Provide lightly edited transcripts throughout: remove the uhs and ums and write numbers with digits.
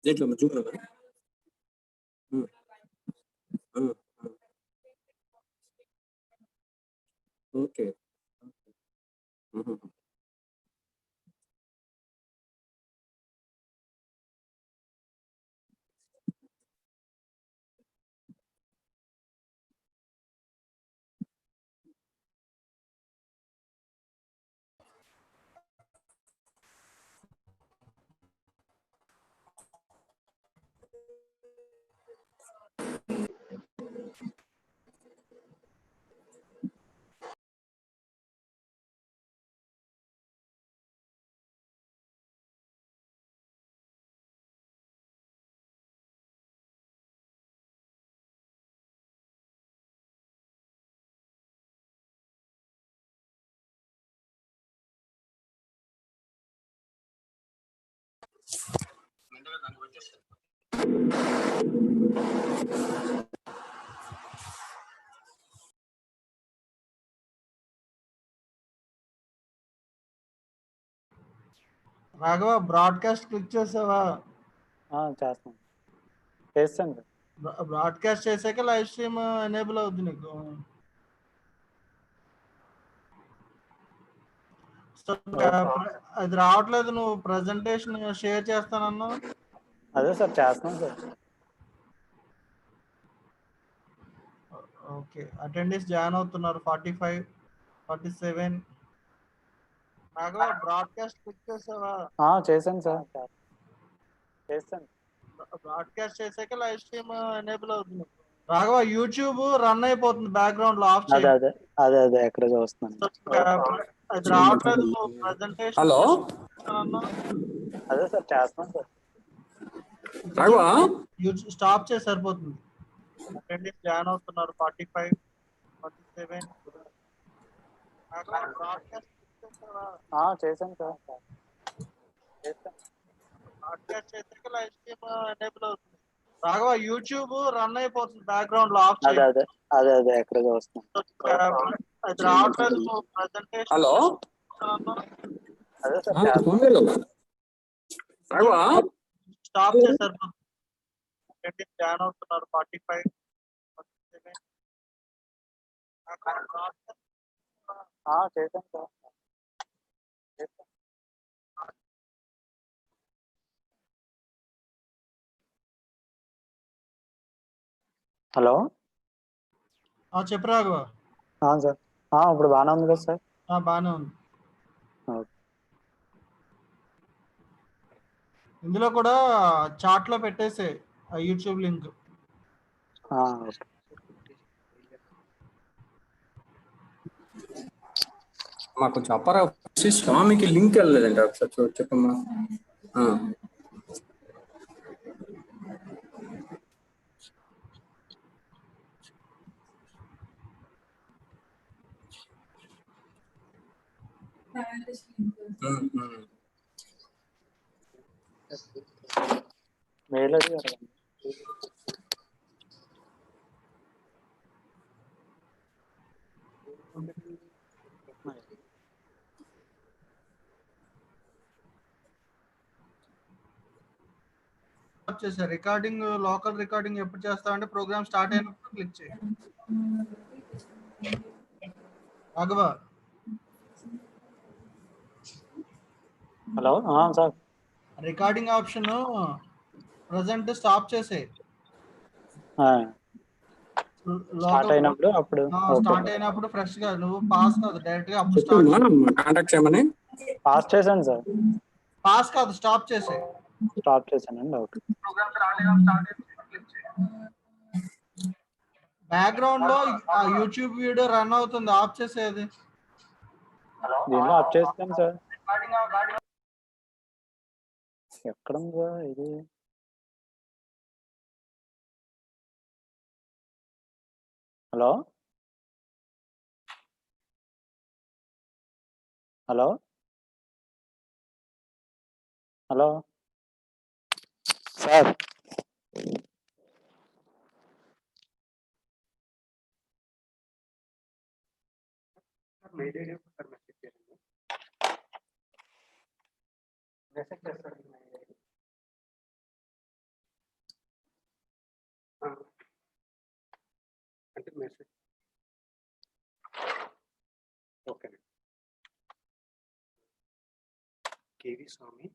దేంట్లో జూమ్‌లో గాని? హ్మ్. హ్మ్. హ్మ్. ఓకే. హుహుహు. రాఘవ బ్రాడ్కాస్ట్ క్లిక్ చేసావా? చేస్తాను. చేస్తాను. బ్రాడ్కాస్ట్ చేసాక లైవ్ స్ట్రీమ్ ఎనేబుల్ అవుద్ది నీకు. అది రావట్లేదు. నువ్వు ప్రజెంటేషన్ షేర్ చేస్తానన్నా. అదే సార్ చేస్తున్నాను సార్. ఓకే, అటెండెన్స్ జాయిన్ అవుతున్నారు 45, 47. రాఘవ బ్రాడ్కాస్ట్ క్లిక్ చేసావా? చేశాను సార్. చేస్తాను. బ్రాడ్కాస్ట్ చేసాక లైవ్ స్ట్రీమ్ ఎనేబుల్ అవుతుంది. రాఘవ యూట్యూబ్ రన్ అయిపోతుంది బ్యాక్గ్రౌండ్ లో, ఆఫ్ చేయి. అదే ఎక్కడ చూస్తున్నాను. అది రావట్లేదు. నువ్వు ప్రజెంటేషన్ హలో అదే సార్ చేస్తున్నాను సార్. రాఘవ స్టాప్ చేసి సరిపోతుంది. అటెండెన్స్ జాయిన్ అవుతున్నారు 45, 47. బ్రాడ్కాస్ట్ చేశాను సార్. చేస్తాను. బ్రాడ్కాస్ట్ చేసాక లైవ్ స్ట్రీమ్ ఎనేబుల్ అవుతుంది. రాఘవ యూట్యూబ్ రన్ అయిపోతుంది బ్యాక్గ్రౌండ్ లో, ఆఫ్ చేయి. అదే ఎక్కడ చూస్తున్నాను. అది రావట్లేదు. నువ్వు ప్రజెంటేషన్ హలో అదే సార్ రాఘవ స్టాప్ చేశారు. అటెండెన్స్ జాయిన్ అవుతున్నారు 45, 47. చేశాను సార్. హలో చెప్పు రాఘవ. సార్ ఇప్పుడు బాగానే ఉంది కదా సార్? బాగానే ఉంది. ఇందులో కూడా చాట్ లో పెట్టేసే యూట్యూబ్ లింక్. మాకు చెప్పరా, స్వామికి లింక్ వెళ్ళలేదండి. ఒకసారి చెప్పమ్మా. మెయిల్ అది చేసా. రికార్డింగ్, లోకల్ రికార్డింగ్ ఎప్పుడు చేస్తావంటే ప్రోగ్రామ్ స్టార్ట్ అయినప్పుడు క్లిక్ చేయి. Raghava hello sir. Recording option present stop చేసే. స్టార్ట్ అయినప్పుడు స్టార్ట్ అయినప్పుడు ఫ్రెష్ గా నువ్వు పాస్ కాదు, డైరెక్ట్ గా అప్పుడు స్టార్ట్ కాంటాక్ట్ చేయమని. పాస్ చేశాను సార్. పాస్ కాదు, స్టాప్ చేసే. స్టాప్ చేశానండి. ఓకే. బ్యాక్గ్రౌండ్ లో యూట్యూబ్ వీడియో రన్ అవుతుంది, ఆఫ్ చేసేది. దీనిలో ఆఫ్ చేస్తాను సార్. ఎక్కడుందా ఇది? Hello hello hello sir mail ID ఒకసారి మెసేజ్ చేయండి. మెసేజ్ చేస్తారు మెయిల్ ఐడి. అంటే మెసేజ్ ఓకే కేవి స్వామి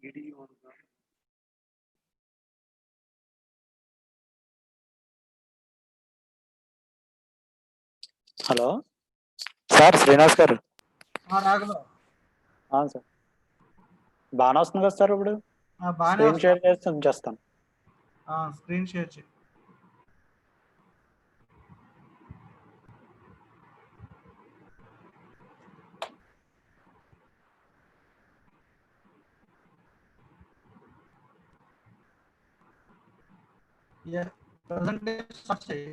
ఈడీ హలో సార్ శ్రీనివాస్ గారు. రాఘవ సార్ బాగానే వస్తుంది కదా సార్ ఇప్పుడు బాగానే స్క్రీన్ షేర్ చేసి ఉంచేస్తాను. స్క్రీన్ షేర్ చేయి. ప్రెజెంటేషన్ స్టార్ట్ చేయి.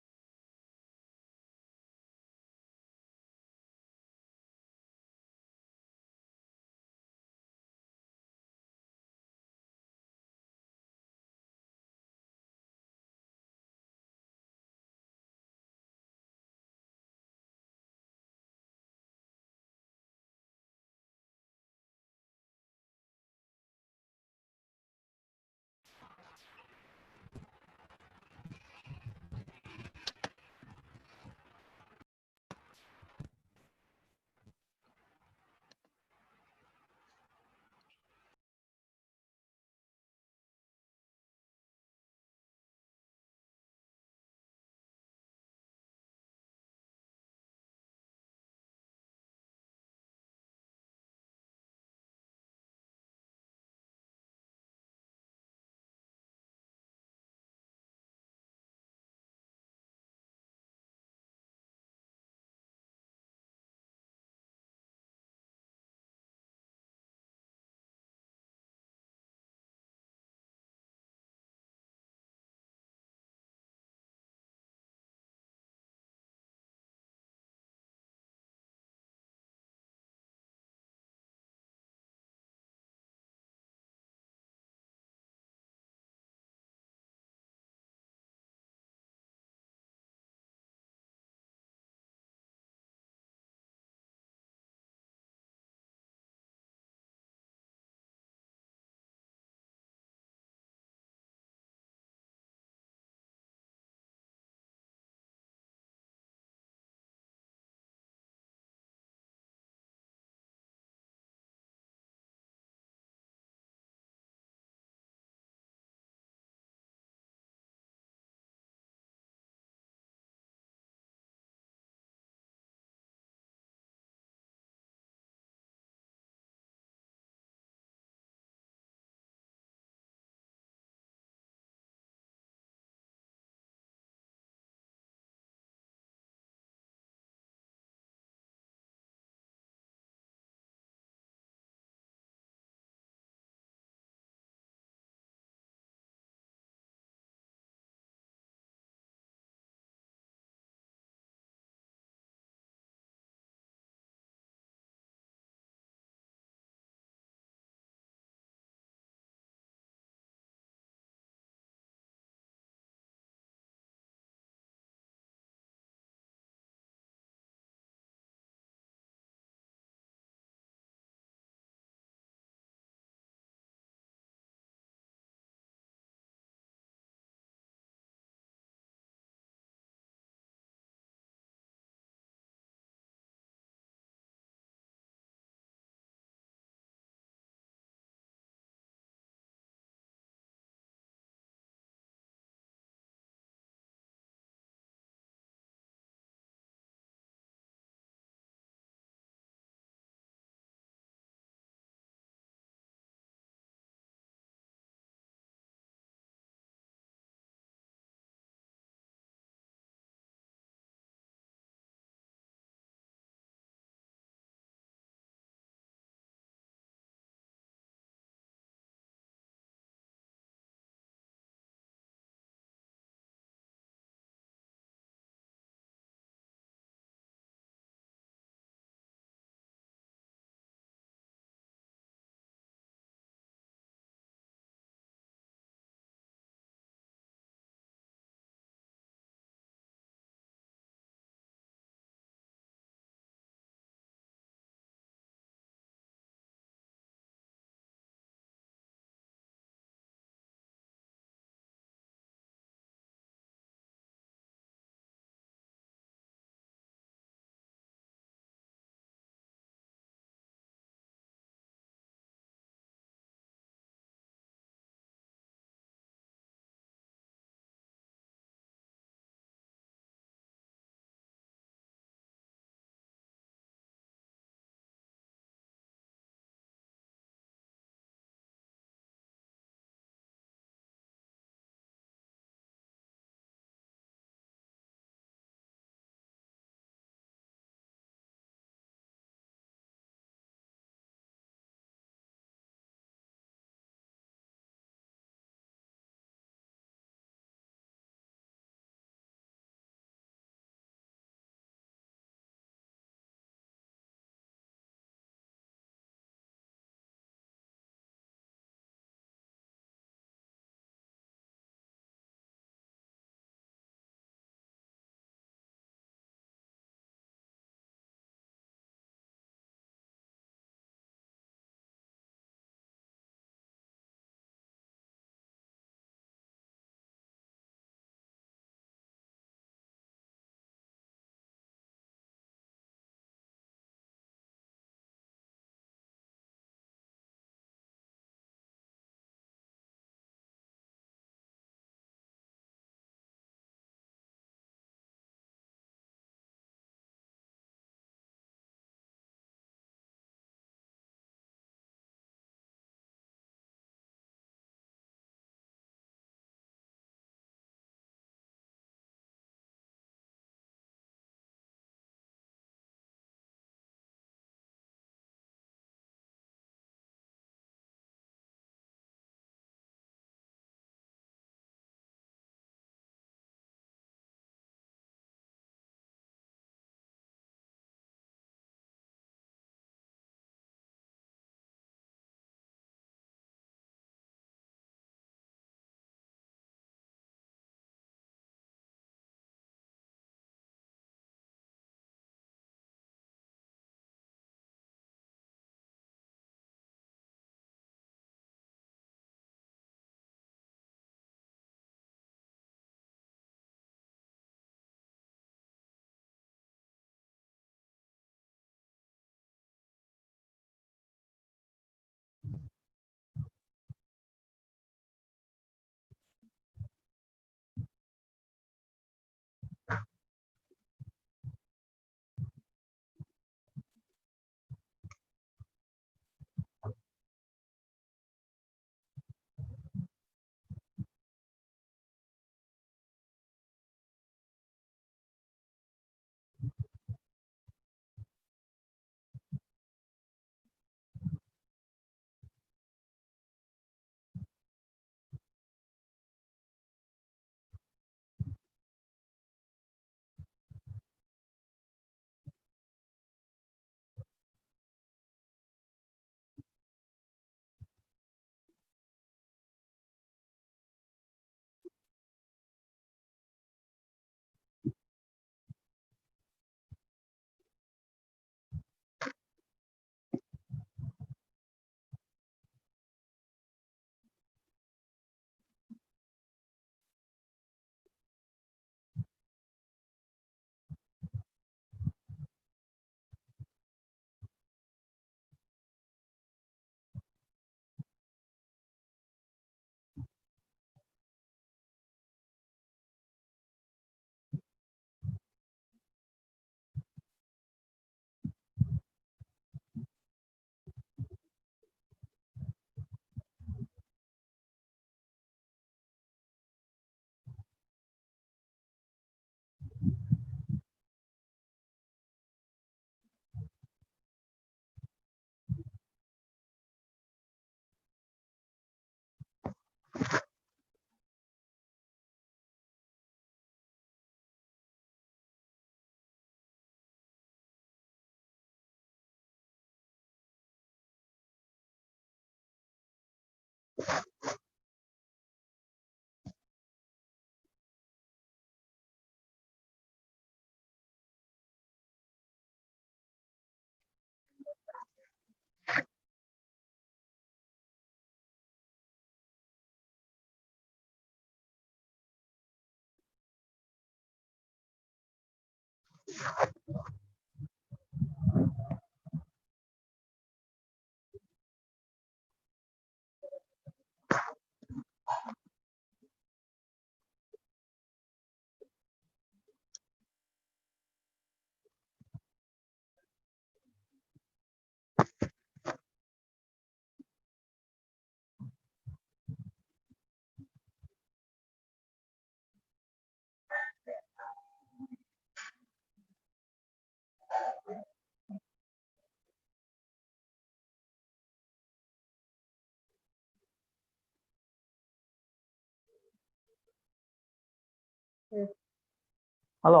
హలో,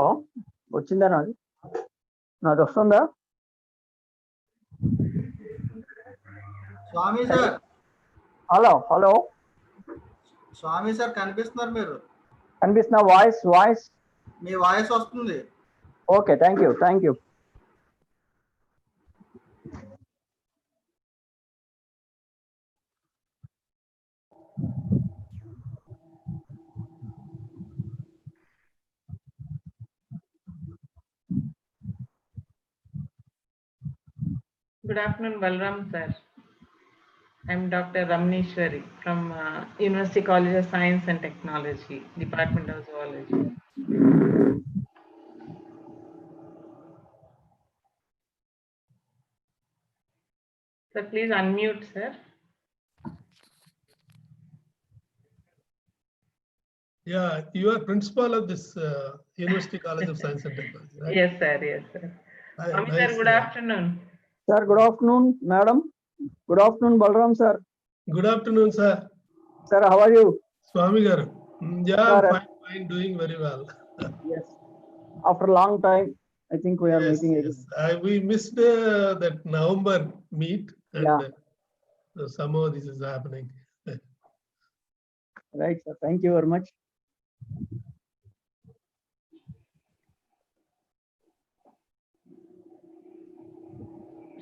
వచ్చిందా? నాది వస్తుందా? స్వామి సార్, హలో హలో, స్వామి సార్ కనిపిస్తున్నారు మీరు. కనిపిస్తున్నా? వాయిస్ మీ వాయిస్ వస్తుంది. Okay, thank you. Good afternoon, Balram sir. I'm Dr. Ramneshwari from University College of Science and Technology, Department of Zoology. Sir, please unmute, sir. Yeah, you are principal of this University College of Science and Technology, right? Yes, sir. Swami Nice, sir, good afternoon. Sir, good afternoon. Madam, good afternoon. Balaram sir. Good afternoon, sir. Sir, how are you? Swami garu. Yeah, Sir, fine, doing very well. Yes. After a long time, I think we are meeting again. Yes. We missed that November meet, and Yeah. somehow this is happening. Right, sir. Thank you very much.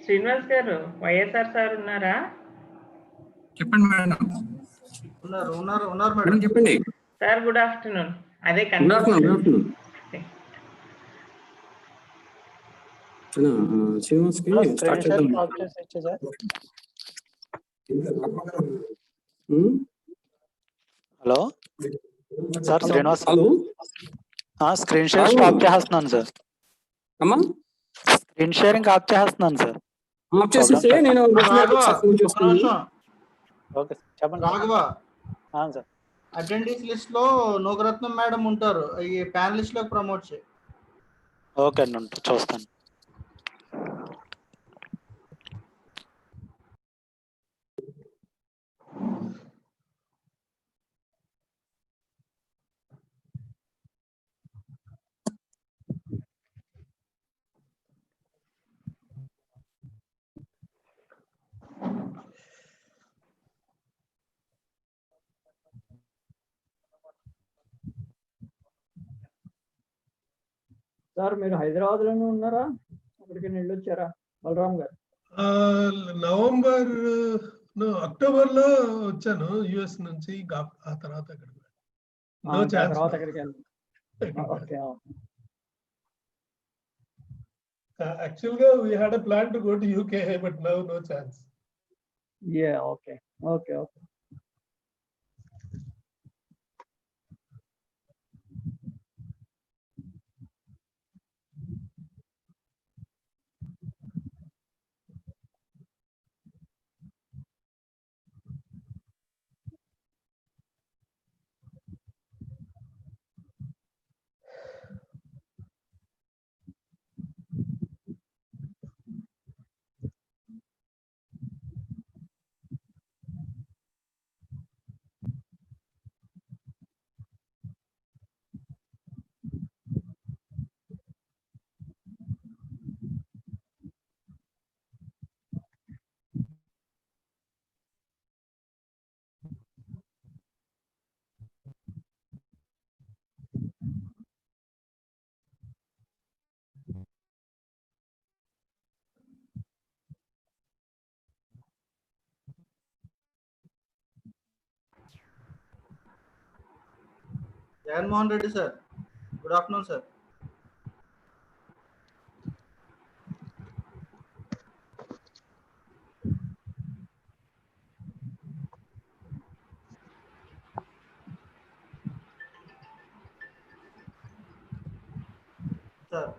Srinivas గారు, YSR sir ఉన్నారా? చెప్పండి madam. ఉన్నారు madam. చెప్పండి sir. Good afternoon. అదే good afternoon. Srinivas కి start చేద్దాం. Hello sir, Srinivas. Hello, screen share stop చేస్తున్నాను sir. అమ్మా, స్క్రీన్ షేరింగ్ ఆఫ్ చేస్తున్నాను సార్. ఆఫ్ చేసేస్తే నేను ఫోన్ చేస్తాను. ఓకే సార్, చెప్పండి. రాఘవ, సార్, అటెండెన్స్ లిస్ట్ లో నోగరత్నం మేడం ఉంటారు. ఈ ప్యానలిస్ట్ లో ప్రమోట్ చేయి. ఓకే అండి, చూస్తాను. సార్, మీరు హైదరాబాద్ లోనే ఉన్నారా? అక్కడికి వెళ్ళొచ్చారా బలరామ్ గారు? అక్టోబర్ లో వచ్చాను యుఎస్ నుంచి. ఆ తర్వాత అక్కడికి వెళ్ళి. Okay. Actually, we had a plan to go to UK, but now no chance. Yeah, okay. Mohan Reddy, sir. Good afternoon, sir. Sir.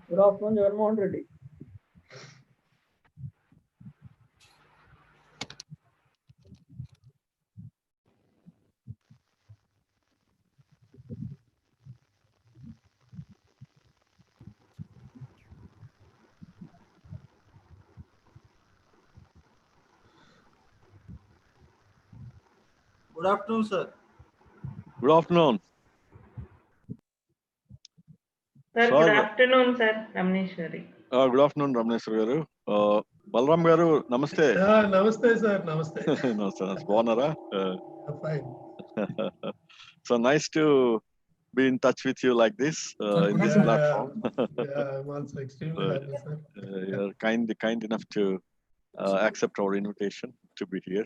Good afternoon, Jagannath Reddy. Good afternoon, sir. Good afternoon. Sir, Sir. good afternoon, sir. Ramneshwari. Good afternoon, Ramneshwar garu. Balram garu, namaste. Yeah, namaste, sir. Namaste. No, sir. Bagunara. Fine. So nice to be in touch with you like this in this platform. Yeah, I'm also extremely happy, sir. You're kind enough to accept our invitation to be here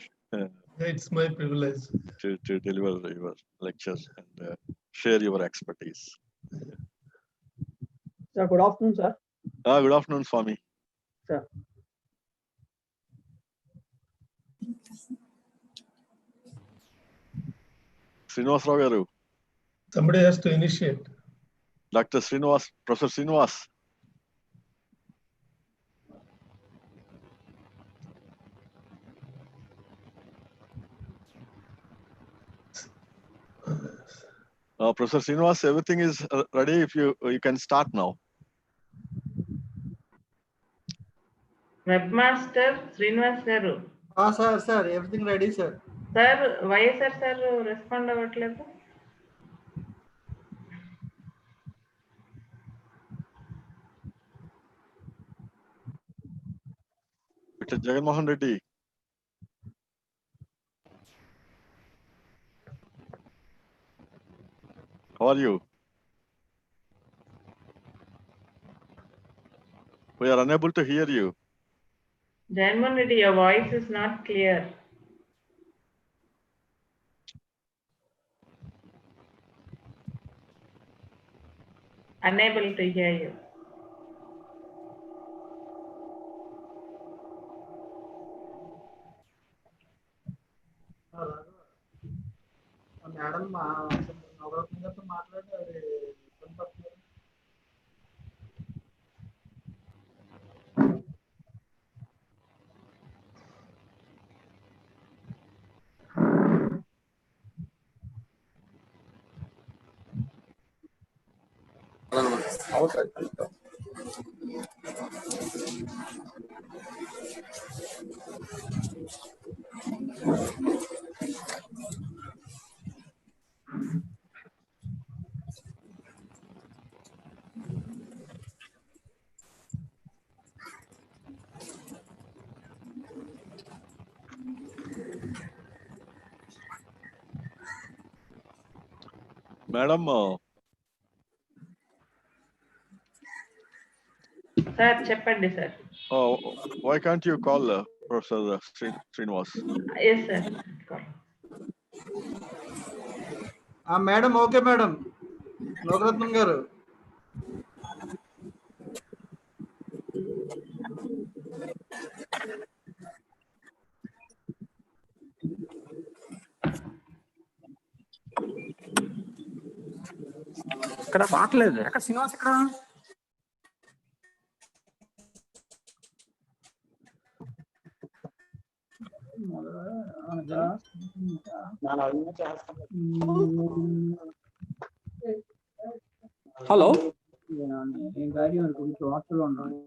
It's my privilege. to deliver your lecture and share your expertise. Sir, good afternoon, sir. Good afternoon, Swami. Sir. Srinivas Rao garu. Somebody has to initiate. Dr. Srinivas, Professor Srinivas. Professor Srinivas, everything is ready. If you can start now. Webmaster Srinivas garu. Sir, everything ready, sir. Sir, why sir respond అవ్వట్లేదు? Dr. Jagannath Reddy. How are you? We are unable to hear you. Jagannath Reddy, your voice is not clear. Unable to hear you. Madam Navaratna గారితో మాట్లాడి అది ఇబ్బంది పడుతున్నారు. Madam, Sir, చెప్పండి sir. why can't you call Professor Srinivas? Yes, sir. Madam okay madam Navaratnam garu. ఇక్కడ పాటలేదు. ఎక్కడ శ్రీనివాస్ ఇక్కడ? Hello, ఏం కార్యం కొంచెం హాస్టల్లో ఉన్నాను.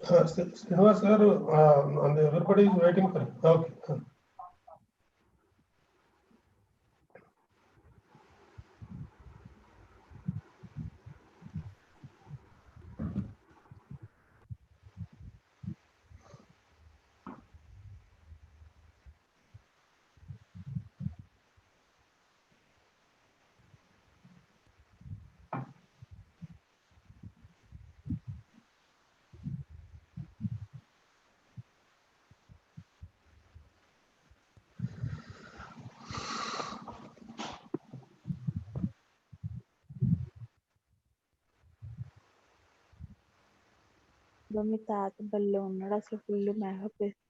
Srinivas sir, and everybody is waiting for it. Okay. మీ తాత బల్లో ఉన్నాడు అసలు ఫుల్ మేకప్ వేసి.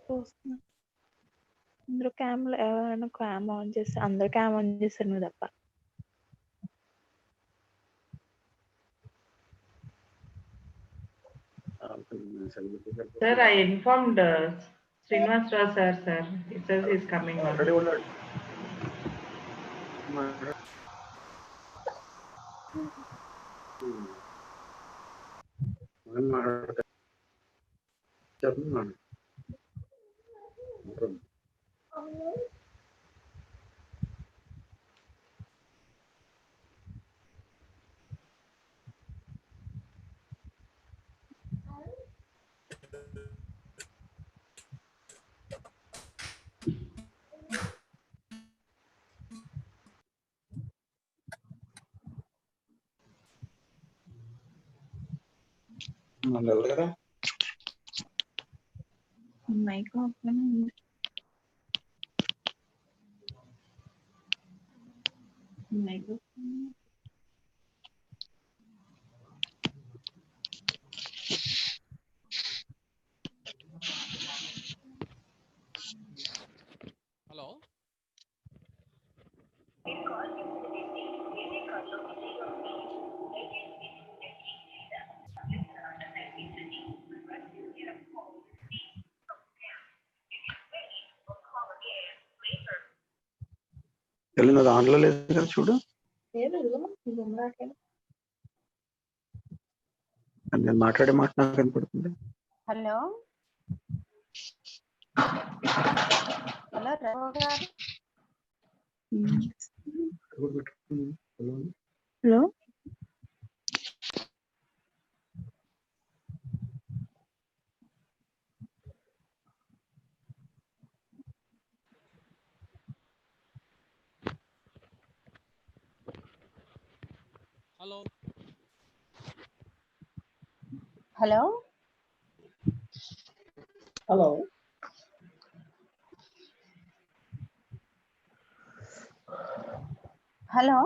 చూస్తున్నా అందరూ క్యామ్లో ఎవరైనా క్యామ్ ఆన్ చేస్తే అందరూ క్యామ్ ఆన్ చేస్తారు నువ్వు తప్ప. Sir, I informed Srinivas Rao sir. He says he's coming on. Mic off లోనే ఉంది. మైక్ ఆఫ్ లోనే. హలో తెలియదు ఆన్లో లేదు కదా చూడు. నేను మాట్లాడే మాట నాకు కనపడుతుంది. Hello hello Rao garu. Hello hello hello hello hello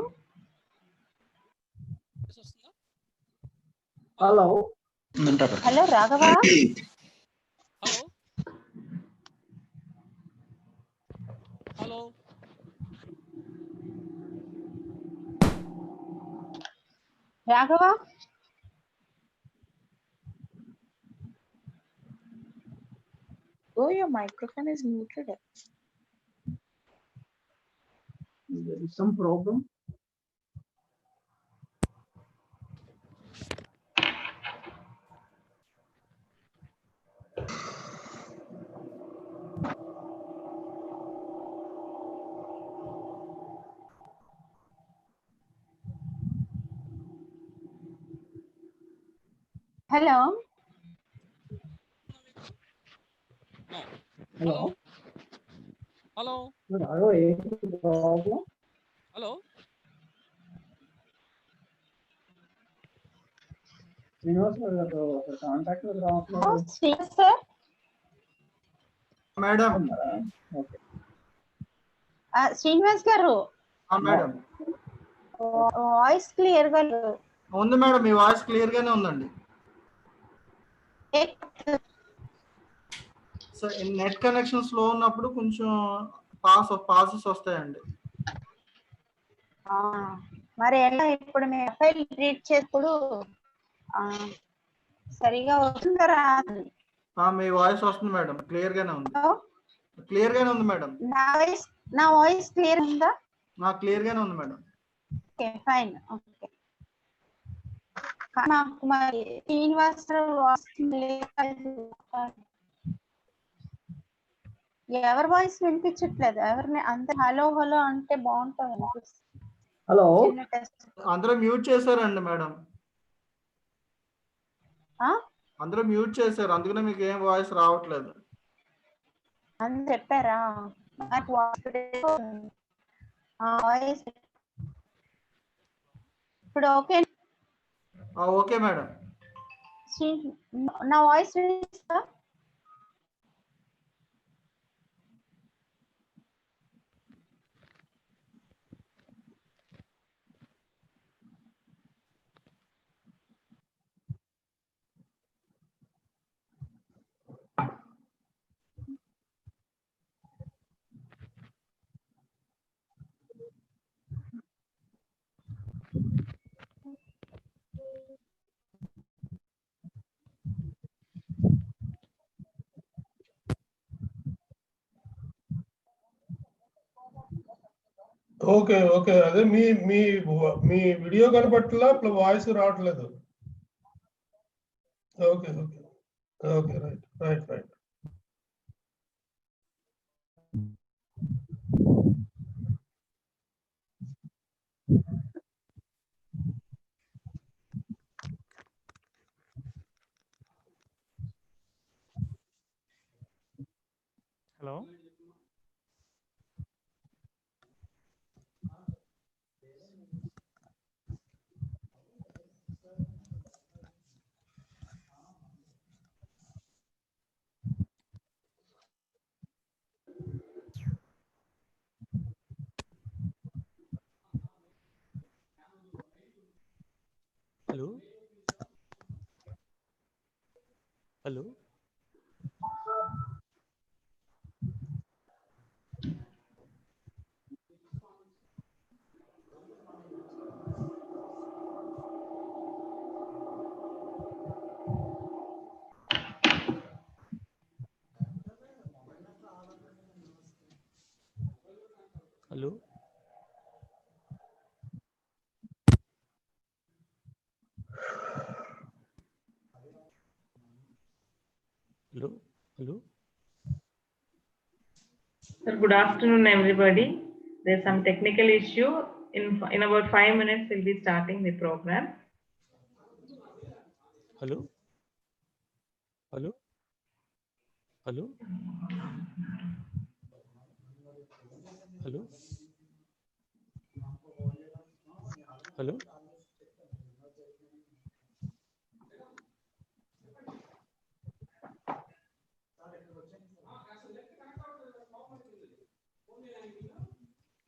వస్తుందా? Hello hello Raghava. Hello hello Raghava Oh, your microphone is muted. there is some problem. Hello. No. Hello. Hello Raghava ఏంటి ప్రాబ్లం? హలో శ్రీనివాస్ గారు కాంటాక్ట్ రావట్లేదు. Srinivas sir. Madam. Okay Srinivas గారు. Madam voice clear గా ఉంది madam, మీ voice clear గానే ఉందండి. So net connection slow ఉన్నప్పుడు కొంచెం పాసెస్ వస్తాయండి. మరి ఎలా ఇప్పుడు మేము ఫైల్ రీడ్ చేసినప్పుడు సరిగా వస్తుందా? మీ వాయిస్ వస్తుంది మేడం, క్లియర్ గానే ఉంది. క్లియర్ గానే ఉంది మేడం. నా వాయిస్ క్లియర్ ఉందా? క్లియర్ గానే ఉంది మేడం. Okay fine. ఓకే నాకు మరి శ్రీనివాసరావు ఎవరి వాయిస్ వినిపించట్లేదు. ఎవరిని అంత హలో హలో అంటే బాగుంటుంది. హలో, అందరూ మ్యూట్ చేశారండి మేడం. అందరూ మ్యూట్ చేశారు, అందుకనే మీకు ఏం వాయిస్ రావట్లేదు అని చెప్పారా? నాకు వాయిస్ ఇప్పుడు ఓకే. Okay madam. నా వాయిస్ వినిపిస్తుందా? ఓకే ఓకే, అదే మీ మీ మీ వీడియో కనపట్లా, వాయిస్ రావట్లేదు. Okay okay okay, right right right. Hello, hello, hello, hello, hello, hello. Sir, good afternoon, everybody. There's some technical issue. In about 5 minutes, we'll be starting the program. Hello, hello, hello, hello, hello,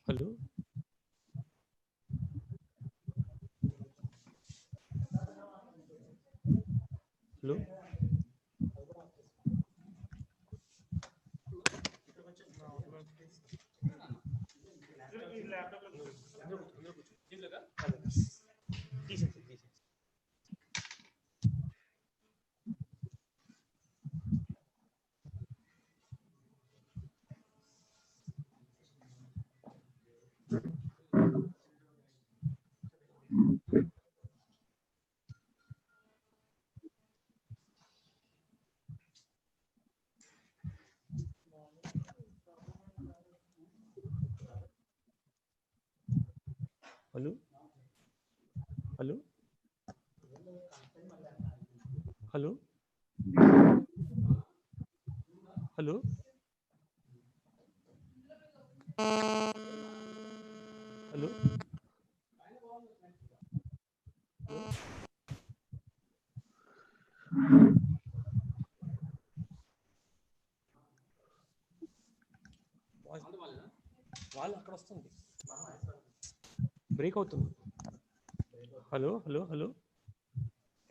hello, hello, hello, hello, hello, hello, hello, వాళ్ళు అక్కడ వస్తుంది, break అవుతుంది. Hello, hello, hello.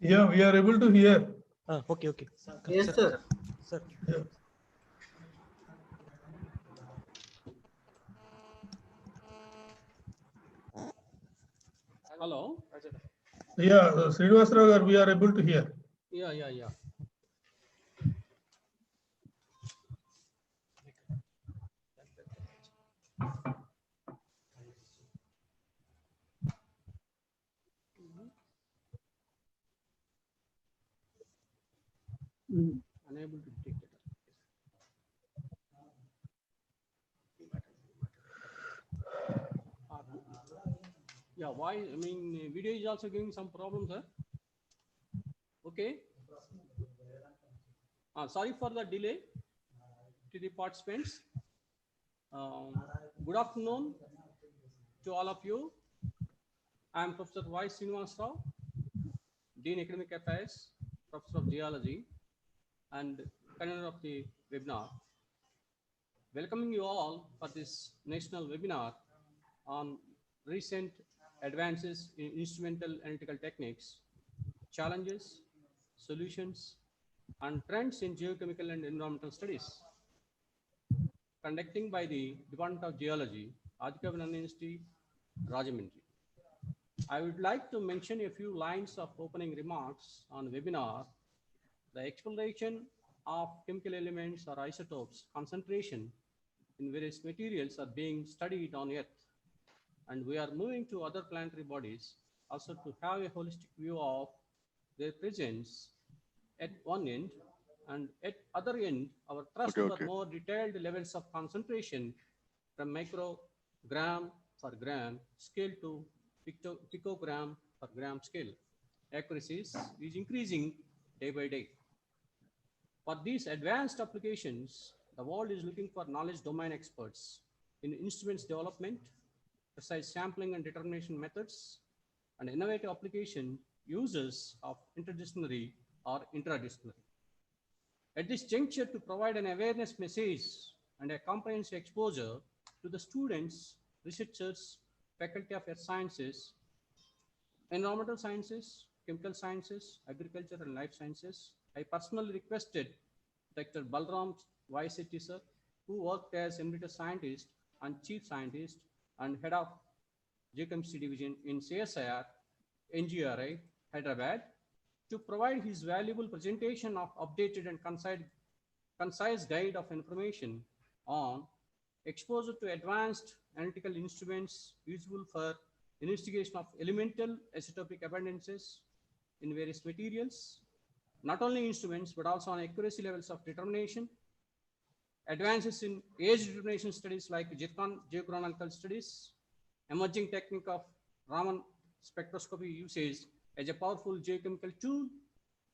Yeah, we are able to hear. Okay, okay. Yes, sir. Sir. Yeah. Hello. Yeah, Srinivasarao, we are able to hear. Yeah. Unable to detect it. Yeah, why? I mean, video is also giving some problems, sir. Okay. Sorry for the delay to the participants. Good afternoon to all of you. I am Professor Y. Srinivasarao, Dean Academic Affairs, Professor of Geology, and convener of the webinar. Welcoming you all for this national webinar on recent advances in instrumental analytical techniques, challenges, solutions, and trends in geochemical and environmental studies. Conducting by the Department of Geology, Aditya University, Rajahmundry. I would like to mention a few lines of opening remarks on webinar. The exploration of chemical elements or isotopes concentration in various materials are being studied on Earth, and we are moving to other planetary bodies also to have a holistic view of their presence at one end, and at other end, our thrust for more detailed levels of concentration from microgram per gram scale to picogram per gram scale. Accuracies is increasing day by day. For these advanced applications, the world is looking for knowledge domain experts in instruments development, precise sampling and determination methods, and innovative application uses of interdisciplinary or intradisciplinary. At this juncture, to provide an awareness message and a comprehensive exposure to the students, researchers, faculty of earth sciences, environmental sciences, chemical sciences, agriculture, and life sciences, I personally requested Dr. Balram Vaiseti sir, who worked as emeritus scientist and chief scientist and head of geochemistry division in CSIR, NGRI, Hyderabad, to provide his valuable presentation of updated and concise guide of information on exposure to advanced analytical instruments useful for investigation of elemental isotopic abundances in various materials, not only instruments, but also on accuracy levels of determination, advances in age determination studies like geochronological studies, emerging technique of Raman spectroscopy usage as a powerful geochemical tool,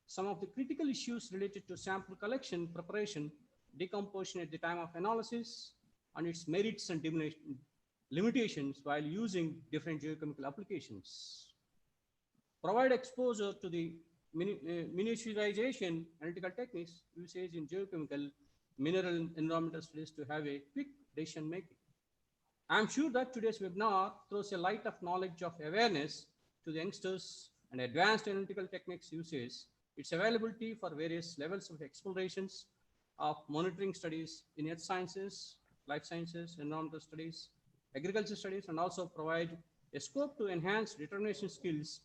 some of the critical issues related to sample collection, preparation, decomposition at the time of analysis, and its merits and limitations while using different geochemical applications. Provide exposure to the miniaturization analytical techniques usage in geochemical, mineral, and environmental studies to have a quick decision making. I'm sure that today's webinar throws a light of knowledge of awareness to the youngsters and advanced analytical techniques usage, its availability for various levels of explorations of monitoring studies in earth sciences, life sciences, environmental studies, agriculture studies, and also provide a scope to enhance determination skills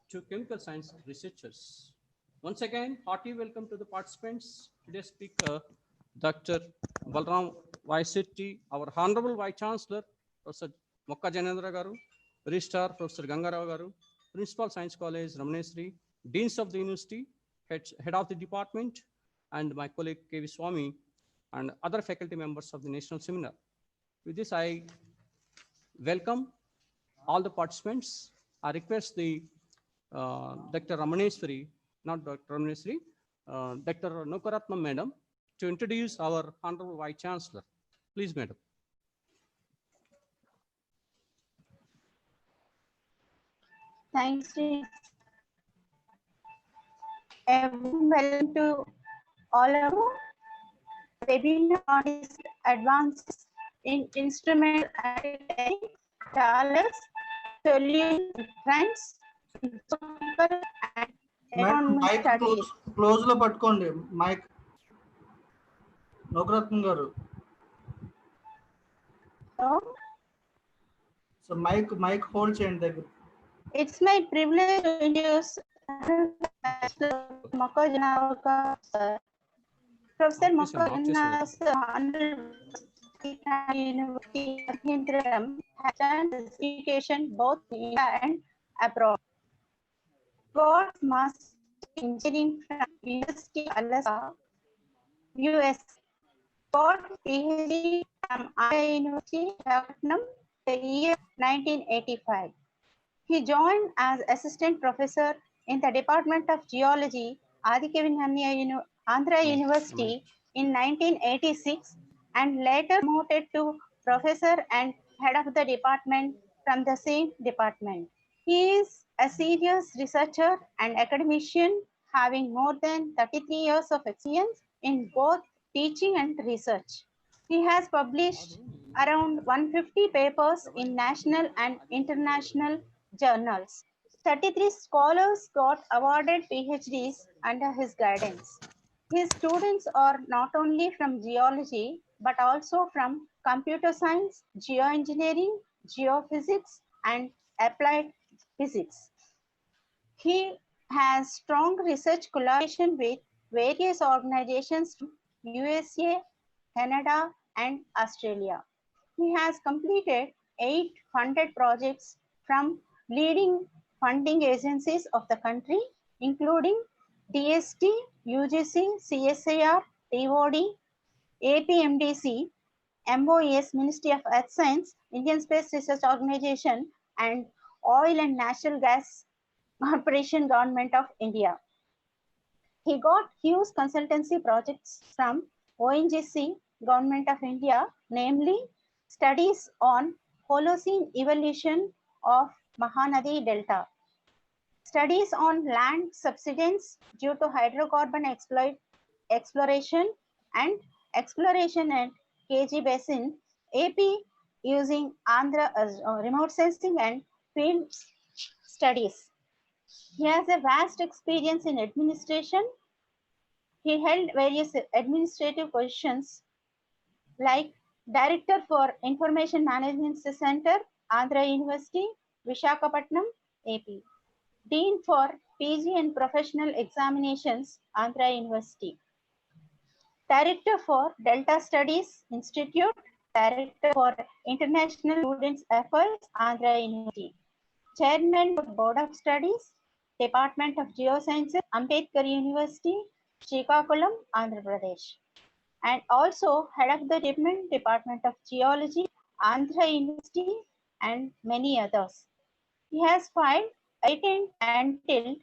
to chemical science researchers. Once again, hearty welcome to the participants. Today's speaker, Dr. Balram Vaiseti, our Honorable Vice Chancellor, Professor Mokka Janendra Garu, Registrar Professor Gangarao Garu, Principal Science College, Ramaneshri, Deans of the University, Head of the Department, and my colleague K.V. Swami, and other faculty members of the National Seminar. With this, I welcome all the participants. I request the Dr. Ramaneshwari, not Dr. Ramaneshwari, Dr. Nokaratnam Madam, to introduce our Honorable Vice Chancellor. Please, Madam. Thanks. Welcome to all of you. Webinar on advances in instrumental analytics, challenges, solutions, trends, historical and environmental mic studies. Close లో పట్టుకోండి mic. నోకరత్నం గారు, so mic hold చేయండి దగ్గర. It's my privilege to introduce Mokkojana sir. Professor Mokkojana University Mahindram has done his education both in India and abroad. Got Master in Engineering from University of Alaska, US. Got PhD from Andhra University, Visakhapatnam, the year 1985. He joined as assistant professor in the Department of Geology, Andhra University in 1986 and later promoted to professor and head of the department from the same department. He is a serious researcher and academician having more than 33 years of experience in both teaching and research. He has published around 150 papers in national and international journals. 33 scholars got awarded PhDs under his guidance. His students are not only from geology, but also from computer science, geoengineering, geophysics, and applied physics. He has strong research collaboration with various organizations from USA, Canada, and Australia. He has completed 8 funded projects from leading funding agencies of the country, including DST, UGC, CSIR, TOD, APMDC, MOES, Ministry of Earth Science, Indian Space Research Organization, and Oil and Natural Gas Corporation, Government of India. He got huge consultancy projects from ONGC, Government of India, namely studies on Holocene evolution of Mahanadi Delta, studies on land subsidence due to hydrocarbon exploration and exploration at KG Basin, AP using Andhra remote sensing and field studies. He has a vast experience in administration. He held various administrative positions like Director for Information Management Center, Andhra University, Visakhapatnam, AP. Dean for PG and Professional Examinations, Andhra University. Director for Delta Studies Institute, Director for International Students Affairs, Andhra University. Chairman of Board of Studies, Department of Geosciences, Ambedkar University, Srikakulam, Andhra Pradesh. And also head of the Department of Geology, Andhra University, and many others. He has filed a patent entitled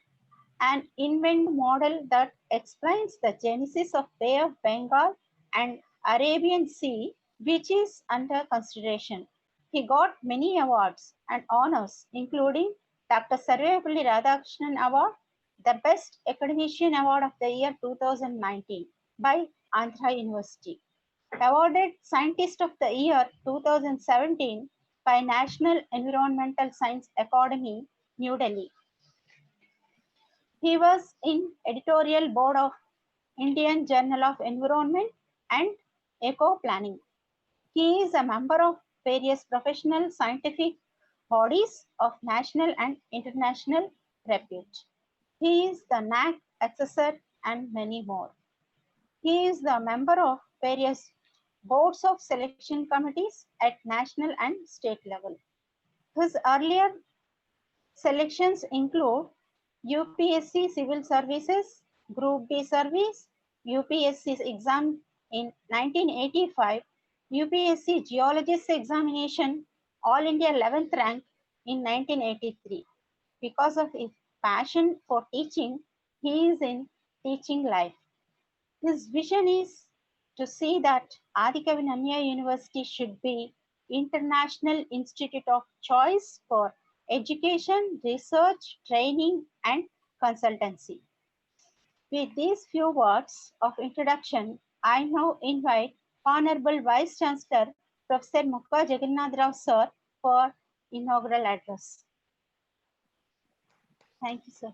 an invent model that explains the genesis of Bay of Bengal and Arabian Sea, which is under consideration. He got many awards and honors, including Dr. Sarvepalli Radhakrishnan Award, the Best Academician Award of the year 2019 by Andhra University, awarded Scientist of the Year 2017 by National Environmental Science Academy, New Delhi. He was in editorial board of Indian Journal of Environment and Eco Planning. He is a member of various professional scientific bodies of national and international repute. He is the NAC assessor and many more. He is the member of various boards of selection committees at national and state level. His earlier selections include UPSC Civil Services, Group B Service, UPSC exam in 1985, UPSC Geologist Examination, All India 11th rank in 1983. Because of his passion for teaching, he is in teaching life. His vision is to see that Adikavi Nannaya University should be International Institute of Choice for Education, Research, Training, and Consultancy. With these few words of introduction, I now invite Honorable Vice Chancellor Professor Mukka Jagannath Rao sir for inaugural address. Thank you, sir.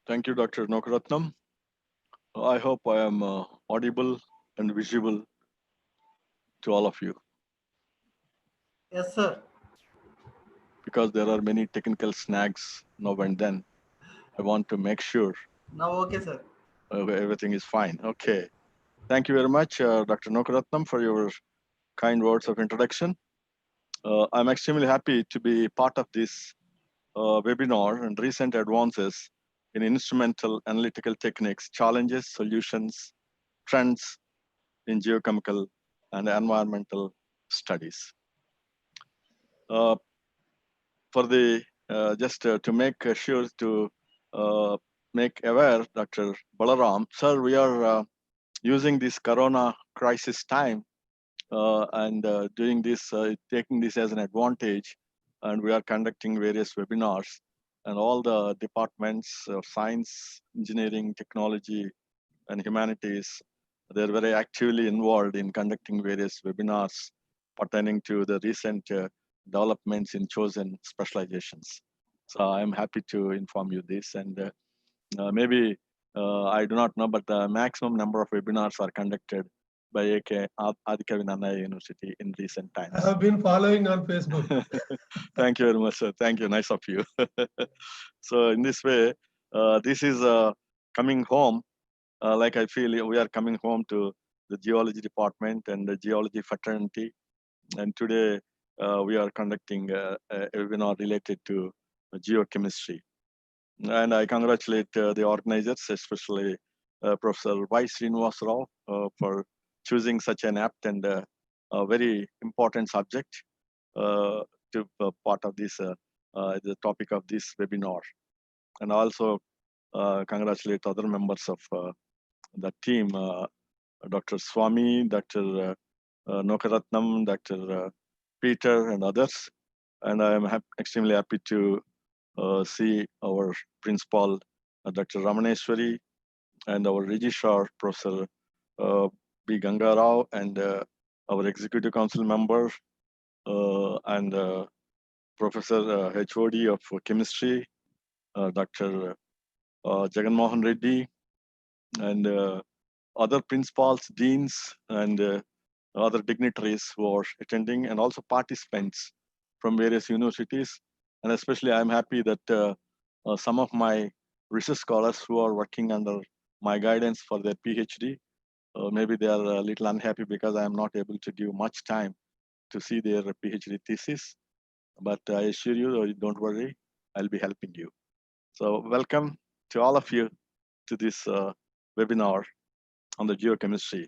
Thank you, Dr. Nokaratnam. I hope I am audible and visible to all of you. Yes, sir. because there are many technical snags now and then. I want to make sure Now, okay, sir. Everything is fine. Okay. Thank you very much, Dr. Nokaratnam, for your kind words of introduction. I'm extremely happy to be part of this webinar and recent advances in instrumental analytical techniques, challenges, solutions, trends in geochemical and environmental studies. For the to make sure to make aware, Dr. Balaram, sir, we are using this Corona crisis time and doing this, taking this as an advantage, and we are conducting various webinars, and all the departments of science, engineering, technology, and humanities, they're very actively involved in conducting various webinars pertaining to the recent developments in chosen specializations. So I'm happy to inform you this, and maybe I do not know, but the maximum number of webinars are conducted by AK Adhika Vinaya University in recent times. I have been following on Facebook. Thank you very much, sir. Thank you. Nice of you. So in this way, this is coming home. Like I feel we are coming home to the geology department and the geology fraternity. And today we are conducting a webinar related to geochemistry. And I congratulate the organizers, especially Professor Y. Srinivas Rao for choosing such an apt and a very important subject to part of this, the topic of this webinar. And also congratulate other members of the team, Dr. Swami, Dr. Nokaratnam, Dr. Peter, and others. And I am extremely happy to see our principal, Dr. Ramaneshwari, and our registrar, Professor B. Gangarao, and our executive council member, and Professor HOD of chemistry, Dr. Jaganmohan Reddy, and other principals, deans, and other dignitaries who are attending, and also participants from various universities. And especially I'm happy that some of my research scholars who are working under my guidance for their PhD, maybe they are a little unhappy because I am not able to give much time to see their PhD thesis. But I assure you, don't worry, I'll be helping you. So welcome to all of you to this webinar on the geochemistry.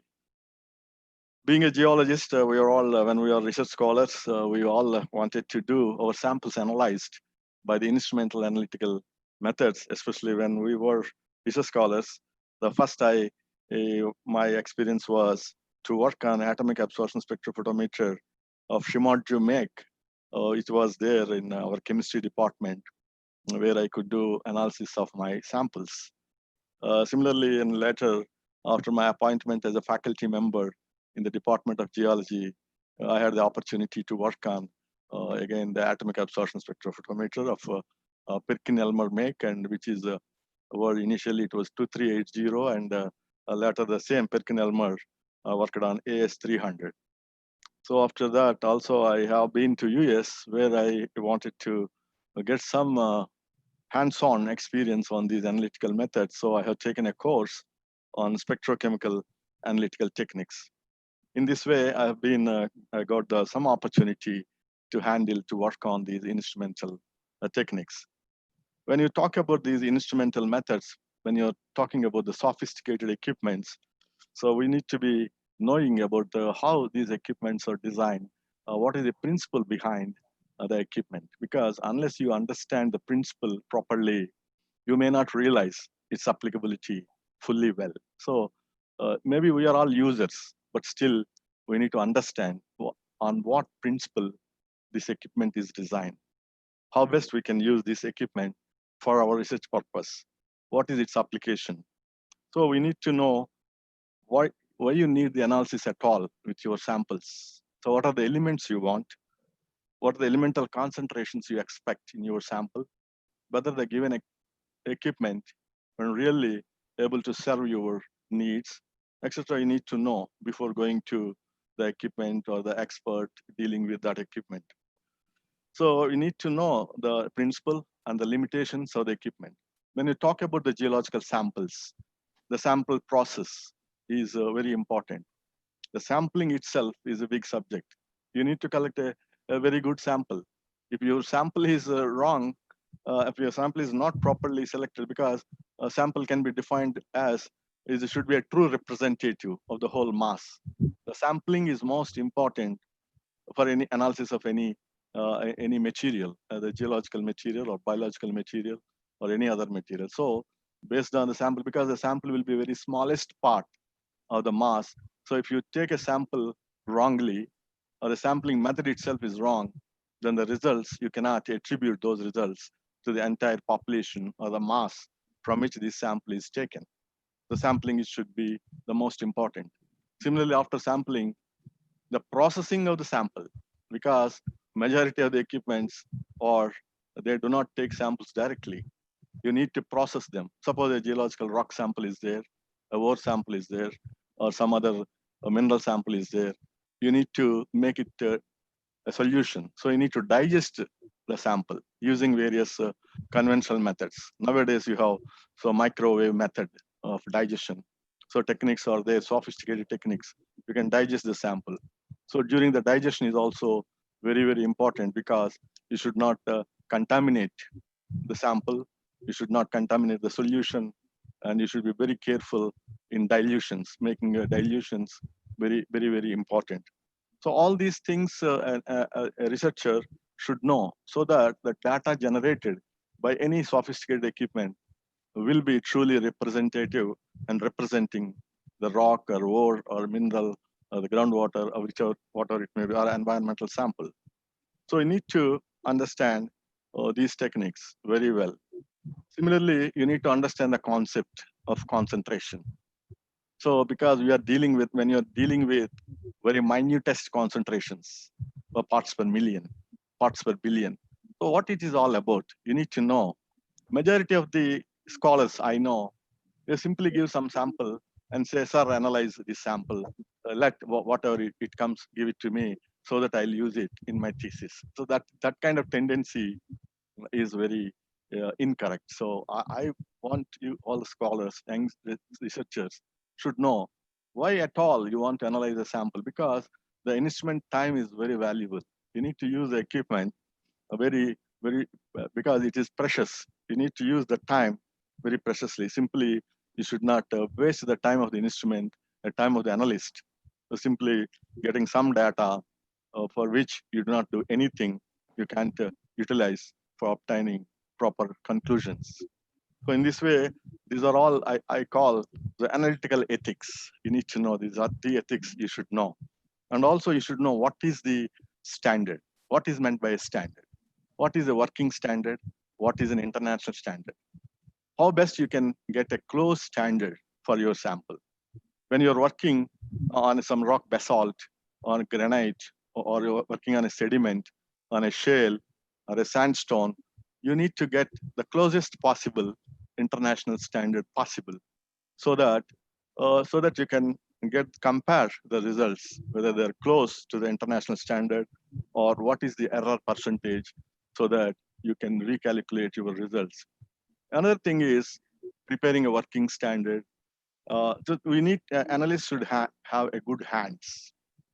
Being a geologist, we are all, when we are research scholars, we all wanted to do our samples analyzed by the instrumental analytical methods, especially when we were research scholars. The first my experience was to work on atomic absorption spectrophotometer of Shimadju make. It was there in our chemistry department where I could do analysis of my samples. Similarly, in later, after my appointment as a faculty member in the Department of Geology, I had the opportunity to work on, again, the atomic absorption spectrophotometer of Perkin-Elmer make, and which is where initially it was 2380, and later the same Perkin-Elmer worked on AS300. So after that, also I have been to US where I wanted to get some hands-on experience on these analytical methods. So I have taken a course on spectrochemical analytical techniques. In this way, I have been I got some opportunity to work on these instrumental techniques. When you talk about these instrumental methods, when you're talking about the sophisticated equipments, so we need to be knowing about how these equipments are designed, what is the principle behind the equipment, because unless you understand the principle properly, you may not realize its applicability fully well. So maybe we are all users, but still we need to understand on what principle this equipment is designed, how best we can use this equipment for our research purpose, what is its application. So we need to know why you need the analysis at all with your samples. So what are the elements you want? What are the elemental concentrations you expect in your sample? Whether the given equipment are really able to serve your needs, etc. You need to know before going to the equipment or the expert dealing with that equipment. So you need to know the principle and the limitations of the equipment. When you talk about the geological samples, the sample process is very important. The sampling itself is a big subject. You need to collect a very good sample. If your sample is wrong, if your sample is not properly selected, because a sample can be defined as it should be a true representative of the whole mass. The sampling is most important for any analysis of any material, the geological material or biological material or any other material. So based on the sample, because the sample will be very smallest part of the mass. So if you take a sample wrongly, or the sampling method itself is wrong, then the results, you cannot attribute those results to the entire population or the mass from which this sample is taken. The sampling should be the most important. Similarly, after sampling, the processing of the sample, because majority of the equipments or they do not take samples directly. You need to process them. Suppose a geological rock sample is there, a ore sample is there, or some other mineral sample is there. You need to make it a solution. So you need to digest the sample using various conventional methods. Nowadays you have microwave method of digestion. So techniques are there, sophisticated techniques. You can digest the sample. So during the digestion is also very, very important, because you should not contaminate the sample. You should not contaminate the solution, and you should be very careful in dilutions, making dilutions very, very, very important. So all these things a researcher should know, so that the data generated by any sophisticated equipment will be truly representative and representing the rock or ore or mineral or the groundwater or whichever water it may be, or environmental sample. So you need to understand these techniques very well. Similarly, you need to understand the concept of concentration. So because we are dealing with, when you're dealing with very minutest concentrations of parts per million, parts per billion. So what it is all about, you need to know. Majority of the scholars I know, they simply give some sample and say, sir, analyze this sample. Let whatever it comes, give it to me so that I'll use it in my thesis. So that kind of tendency is very incorrect. So I want you, all the scholars and researchers should know why at all you want to analyze a sample, because the instrument time is very valuable. You need to use the equipment very, very, because it is precious. You need to use the time very preciously. Simply, you should not waste the time of the instrument, the time of the analyst. So simply getting some data for which you do not do anything, you can't utilize for obtaining proper conclusions. So in this way, these are all I call the analytical ethics. You need to know these are the ethics you should know. And also you should know what is the standard, what is meant by a standard, what is a working standard, what is an international standard. How best you can get a close standard for your sample. When you're working on some rock basalt, on granite, or you're working on a sediment, on a shale, or a sandstone, you need to get the closest possible international standard possible, so that you can compare the results, whether they're close to the international standard or what is the error percentage, so that you can recalculate your results. Another thing is preparing a working standard. So we need analysts should have a good hands.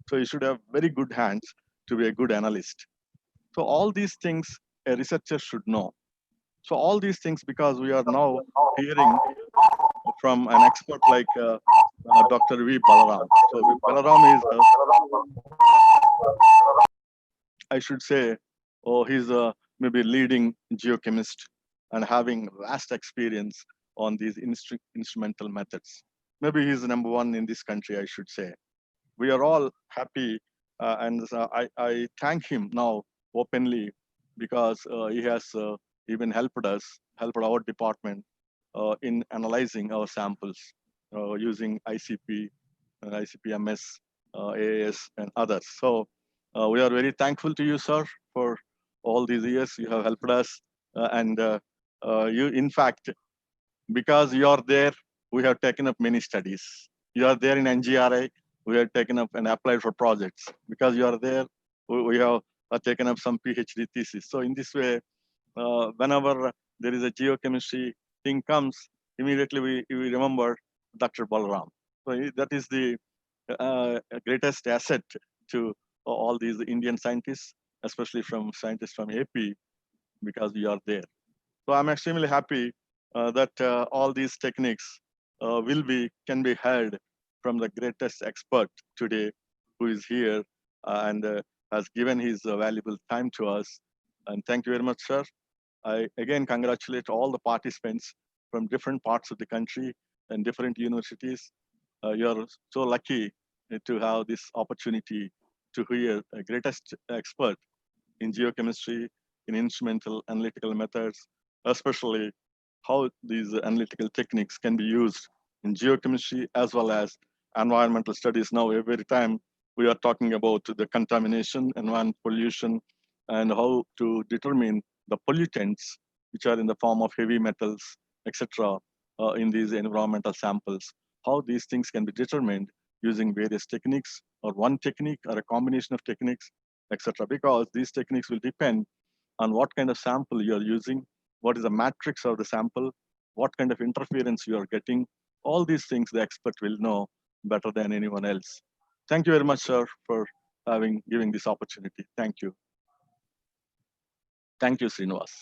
So you should have very good hands to be a good analyst. So all these things a researcher should know. So all these things, because we are now hearing from an expert like Dr. V. Balaram. So Balaram is, I should say, he's a maybe leading geochemist and having vast experience on these instrumental methods. Maybe he's number one in this country, I should say. We are all happy, and I thank him now openly, because he has even helped our department in analyzing our samples using ICP, ICP-MS, AAS, and others. So we are very thankful to you, sir, for all these years you have helped us. And you, in fact, because you are there, we have taken up many studies. You are there in NGRI, we have taken up and applied for projects. Because you are there, we have taken up some PhD thesis. So in this way, whenever there is a geochemistry thing comes, immediately we remember Dr. Balram. So that is the greatest asset to all these Indian scientists, especially from scientists from AP, because we are there. So I'm extremely happy that all these techniques can be heard from the greatest expert today, who is here and has given his valuable time to us. And thank you very much, sir. I again congratulate all the participants from different parts of the country and different universities. You're so lucky to have this opportunity to hear a greatest expert in geochemistry, in instrumental analytical methods, especially how these analytical techniques can be used in geochemistry as well as environmental studies. Now, every time we are talking about the contamination, environment pollution, and how to determine the pollutants, which are in the form of heavy metals, etc., in these environmental samples, how these things can be determined using various techniques or one technique or a combination of techniques, etc. Because these techniques will depend on what kind of sample you are using, what is the matrix of the sample, what kind of interference you are getting. All these things the expert will know better than anyone else. Thank you very much, sir, for giving this opportunity. Thank you. Thank you, Srinivas.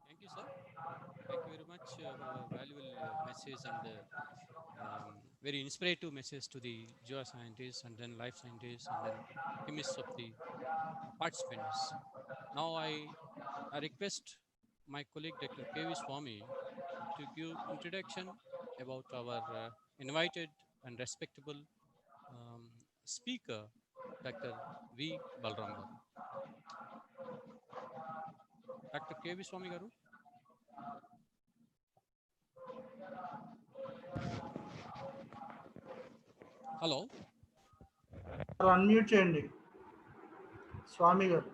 Thank you, sir. Thank you very much for our valuable message and very inspirative message to the geoscientists and then life scientists and then chemists of the participants. Now I request my colleague Dr. K.V. Swami to give introduction about our invited and respectable speaker, Dr. V. Balram Garu. Dr. K.V. Swami Garu. Hello. Unmute చేయండి స్వామి గారు.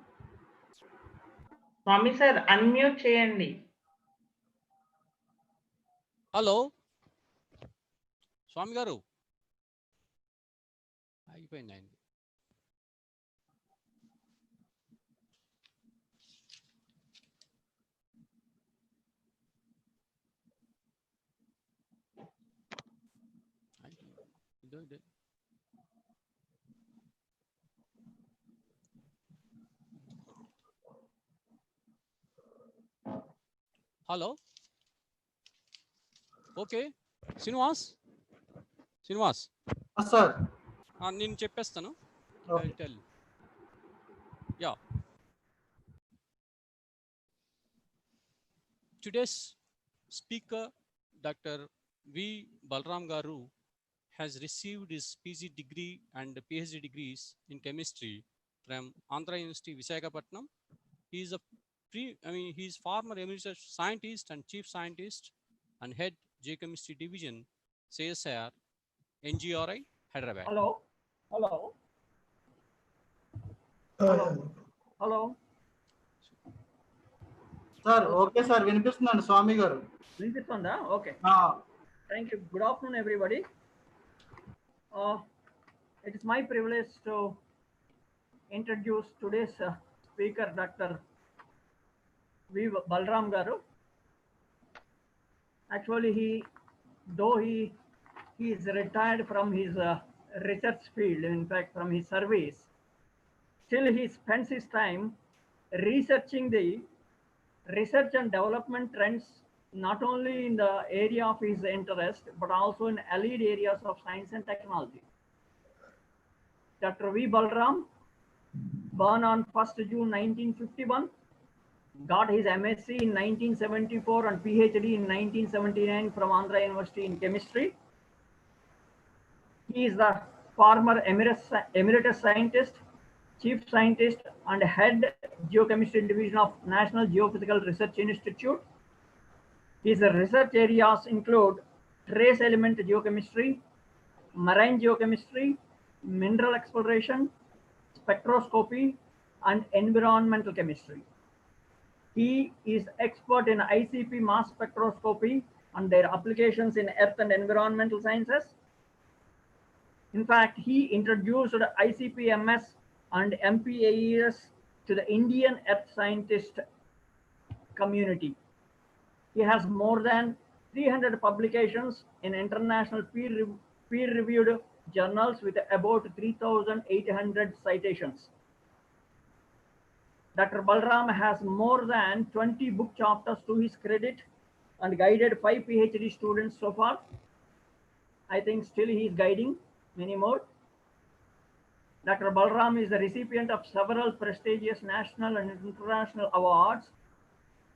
స్వామి sir unmute చేయండి. Hello స్వామి గారు. అయిపోయింది అయింది. Hello okay Srinivas sir నేను చెప్పేస్తాను. Tell yeah today's speaker Dr. V. Balram Garu has received his PG degree and PhD degrees in chemistry from Andhra University Visakhapatnam. He is he is former emeritus scientist and chief scientist and head geochemistry division CSIR NGRI Hyderabad. Hello sir okay sir వినిపిస్తుందండి స్వామి గారు. వినిపిస్తుందా? Okay, thank you. Good afternoon everybody. It is my privilege to introduce today's speaker, Dr. V. Balram Garu. Actually, he is retired from his research field, in fact from his service, still he spends his time researching the research and development trends, not only in the area of his interest, but also in allied areas of science and technology. Dr. V. Balram, born on 1st June 1951, got his MSc in 1974 and PhD in 1979 from Andhra University in chemistry. He is the former emeritus scientist, chief scientist and head geochemistry division of National Geophysical Research Institute. His research areas include trace element geochemistry, marine geochemistry, mineral exploration, spectroscopy, and environmental chemistry. He is expert in ICP mass spectroscopy and their applications in earth and environmental sciences. In fact, he introduced ICP-MS and MPAES to the Indian earth scientist community. He has more than 300 publications in international peer-reviewed journals with about 3,800 citations. Dr. Balram has more than 20 book chapters to his credit and guided 5 PhD students so far. I think still he is guiding many more. Dr. Balram is the recipient of several prestigious national and international awards.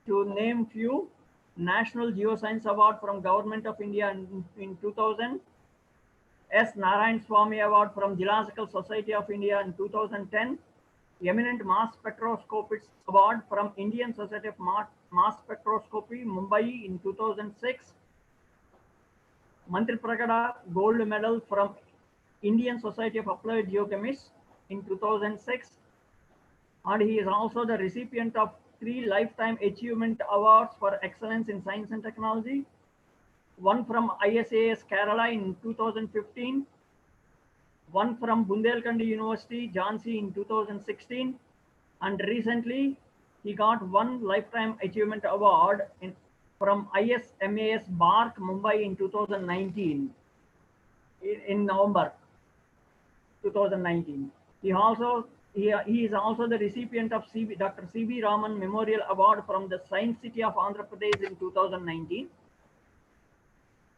To name few, National Geoscience Award from Government of India in 2000, S. Narayan Swamy Award from Geological Society of India in 2010, Eminent Mass Spectroscopist Award from Indian Society of Mass Spectroscopy, Mumbai in 2006, Mantri Pragada Gold Medal from Indian Society of Applied Geochemists in 2006, and he is also the recipient of 3 Lifetime Achievement Awards for Excellence in Science and Technology, one from ISAS Kerala in 2015, one from Bundelkhand University, Jhansi in 2016, and recently he got 1 Lifetime Achievement Award from ISMAS Bark, Mumbai in 2019, in November 2019. He is also the recipient of Dr. C.V. Raman Memorial Award from the Science City of Andhra Pradesh in 2019.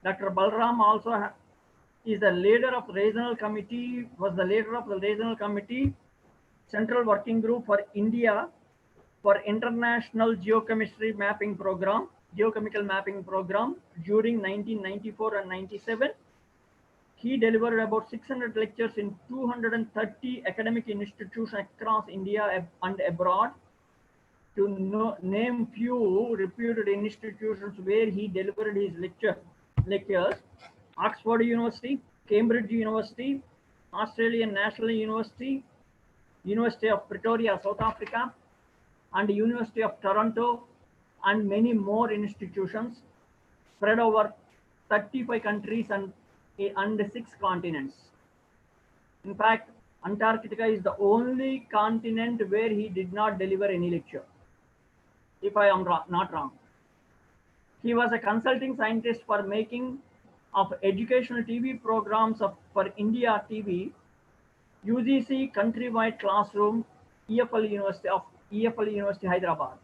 Dr. Balram also is the leader of the regional committee, Central Working Group for India for International Geochemical Mapping Program during 1994 and 97. He delivered about 600 lectures in 230 academic institutions across India and abroad. To name few reputed institutions where he delivered his lectures, Oxford University, Cambridge University, Australian National University, University of Pretoria, South Africa, and University of Toronto, and many more institutions spread over 35 countries and 6 continents. In fact, Antarctica is the only continent where he did not deliver any lecture, if I am not wrong. He was a consulting scientist for making of educational TV programs for India TV, UGC Countrywide Classroom, EFL University Hyderabad.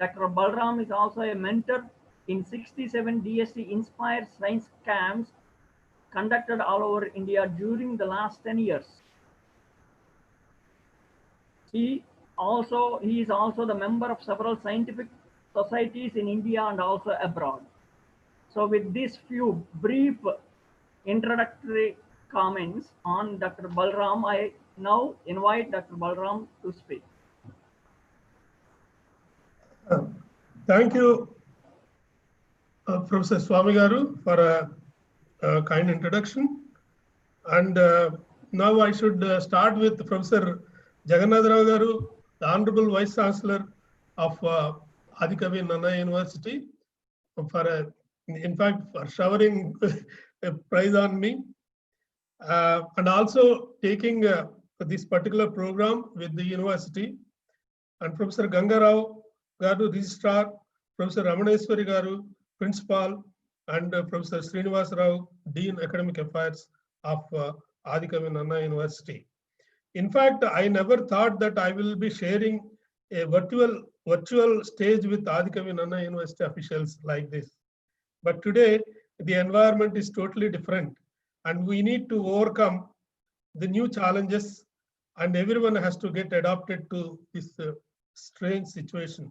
Dr. Balram is also a mentor in 67 DSC Inspired Science Camps conducted all over India during the last 10 years. He is also the member of several scientific societies in India and also abroad. So with these few brief introductory comments on Dr. Balram, I now invite Dr. Balram to speak. Thank you, Professor Swamy Garu, for a kind introduction. And now I should start with Professor Jagannath Rao Garu, the Honorable Vice Chancellor of Adikavi Nana University, in fact, for showering a prize on me, and also taking this particular program with the university, and Professor Ganga Rao Garu, Registrar, Professor Ramaneshwari Garu, Principal, and Professor Srinivas Rao, Dean Academic Affairs of Adikavi Nana University. In fact, I never thought that I will be sharing a virtual stage with Adikavi Nana University officials like this. But today, the environment is totally different, and we need to overcome the new challenges, and everyone has to get adapted to this strange situation.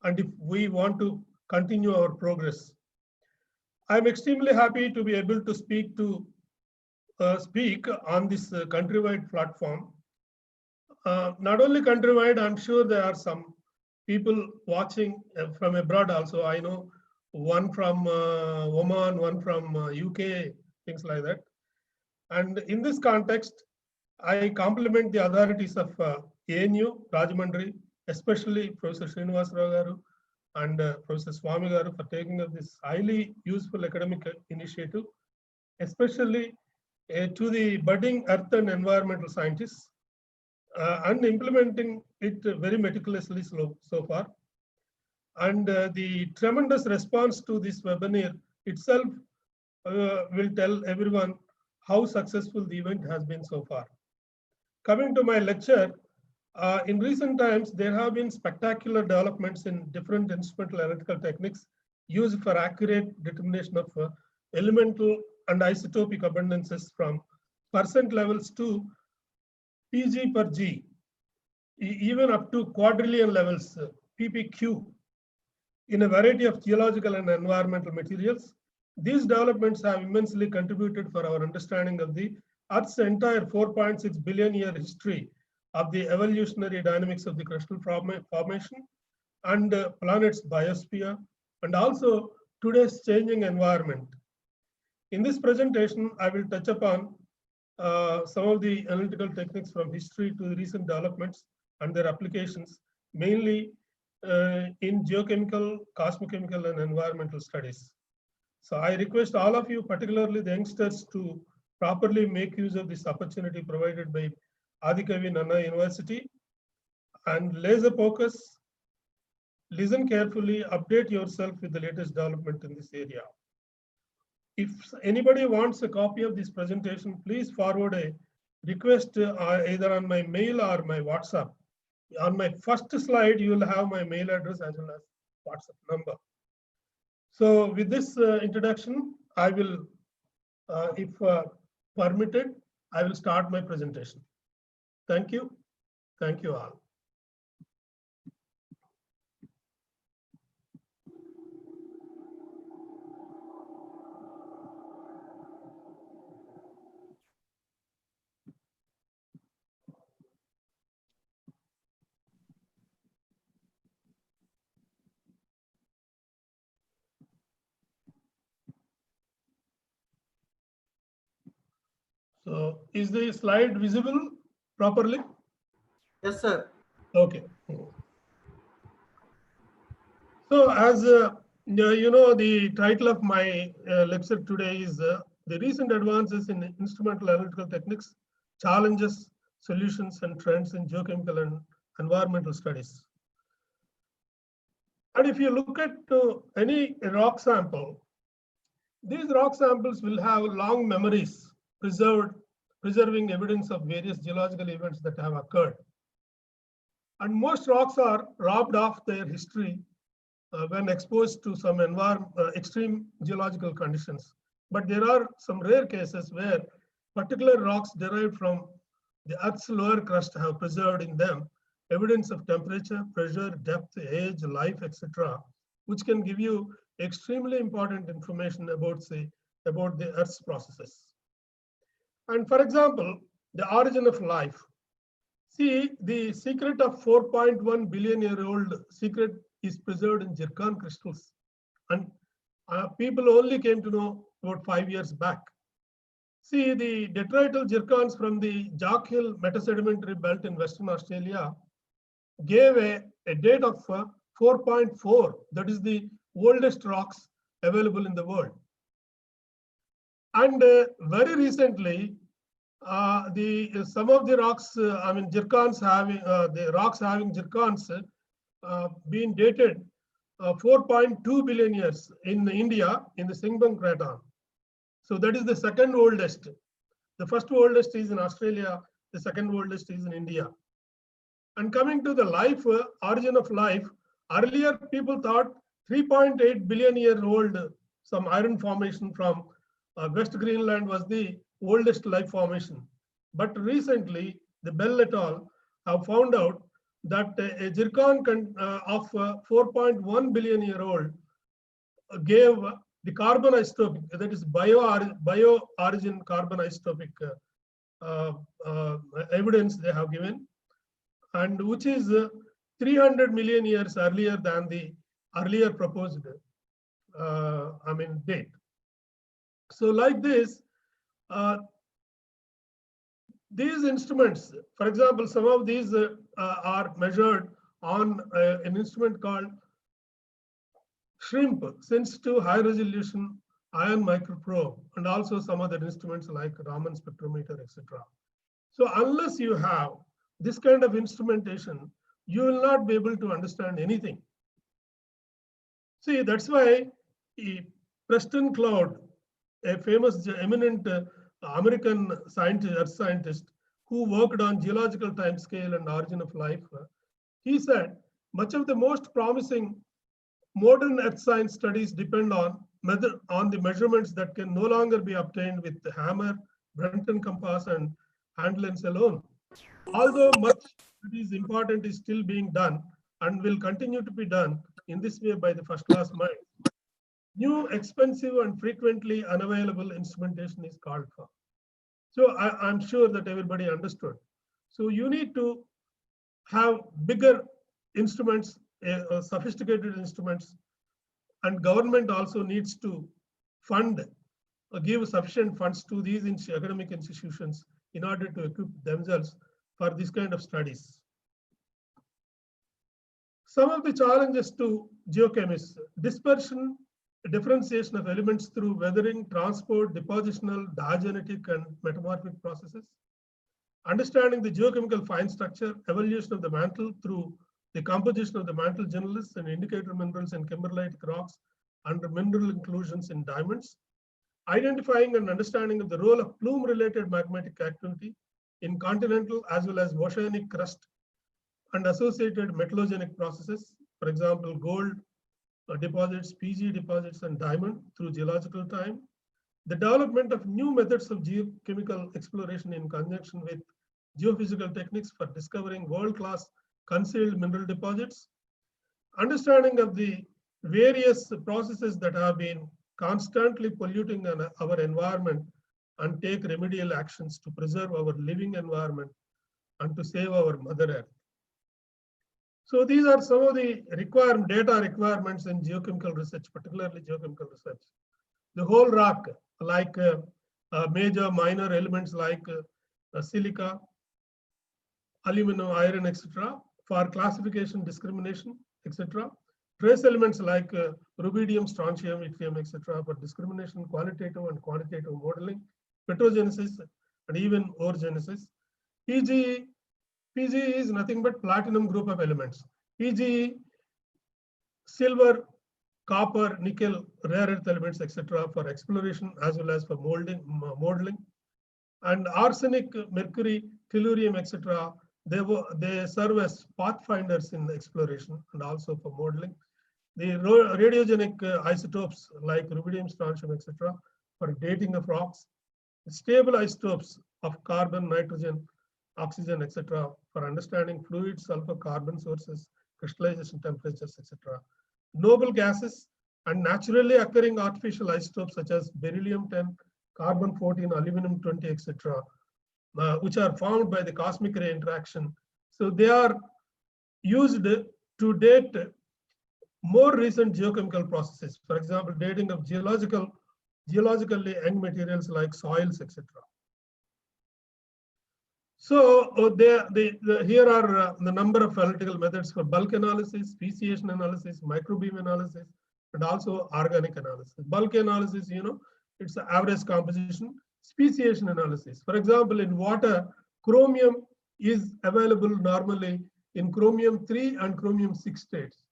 And if we want to continue our progress, I'm extremely happy to be able to speak on this countrywide platform. Not only countrywide, I'm sure there are some people watching from abroad also. I know one from Oman, one from UK, things like that. And in this context, I compliment the authorities of ANU, Rajahmundry, especially Professor Srinivas Rao Garu and Professor Swamy Garu for taking up this highly useful academic initiative, especially to the budding earth and environmental scientists. and implementing it very meticulously so far. And the tremendous response to this webinar itself will tell everyone how successful the event has been so far. Coming to my lecture, in recent times, there have been spectacular developments in different instrumental analytical techniques used for accurate determination of elemental and isotopic abundances from percent levels to PG per G, even up to quadrillion levels, PPQ, in a variety of geological and environmental materials. These developments have immensely contributed for our understanding of the Earth's entire 4.6 billion year history of the evolutionary dynamics of the crustal formation and planet's biosphere, and also today's changing environment. In this presentation, I will touch upon some of the analytical techniques from history to the recent developments and their applications, mainly in geochemical, cosmochemical, and environmental studies. So I request all of you, particularly the youngsters, to properly make use of this opportunity provided by Adikavi Nanna University, and laser focus, listen carefully, update yourself with the latest development in this area. If anybody wants a copy of this presentation, please forward a request either on my mail or my WhatsApp. On my first slide, you will have my mail address as well as WhatsApp number. So with this introduction, I will, if permitted, I will start my presentation. Thank you. Thank you all. So is the slide visible properly? Yes, sir. Okay. So as you know, the title of my lecture today is the recent advances in instrumental analytical techniques, challenges, solutions, and trends in geochemical and environmental studies. And if you look at any rock sample, these rock samples will have long memories preserving evidence of various geological events that have occurred. And most rocks are robbed of their history when exposed to some extreme geological conditions. But there are some rare cases where particular rocks derived from the Earth's lower crust have preserved in them evidence of temperature, pressure, depth, age, life, etc., which can give you extremely important information about the Earth's processes. And for example, the origin of life. See, the secret of 4.1 billion year old secret is preserved in zircon crystals. And people only came to know about 5 years back. See, the detrital zircons from the Jock Hill metasedimentary belt in Western Australia gave a date of 4.4. That is the oldest rocks available in the world. And very recently, some of the rocks, zircons having the rocks having zircons being dated 4.2 billion years in India in the Singbang craton. So that is the second oldest. The first oldest is in Australia. The second oldest is in India. And coming to the life, origin of life, earlier people thought 3.8 billion year old some iron formation from West Greenland was the oldest life formation. But recently, the Bell et al. Have found out that a zircon of 4.1 billion year old gave the carbon isotopic, that is bio-origin carbon isotopic evidence they have given, and which is 300 million years earlier than the earlier proposed date. So like this, these instruments, for example, some of these are measured on an instrument called SHRIMP, sensitive high resolution ion microprobe, and also some other instruments like Raman spectrometer, etc. So unless you have this kind of instrumentation, you will not be able to understand anything. See, that's why Preston Cloud, a famous, eminent American scientist, earth scientist, who worked on geological timescale and origin of life, he said, much of the most promising modern earth science studies depend on the measurements that can no longer be obtained with the hammer, Brenton compass, and hand lens alone. Although much that is important is still being done and will continue to be done in this way by the first-class mind, new, expensive, and frequently unavailable instrumentation is called for. So I'm sure that everybody understood. So you need to have bigger instruments, sophisticated instruments, and government also needs to fund, give sufficient funds to these academic institutions in order to equip themselves for this kind of studies. Some of the challenges to geochemists: dispersion, differentiation of elements through weathering, transport, depositional, diagenetic, and metamorphic processes. Understanding the geochemical fine structure, evolution of the mantle through the composition of the mantle generalists and indicator minerals in kimberlite rocks under mineral inclusions in diamonds. Identifying and understanding of the role of plume-related magmatic activity in continental as well as oceanic crust and associated metallogenic processes, for example, gold deposits, PG deposits, and diamond through geological time. The development of new methods of geochemical exploration in conjunction with geophysical techniques for discovering world-class concealed mineral deposits. Understanding of the various processes that have been constantly polluting our environment and take remedial actions to preserve our living environment and to save our Mother Earth. So these are some of the data requirements in geochemical research, particularly geochemical research. The whole rock, like major, minor elements like silica, aluminum, iron, etc., for classification, discrimination, etc. Trace elements like rubidium, strontium, yttrium, etc., for discrimination, qualitative and quantitative modeling, petrogenesis, and even orogenesis. PGE is nothing but platinum group of elements. PGE, silver, copper, nickel, rare earth elements, etc., for exploration as well as for modeling. And arsenic, mercury, tellurium, etc., they serve as pathfinders in exploration and also for modeling. The radiogenic isotopes like rubidium, strontium, etc., for dating of rocks. Stable isotopes of carbon, nitrogen, oxygen, etc., for understanding fluids, sulfur, carbon sources, crystallization temperatures, etc. Noble gases and naturally occurring artificial isotopes such as beryllium-10, carbon-14, aluminum-20, etc., which are formed by the cosmic ray interaction. So they are used to date more recent geochemical processes. For example, dating of geologically young materials like soils, etc. So here are the number of analytical methods for bulk analysis, speciation analysis, microbeam analysis, and also organic analysis. Bulk analysis, it's the average composition. Speciation analysis. For example, in water, chromium is available normally in chromium 3 and chromium 6 states.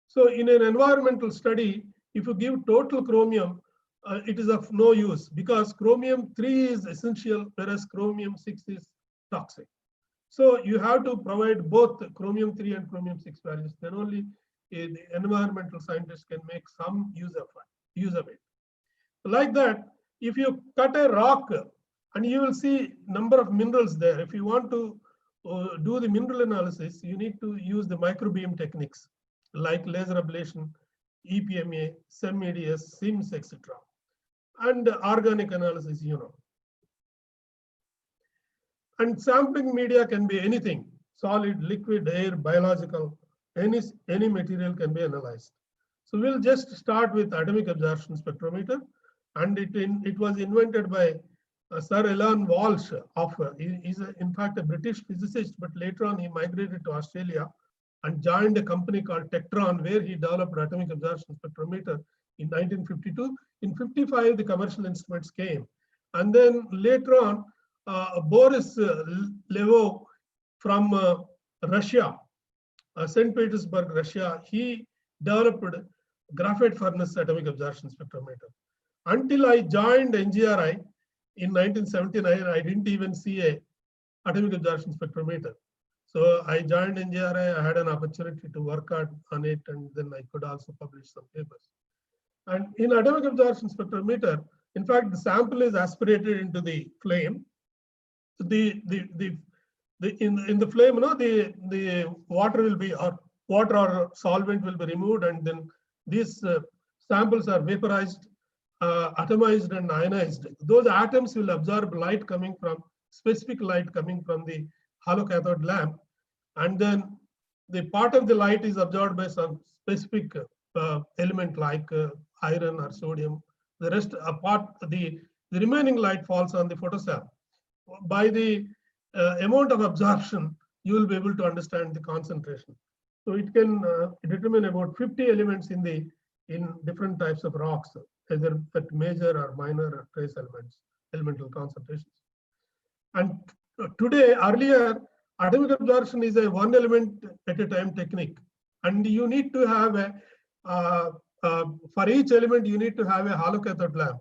So in an environmental study, if you give total chromium, it is of no use because chromium 3 is essential, whereas chromium 6 is toxic. So you have to provide both chromium 3 and chromium 6 values. Then only the environmental scientist can make some use of it. Like that, if you cut a rock and you will see number of minerals there. If you want to do the mineral analysis, you need to use the microbeam techniques like laser ablation, EPMA, SEM-EDS, SIMS, etc. And organic analysis, And sampling media can be anything: solid, liquid, air, biological, any material can be analyzed. So we'll just start with atomic absorption spectrometer. And it was invented by Sir Alan Walsh. He's in fact a British physicist, but later on he migrated to Australia and joined a company called Tektron, where he developed atomic absorption spectrometer in 1952. In 55, the commercial instruments came. And then later on, Boris Levov from Russia, St. Petersburg, Russia. He developed graphite furnace atomic absorption spectrometer. Until I joined NGRI in 1979, I didn't even see a atomic absorption spectrometer. So I joined NGRI, I had an opportunity to work on it, and then I could also publish some papers. And in atomic absorption spectrometer, in fact, the sample is aspirated into the flame. In the flame, you know, the water will be, or water or solvent will be removed, and then these samples are vaporized, atomized, and ionized. Those atoms will absorb light coming from, specific light coming from the hollow cathode lamp, and then the part of the light is absorbed by some specific element like iron or sodium. The rest, the remaining light falls on the photocell. By the amount of absorption, you will be able to understand the concentration. So it can determine about 50 elements in different types of rocks, either at major or minor or trace elements, elemental concentrations. And today, earlier, atomic absorption is a one element at a time technique, and you need to have for each element you need to have a hollow cathode lamp.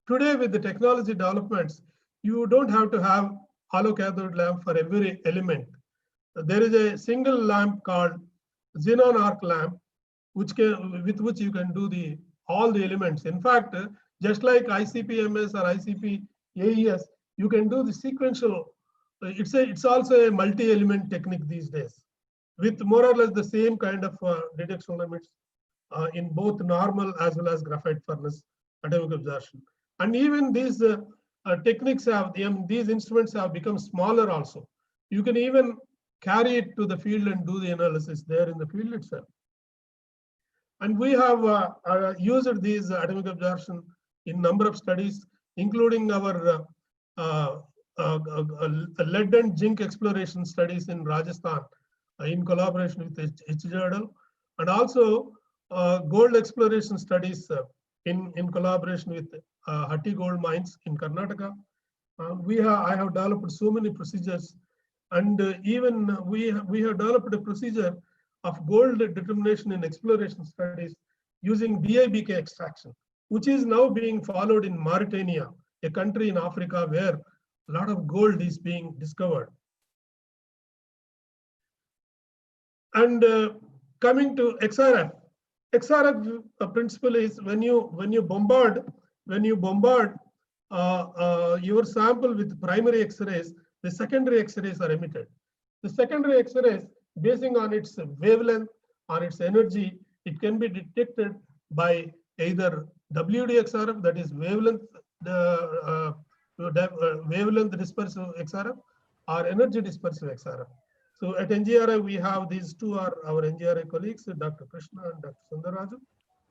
Today, with the technology developments, you don't have to have hollow cathode lamp for every element. There is a single lamp called xenon arc lamp, with which you can do all the elements. In fact, just like ICP-MS or ICP-AES, you can do the sequential. It's also a multi-element technique these days, with more or less the same kind of detection limits in both normal as well as graphite furnace atomic absorption. And even these techniques have, these instruments have become smaller also. You can even carry it to the field and do the analysis there in the field itself. And we have used these atomic absorption in number of studies, including our lead and zinc exploration studies in Rajasthan in collaboration with HJDL, and also gold exploration studies in collaboration with Hatti gold mines in Karnataka. I have developed so many procedures, and even we have developed a procedure of gold determination in exploration studies using DIBK extraction, which is now being followed in Mauritania, a country in Africa where a lot of gold is being discovered. And coming to XRF principle is when you bombard your sample with primary X-rays, the secondary X-rays are emitted. The secondary X-rays, basing on its wavelength, on its energy, it can be detected by either WDXRF, that is wavelength dispersive XRF, or energy dispersive XRF. So at NGRI, we have these two are our NGRI colleagues, Dr. Krishna and Dr. Sundaraju,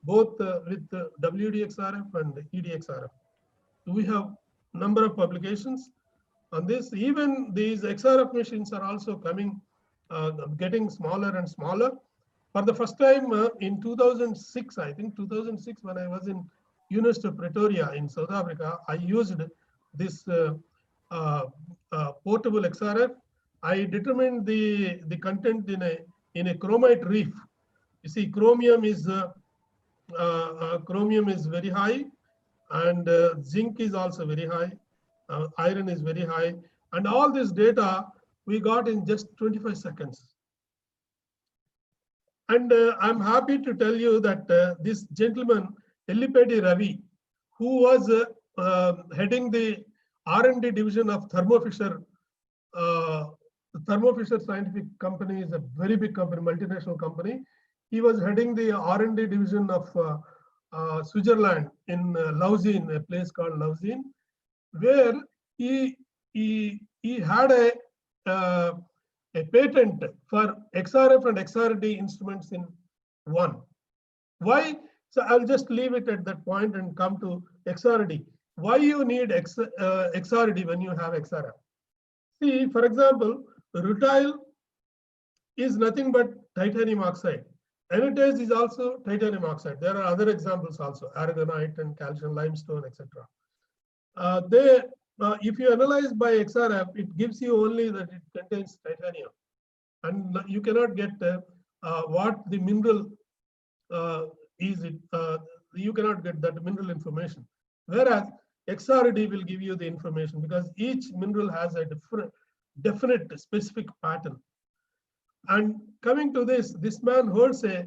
both with WDXRF and EDXRF. We have number of publications on this. Even these XRF machines are also coming, getting smaller and smaller. For the first time in 2006, I think 2006, when I was in University of Pretoria in South Africa, I used this portable XRF. I determined the content in a chromite reef. You see, chromium is very high, and zinc is also very high. Iron is very high, and all this data we got in just 25 seconds. And I'm happy to tell you that this gentleman, Ellipedi Ravi, who was heading the R&D division of Thermo Fisher. Thermo Fisher Scientific Company is a very big company, multinational company. He was heading the R&D division of Switzerland in Lausanne, a place called Lausanne, where he had a patent for XRF and XRD instruments in one. Why? So I'll just leave it at that point and come to XRD. Why you need XRD when you have XRF? See, for example, rutile is nothing but titanium oxide. Anatase is also titanium oxide. There are other examples also, aragonite and calcium limestone, etc. if you analyze by XRF, it gives you only that it contains titanium, and you cannot get what the mineral is. You cannot get that mineral information. Whereas XRD will give you the information because each mineral has a definite specific pattern. And coming to this man holds a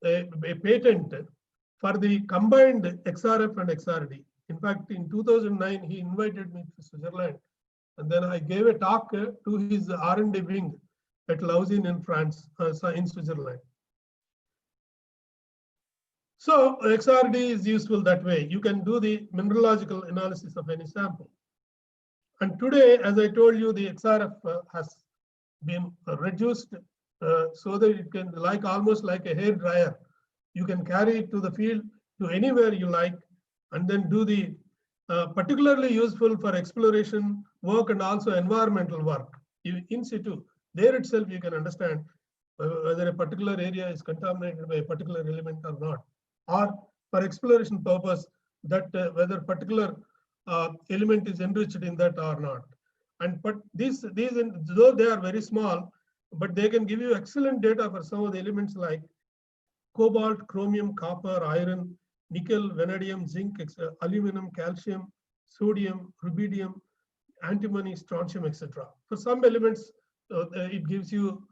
patent for the combined XRF and XRD. In fact, in 2009, he invited me to Switzerland, and then I gave a talk to his R&D wing at Lausanne in France, in Switzerland. So XRD is useful that way. You can do the mineralogical analysis of any sample. And today, as I told you, the XRF has been reduced so that it can, like almost like a hair dryer, you can carry it to the field to anywhere you like, and then do the particularly useful for exploration work and also environmental work in situ. There itself you can understand whether a particular area is contaminated by a particular element or not, or for exploration purpose that whether particular element is enriched in that or not. And but these though they are very small, but they can give you excellent data for some of the elements like cobalt, chromium, copper, iron, nickel, vanadium, zinc, aluminum, calcium, sodium, rubidium, antimony, strontium, etc. For some elements, it gives you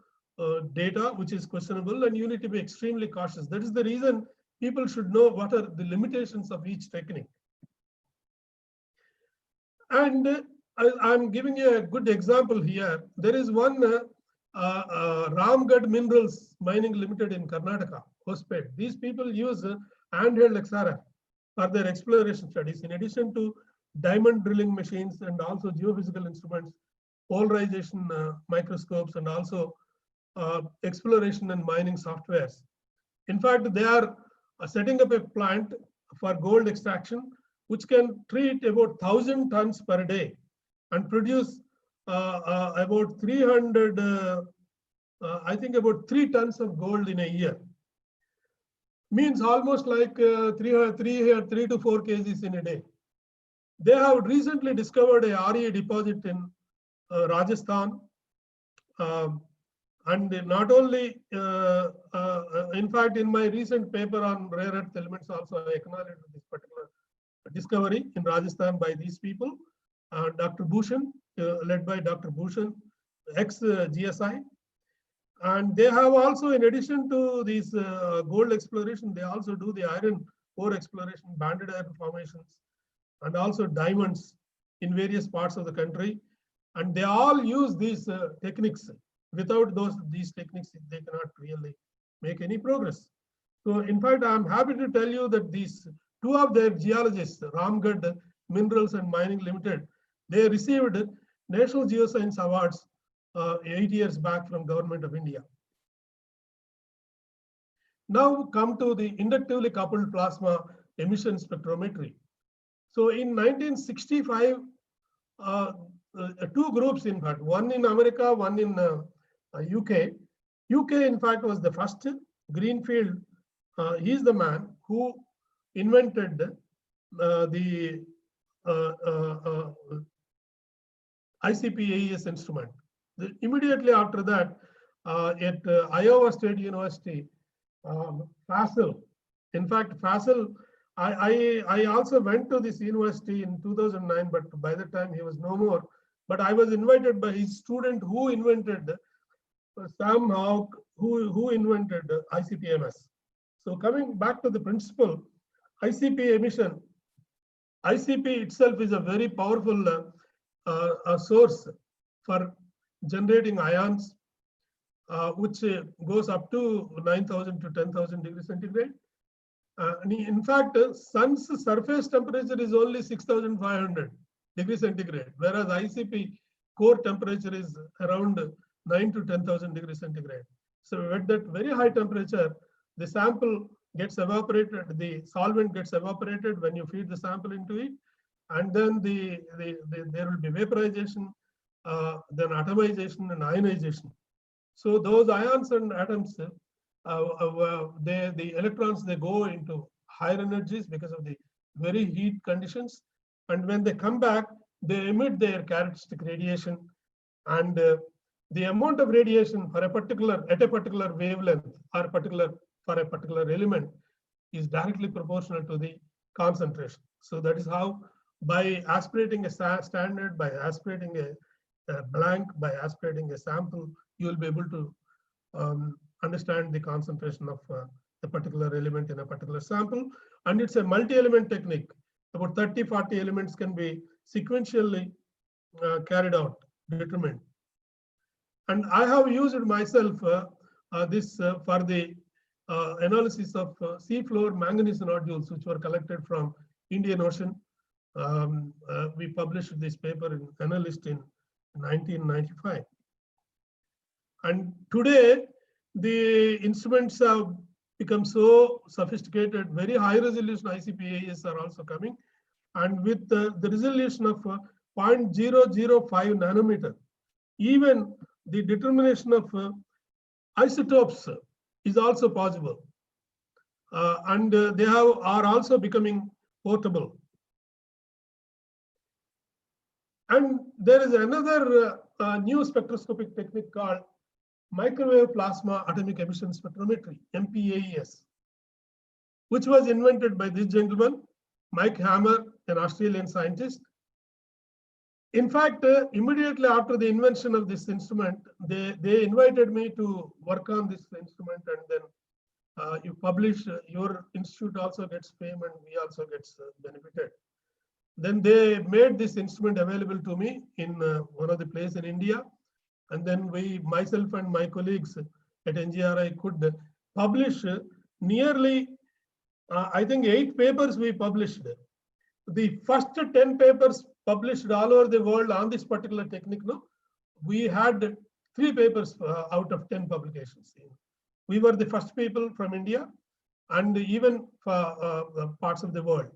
data which is questionable, and you need to be extremely cautious. That is the reason people should know what are the limitations of each technique. And I'm giving you a good example here. There is one Ramgad Minerals Mining Limited in Karnataka, Hospet. These people use handheld XRF for their exploration studies, in addition to diamond drilling machines and also geophysical instruments, polarization microscopes, and also exploration and mining softwares. In fact, they are setting up a plant for gold extraction, which can treat about 1,000 tons per day and produce about 300, I think about 3 tons of gold in a year. Means almost like 3 to 4 kgs in a day. They have recently discovered a RE deposit in Rajasthan. And not only, in fact, in my recent paper on rare earth elements also, I acknowledged this particular discovery in Rajasthan by these people, Dr. Bhushan, led by Dr. Bhushan, ex-GSI. And they have also, in addition to these gold exploration, they also do the iron ore exploration, banded iron formations, and also diamonds in various parts of the country. And they all use these techniques. Without these techniques, they cannot really make any progress. So in fact, I'm happy to tell you that these two of their geologists, Ramgad Minerals and Mining Limited, they received National Geoscience Awards 8 years back from Government of India. Now come to the inductively coupled plasma emission spectrometry. So in 1965, two groups, in fact, one in America, one in UK. UK, in fact, was the first. Greenfield, he is the man who invented the ICP-AES instrument. Immediately after that, at Iowa State University, Fassel. In fact, Fassel, I also went to this university in 2009, but by the time he was no more. But I was invited by his student who invented Sam Hawk, who invented ICP-MS. So coming back to the principle, ICP emission, ICP itself is a very powerful source for generating ions, which goes up to 9,000 to 10,000 degrees centigrade. In fact, sun's surface temperature is only 6,500 degrees centigrade, whereas ICP core temperature is around 9 to 10,000 degrees centigrade. So at that very high temperature, the sample gets evaporated, the solvent gets evaporated when you feed the sample into it, and then there will be vaporization, then atomization and ionization. So those ions and atoms, the electrons, they go into higher energies because of the very heat conditions. And when they come back, they emit their characteristic radiation, and the amount of radiation for a particular wavelength or for a particular element is directly proportional to the concentration. So that is how, by aspirating a standard, by aspirating a blank, by aspirating a sample, you will be able to understand the concentration of a particular element in a particular sample. And it's a multi-element technique. About 30, 40 elements can be sequentially carried out, determined. And I have used myself this for the analysis of seafloor manganese nodules, which were collected from Indian Ocean. We published this paper in Analyst in 1995. And today, the instruments have become so sophisticated, very high resolution ICP-AES are also coming. And with the resolution of 0.005 nanometer, even the determination of isotopes is also possible. And they are also becoming portable. And there is another new spectroscopic technique called microwave plasma atomic emission spectrometry, MPAES, which was invented by this gentleman, Mike Hammer, an Australian scientist. In fact, immediately after the invention of this instrument, they invited me to work on this instrument, and then you publish, your institute also gets fame and we also gets benefited. Then they made this instrument available to me in one of the places in India. And then myself and my colleagues at NGRI could publish nearly, I think 8 papers we published. The first 10 papers published all over the world on this particular technique, no, we had 3 papers out of 10 publications. We were the first people from India and even for parts of the world.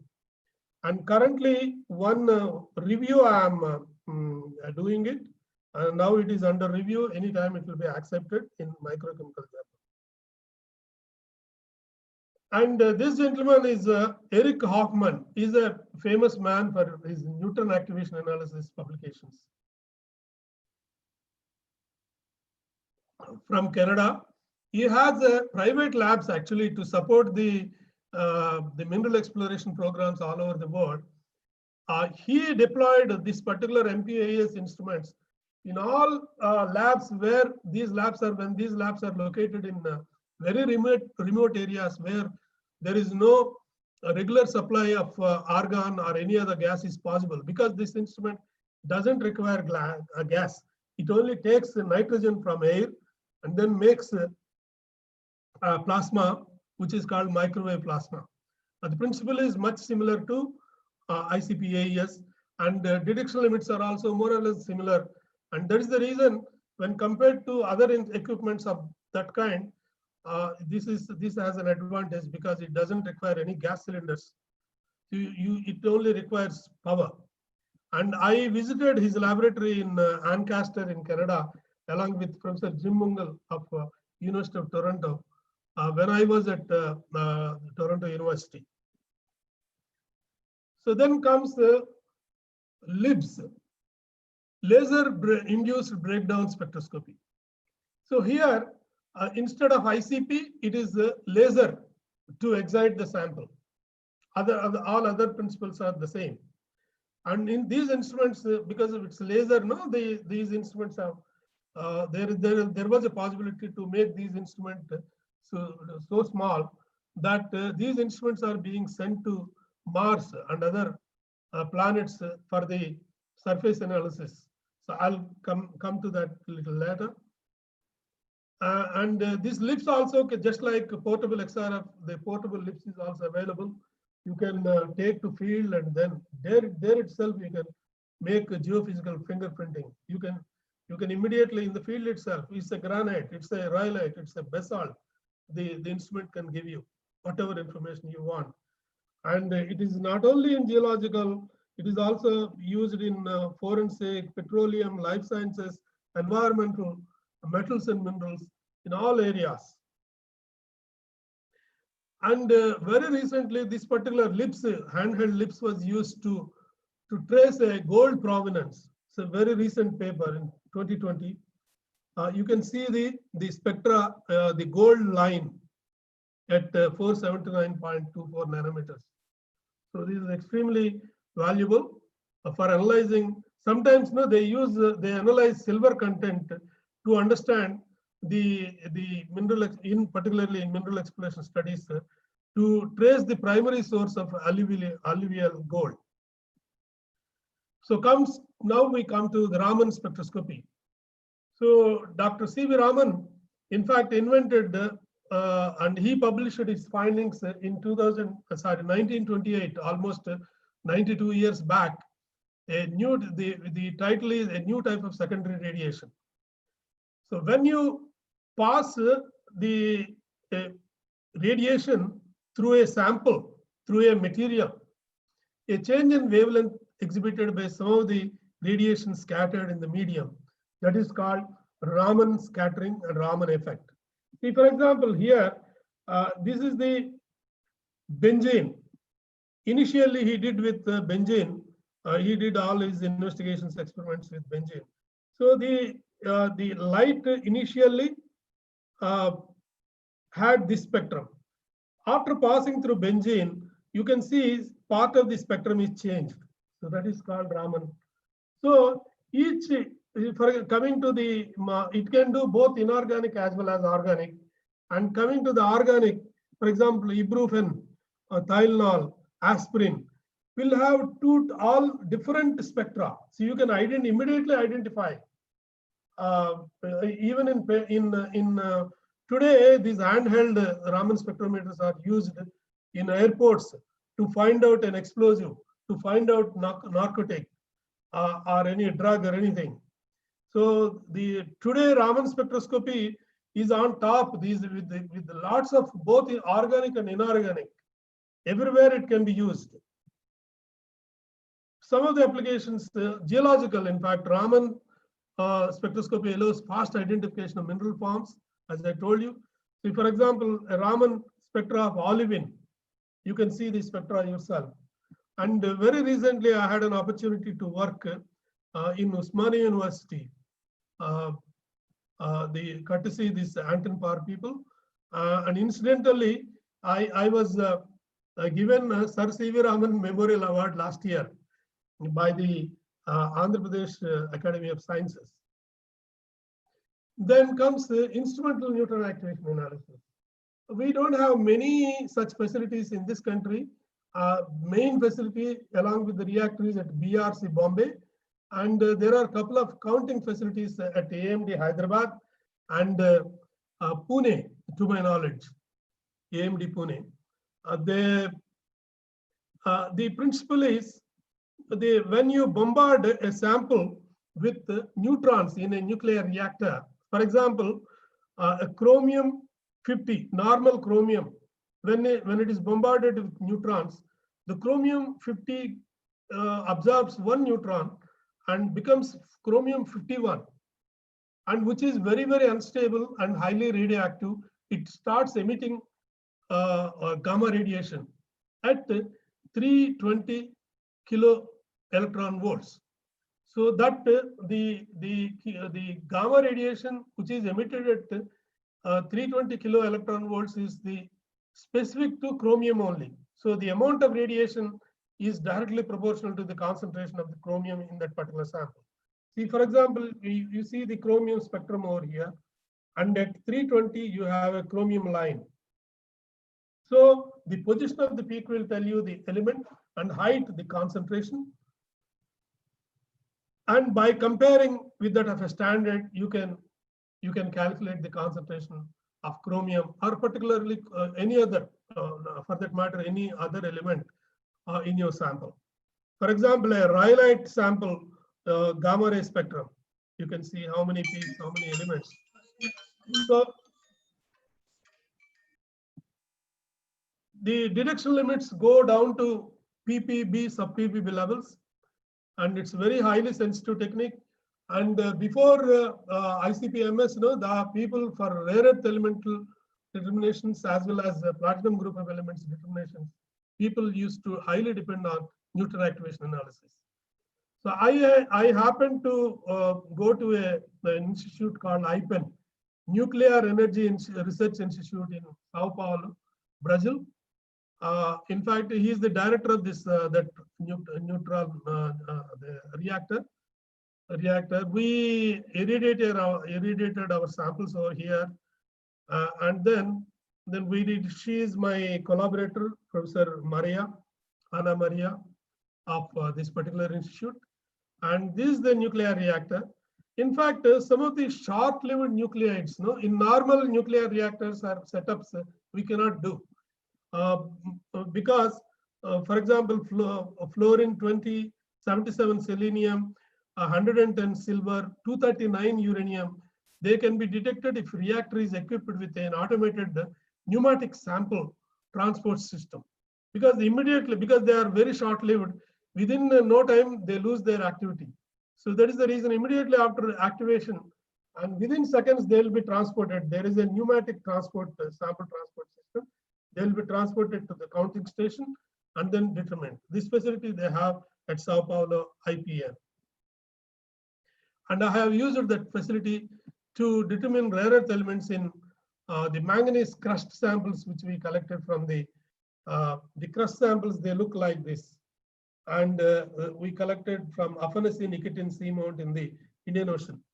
And currently, one review I am doing it. And now it is under review. Anytime it will be accepted in microchemical journal. And this gentleman is Eric Hoffman. He's a famous man for his neutron activation analysis publications. From Canada, he has private labs actually to support the mineral exploration programs all over the world. He deployed this particular MPAES instruments in all labs where these labs are, when these labs are located in very remote areas where there is no regular supply of argon or any other gas is possible, because this instrument doesn't require gas. It only takes nitrogen from air and then makes plasma, which is called microwave plasma. The principle is much similar to ICP-AES, and detection limits are also more or less similar. And that is the reason, when compared to other equipments of that kind, this has an advantage because it doesn't require any gas cylinders. It only requires power. And I visited his laboratory in Ancaster in Canada, along with Professor Jim Mungal of University of Toronto, when I was at Toronto University. So then comes the LIBS, laser-induced breakdown spectroscopy. So here, instead of ICP, it is laser to excite the sample. All other principles are the same. And in these instruments, because of its laser, no, these instruments have, there was a possibility to make these instruments so small that these instruments are being sent to Mars and other planets for the surface analysis. So I'll come to that a little later. And this LIPS also, just like portable XRF, the portable LIPS is also available. You can take to field, and then there itself you can make a geophysical fingerprinting. You can immediately in the field itself. It's a granite, it's a rhyolite, it's a basalt. The instrument can give you whatever information you want. And it is not only in geological, it is also used in forensic, petroleum, life sciences, environmental, metals and minerals, in all areas. And very recently, this particular LIPS, handheld LIPS, was used to to trace a gold provenance. It's a very recent paper in 2020. You can see the spectra, the gold line at 479.24 nanometers. So this is extremely valuable for analyzing. Sometimes they analyze silver content to understand the mineral, particularly in mineral exploration studies, to trace the primary source of alluvial gold. So now we come to the Raman spectroscopy. So Dr. C.V. Raman, in fact, invented and he published his findings in 1928, almost 92 years back. The title is A New Type of Secondary Radiation. So when you pass the radiation through a sample, through a material, a change in wavelength exhibited by some of the radiation scattered in the medium, that is called Raman scattering and Raman effect. See, for example, here, this is the benzene. Initially, he did with benzene. He did all his investigations, experiments with benzene. So the light initially had this spectrum. After passing through benzene, you can see part of the spectrum is changed. So that is called Raman. So each, coming to the, it can do both inorganic as well as organic. And coming to the organic, for example, ibuprofen, Tylenol, aspirin, will have all different spectra. So you can immediately identify. Even in today, these handheld Raman spectrometers are used in airports to find out an explosive, to find out narcotic or any drug or anything. So today Raman spectroscopy is on top. These with lots of both organic and inorganic. Everywhere it can be used. Some of the applications, geological, in fact, Raman spectroscopy allows fast identification of mineral forms, as I told you. So, for example, a Raman spectra of olivine, you can see the spectra yourself. And very recently, I had an opportunity to work in Usmania University. The courtesy this Anton Parr people, and incidentally, I was given Sir C.V. Raman Memorial Award last year by the Andhra Pradesh Academy of Sciences. Then comes the instrumental neutron activation analysis. We don't have many such facilities in this country. Main facility along with the reactor is at BRC Bombay, and there are a couple of counting facilities at AMD Hyderabad and Pune, to my knowledge, AMD Pune. The principle is when you bombard a sample with neutrons in a nuclear reactor, for example, a chromium 50, normal chromium, when it is bombarded with neutrons, the chromium 50 absorbs one neutron and becomes chromium 51, and which is very, very unstable and highly radioactive. It starts emitting gamma radiation at 320 kilo electron volts. So that the gamma radiation which is emitted at 320 kilo electron volts is the specific to chromium only. So the amount of radiation is directly proportional to the concentration of the chromium in that particular sample. See, for example, you see the chromium spectrum over here, and at 320 you have a chromium line. So the position of the peak will tell you the element, and height the concentration. And by comparing with that of a standard, you can calculate the concentration of chromium, or particularly any other, for that matter, any other element in your sample. For example, a rhyolite sample, gamma ray spectrum, you can see how many peaks, how many elements. So the detection limits go down to ppb, sub ppb levels, and it's very highly sensitive technique. And before ICP-MS, the people for rare earth elemental determinations as well as platinum group of elements determinations, people used to highly depend on neutron activation analysis. So I happened to go to an institute called IPEN, Nuclear Energy Research Institute in Sao Paulo, Brazil. In fact, he is the director of this that neutral the reactor. We irradiated our samples over here, and then we did. She is my collaborator, Professor Ana Maria, of this particular institute, and this is the nuclear reactor. In fact, some of the short-lived nuclides, in normal nuclear reactors or setups, we cannot do because, for example, fluorine 20, 77 selenium, 110 silver, 239 uranium, they can be detected if reactor is equipped with an automated pneumatic sample transport system. Because immediately, because they are very short-lived, within no time they lose their activity. So that is the reason immediately after activation, and within seconds they will be transported. There is a pneumatic transport sample transport system. They will be transported to the counting station and then determined. This facility they have at Sao Paulo IPN. And I have used that facility to determine rare earth elements in the manganese crust samples which we collected from the crust samples. They look like this. And we collected from Afanasi-Nicotin seamount in the Indian Ocean.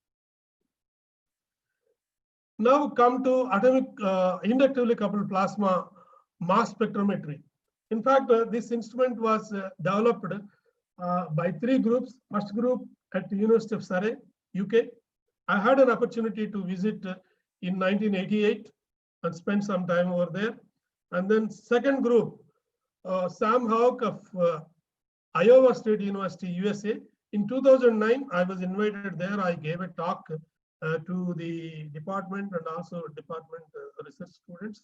Now come to atomic inductively coupled plasma mass spectrometry. In fact, this instrument was developed by 3 groups. First group at the University of Surrey, UK. I had an opportunity to visit in 1988 and spend some time over there. And then second group, Sam Houck of Iowa State University, USA. In 2009, I was invited there. I gave a talk to the department and also department research students.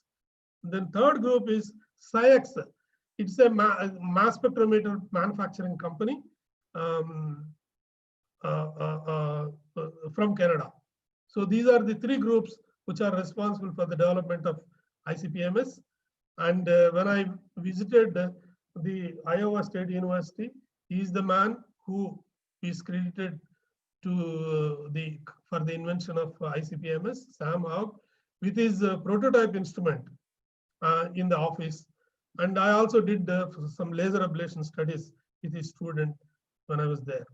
And then third group is SciEx. It's a mass spectrometer manufacturing company from Canada. So these are the 3 groups which are responsible for the development of ICP-MS. And when I visited the Iowa State University, he is the man who is credited to for the invention of ICP-MS, Sam Houck, with his prototype instrument in the office. And I also did some laser ablation studies with his student when I was there.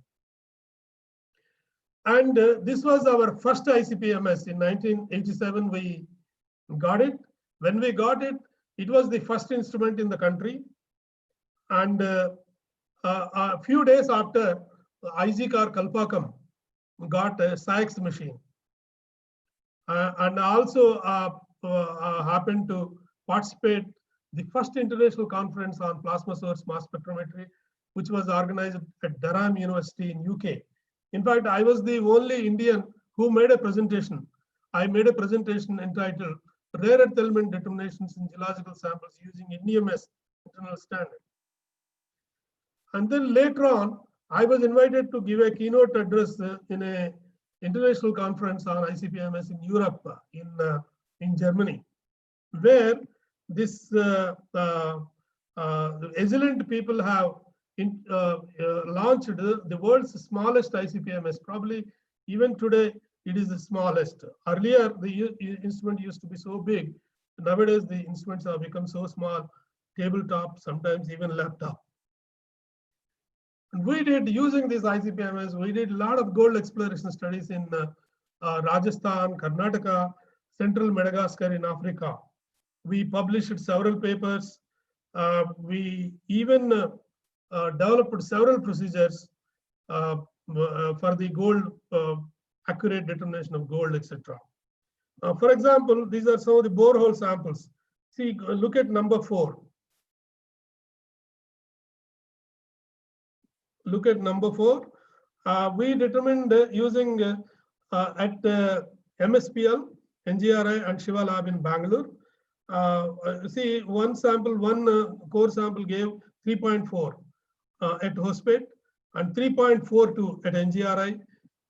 And this was our first ICP-MS. In 1987, we got it. When we got it, it was the first instrument in the country. And a few days after, IGCAR Kalpakam got a SciEx machine. And also happened to participate the first international conference on plasma source mass spectrometry, which was organized at Durham University in UK. In fact, I was the only Indian who made a presentation. I made a presentation entitled Rare Earth Element Determinations in Geological Samples using NEMS internal standard. And then later on, I was invited to give a keynote address in an international conference on ICP-MS in Europe, in Germany, where this excellent people have launched the world's smallest ICP-MS. Probably even today, it is the smallest. Earlier, the instrument used to be so big. Nowadays, the instruments have become so small, tabletop, sometimes even laptop. And we did, using this ICP-MS, we did a lot of gold exploration studies in Rajasthan, Karnataka, Central Madagascar in Africa. We published several papers. We even developed several procedures for the gold, accurate determination of gold, etc. For example, these are some of the borehole samples. See, look at number 4. Look at number 4. We determined using at MSPL, NGRI, and Shiva Lab in Bangalore. See, one sample, one core sample gave 3.4 at Hospet, and 3.42 at NGRI,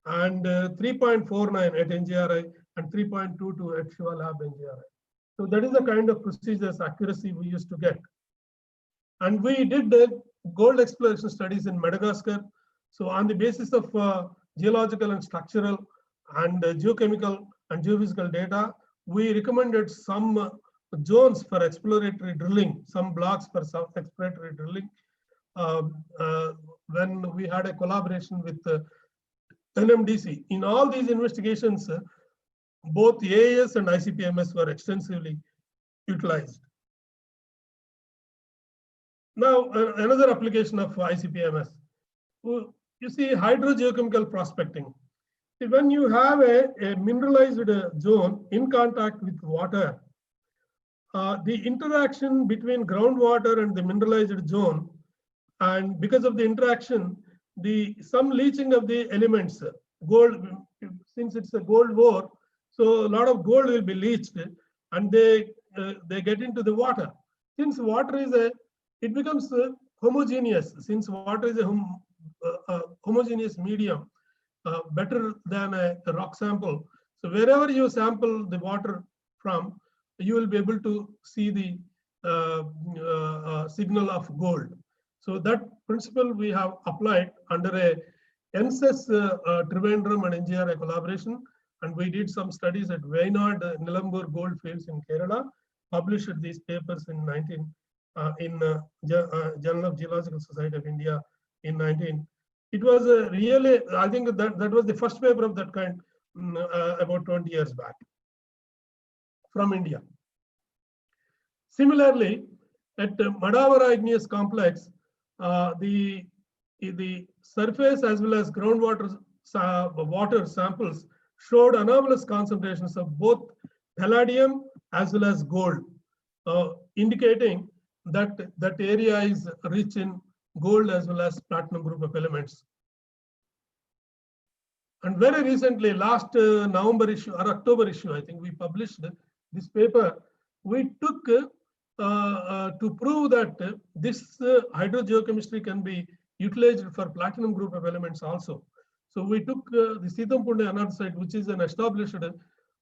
and 3.49 at NGRI, and 3.22 at Shiva Lab NGRI. So that is the kind of procedures accuracy we used to get. And we did gold exploration studies in Madagascar, So on the basis of geological and structural and geochemical and geophysical data, we recommended some zones for exploratory drilling, some blocks for exploratory drilling. When we had a collaboration with NMDC. In all these investigations, both AAS and ICP-MS were extensively utilized. Now, another application of ICP-MS. You see hydrogeochemical prospecting. When you have a mineralized zone in contact with water, the interaction between groundwater and the mineralized zone, and because of the interaction, some leaching of the elements, gold, since it's a gold ore, so a lot of gold will be leached and they get into the water. Since water is it becomes homogeneous. Since water is a homogeneous medium, better than a rock sample. So wherever you sample the water from, you will be able to see the signal of gold. So that principle we have applied under a NSES Trivandrum and NGRI collaboration, and we did some studies at Wayanad Nilambur gold fields in Kerala, published these papers in Journal of Geological Society of India in 19. It was really, I think that was the first paper of that kind about 20 years back from India. Similarly, at Madavara Igneous Complex, the surface as well as groundwater water samples showed anomalous concentrations of both palladium as well as gold, indicating that that area is rich in gold as well as platinum group of elements. And very recently, last November issue or October issue, I think we published this paper. We took to prove that this hydrogeochemistry can be utilized for platinum group of elements also. So we took the Sitampunda anandesite, which is an established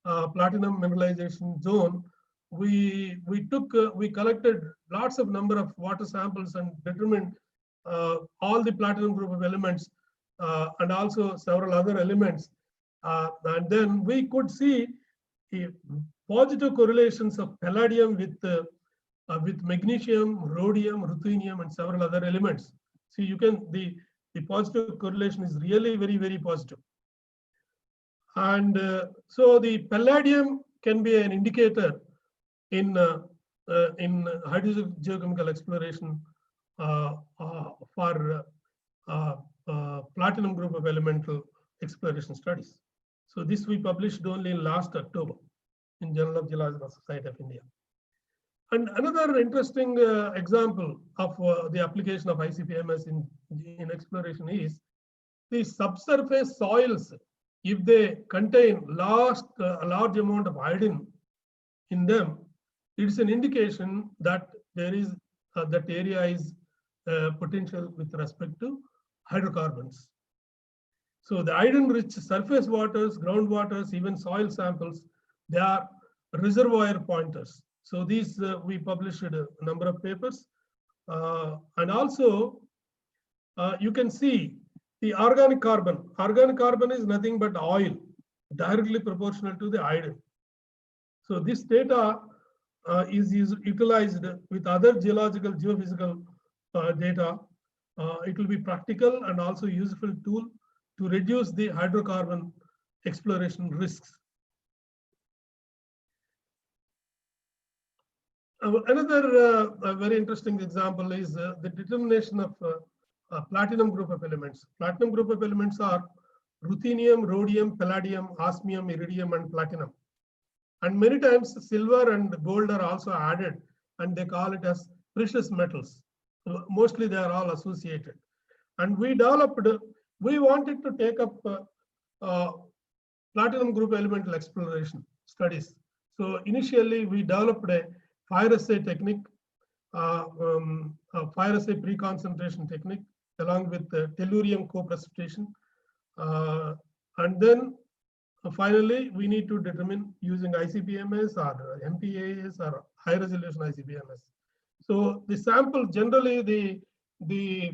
platinum mineralization zone. We collected lots of number of water samples and determined all the platinum group of elements and also several other elements. And then we could see positive correlations of palladium with magnesium, rhodium, ruthenium, and several other elements. So you can, the positive correlation is really very, very positive. And so the palladium can be an indicator in hydrogeochemical exploration for platinum group of elemental exploration studies. So this we published only in last October in Journal of Geological Society of India. And another interesting example of the application of ICP-MS in exploration is the subsurface soils. If they contain a large amount of iodine in them, it's an indication that there is that area is potential with respect to hydrocarbons. So the iodine-rich surface waters, groundwaters, even soil samples, they are reservoir pointers. So these we published a number of papers, and also you can see the organic carbon. Organic carbon is nothing but oil, directly proportional to the iodine. So this data is utilized with other geological, geophysical data. It will be practical and also useful tool to reduce the hydrocarbon exploration risks. Another very interesting example is the determination of platinum group of elements. Platinum group of elements are ruthenium, rhodium, palladium, osmium, iridium, and platinum. And many times silver and gold are also added, and they call it as precious metals. Mostly they are all associated. And we wanted to take up platinum group elemental exploration studies. So initially we developed a fire assay technique, fire assay pre-concentration technique, along with tellurium co-precipitation. And then finally, we need to determine using ICP-MS or MPAS or high resolution ICP-MS. So the sample, generally the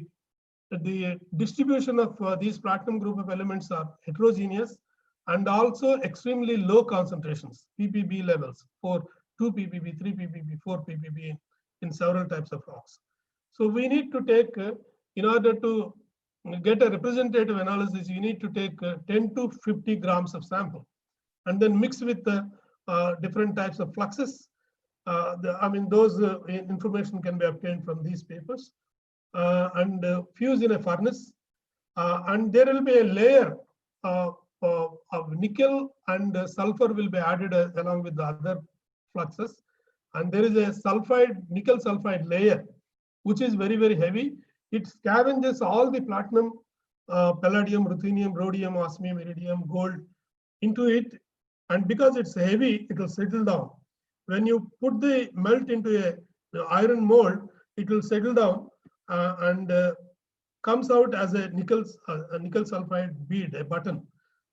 the distribution of these platinum group of elements are heterogeneous and also extremely low concentrations, ppb levels, for 2 ppb, 3 ppb, 4 ppb in several types of rocks. So we need to take, in order to get a representative analysis, you need to take 10 to 50 grams of sample and then mix with different types of fluxes. Those information can be obtained from these papers, and fuse in a furnace. And there will be a layer of nickel, and sulfur will be added along with the other fluxes. And there is a sulfide, nickel sulfide layer, which is very, very heavy. It scavenges all the platinum, palladium, ruthenium, rhodium, osmium, iridium, gold into it. And because it's heavy, it will settle down. When you put the melt into a iron mold, it will settle down and comes out as a nickel sulfide bead, a button.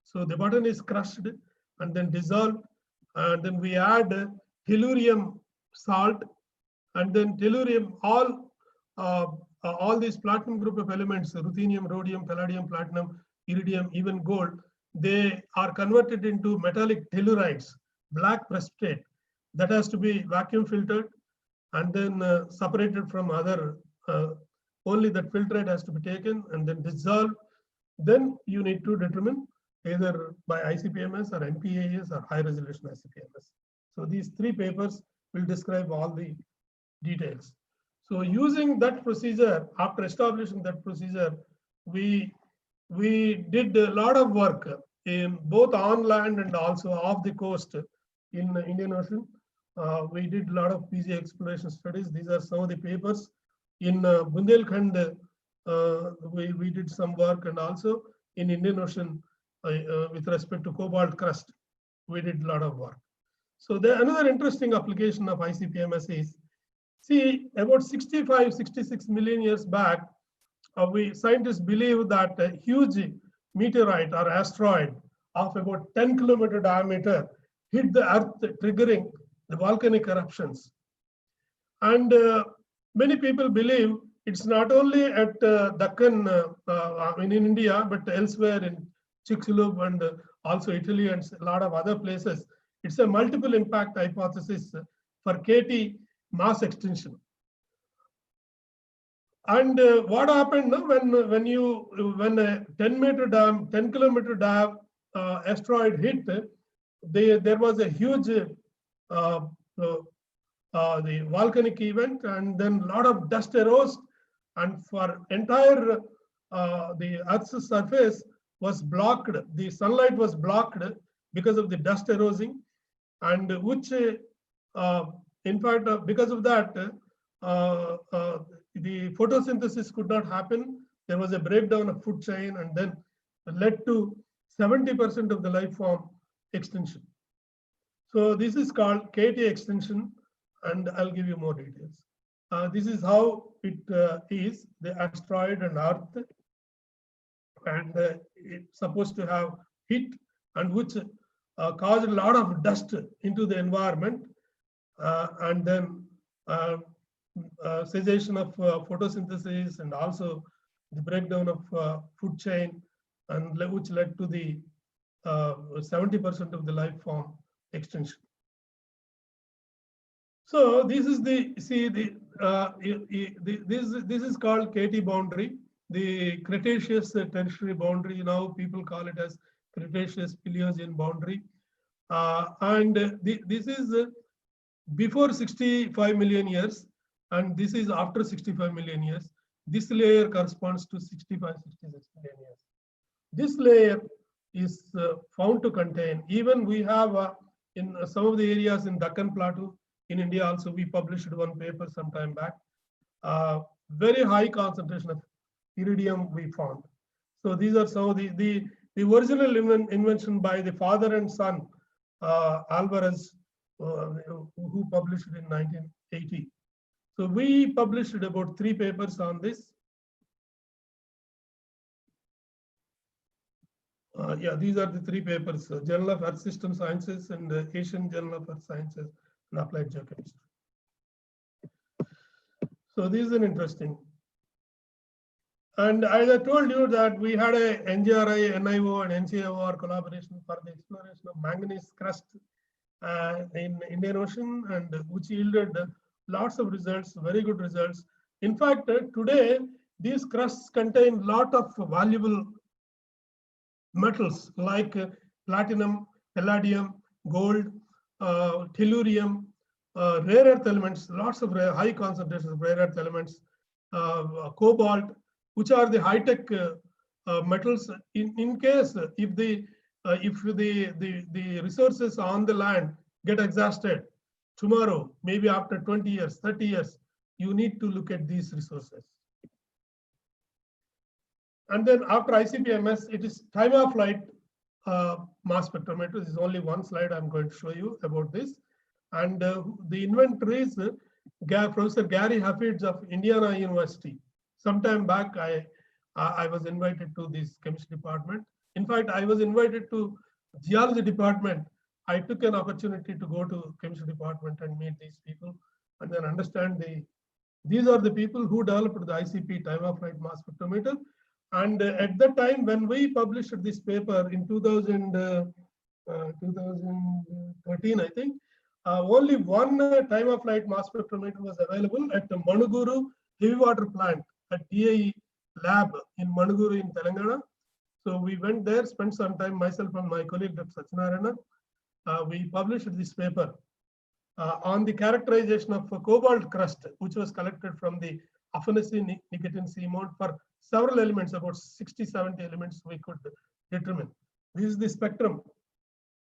So the button is crushed and then dissolved, and then we add tellurium salt, and then tellurium, all these platinum group of elements, ruthenium, rhodium, palladium, platinum, iridium, even gold, they are converted into metallic tellurides, black precipitate, that has to be vacuum filtered and then separated from other, only that filtrate has to be taken and then dissolved. Then you need to determine either by ICP-MS or NPAS or high resolution ICP-MS. So these three papers will describe all the details. So using that procedure, after establishing that procedure, we did a lot of work in both on land and also off the coast in the Indian Ocean. We did a lot of PG exploration studies. These are some of the papers. In Bundelkhand, we did some work, and also in Indian Ocean with respect to cobalt crust, we did a lot of work. So another interesting application of ICP-MS is, see, about 65, 66 million years back, scientists believe that a huge meteorite or asteroid of about 10-kilometer diameter hit the Earth, triggering the volcanic eruptions. And many people believe it's not only at Deccan in India, but elsewhere in Chicxulub and also Italy and a lot of other places. It's a multiple impact hypothesis for KT mass extinction. And what happened when a 10-kilometer dive asteroid hit, there was a huge the volcanic event, and then a lot of dust arose, and for entire the Earth's surface was blocked. The sunlight was blocked because of the dust erosion, and which in fact because of that the photosynthesis could not happen. There was a breakdown of food chain, and then led to 70% of the life form extinction. So this is called KT extinction, and I'll give you more details. This is how it is, the asteroid and Earth, and it's supposed to have hit, and which caused a lot of dust into the environment, and then cessation of photosynthesis, and also the breakdown of food chain, and which led to the 70% of the life form extinction. So this is this is called KT boundary, the Cretaceous tertiary boundary. Now people call it as Cretaceous Paleogene boundary, and this is before 65 million years, and this is after 65 million years. This layer corresponds to 65, 66 million years. This layer is found to contain, even we have in some of the areas in Deccan Plateau, in India also, we published one paper some time back, very high concentration of iridium we found. So these are some of the original invention by the father and son, Alvarez, who published it in 1980. So we published about 3 papers on this. Yeah, these are the 3 papers, Journal of Earth System Sciences and Asian Journal of Earth Sciences and Applied Geochemistry. So this is an interesting. And as I told you that we had a NGRI, NIO, and NCOR collaboration for the exploration of manganese crust in Indian Ocean, and which yielded lots of results, very good results. In fact, today these crusts contain lot of valuable metals like platinum, palladium, gold, tellurium, rare earth elements, lots of high concentrations of rare earth elements, cobalt, which are the high-tech metals. In case if the resources on the land get exhausted tomorrow, maybe after 20 years, 30 years, you need to look at these resources. And then after ICP-MS, it is time of flight mass spectrometer. This is only one slide I'm going to show you about this. And the inventor is Professor Gary Hafidz of Indiana University. Sometime back, I was invited to this chemistry department. In fact, I was invited to geology department. I took an opportunity to go to chemistry department and meet these people and then understand these are the people who developed the ICP time of flight mass spectrometer. And at that time, when we published this paper in 2013, I think, only one time of flight mass spectrometer was available at the Manuguru heavy water plant at DAE lab in Manuguru in Telangana. So we went there, spent some time, myself and my colleague Dr. Satyanarayana. We published this paper on the characterization of cobalt crust, which was collected from the Afanesy-Nicotin seamount for several elements, about 60-70 elements we could determine. This is the spectrum,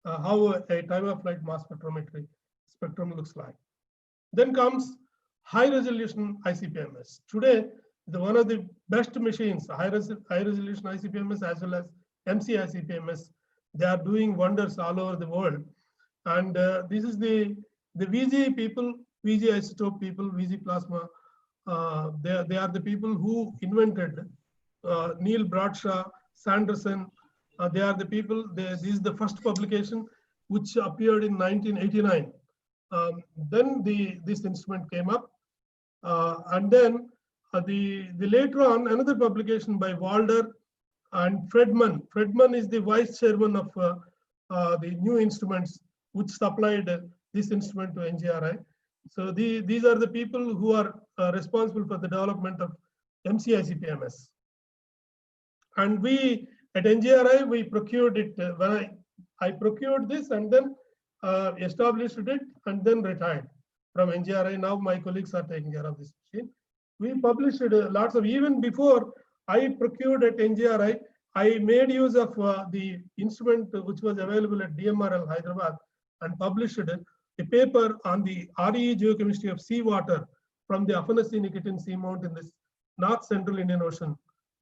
how a time of flight mass spectrometry spectrum looks like. Then comes high resolution ICP-MS. Today, one of the best machines, high resolution ICP-MS as well as MC-ICP-MS, they are doing wonders all over the world. And this is the VG people, VG isotope people, VG plasma. They are the people who invented Neil Bradshaw, Sanderson. They are the people. This is the first publication which appeared in 1989. Then this instrument came up, and then the later on another publication by Walder and Fredman. Fredman is the vice chairman of the new instruments which supplied this instrument to NGRI. So these are the people who are responsible for the development of MC-ICP-MS. And we at NGRI, we procured it when I procured this and then established it and then retired from NGRI. Now my colleagues are taking care of this machine. We published lots of, even before I procured at NGRI, I made use of the instrument which was available at DMRL Hyderabad and published a paper on the RE geochemistry of seawater from the Afanesy-Nicotin seamount in this North Central Indian Ocean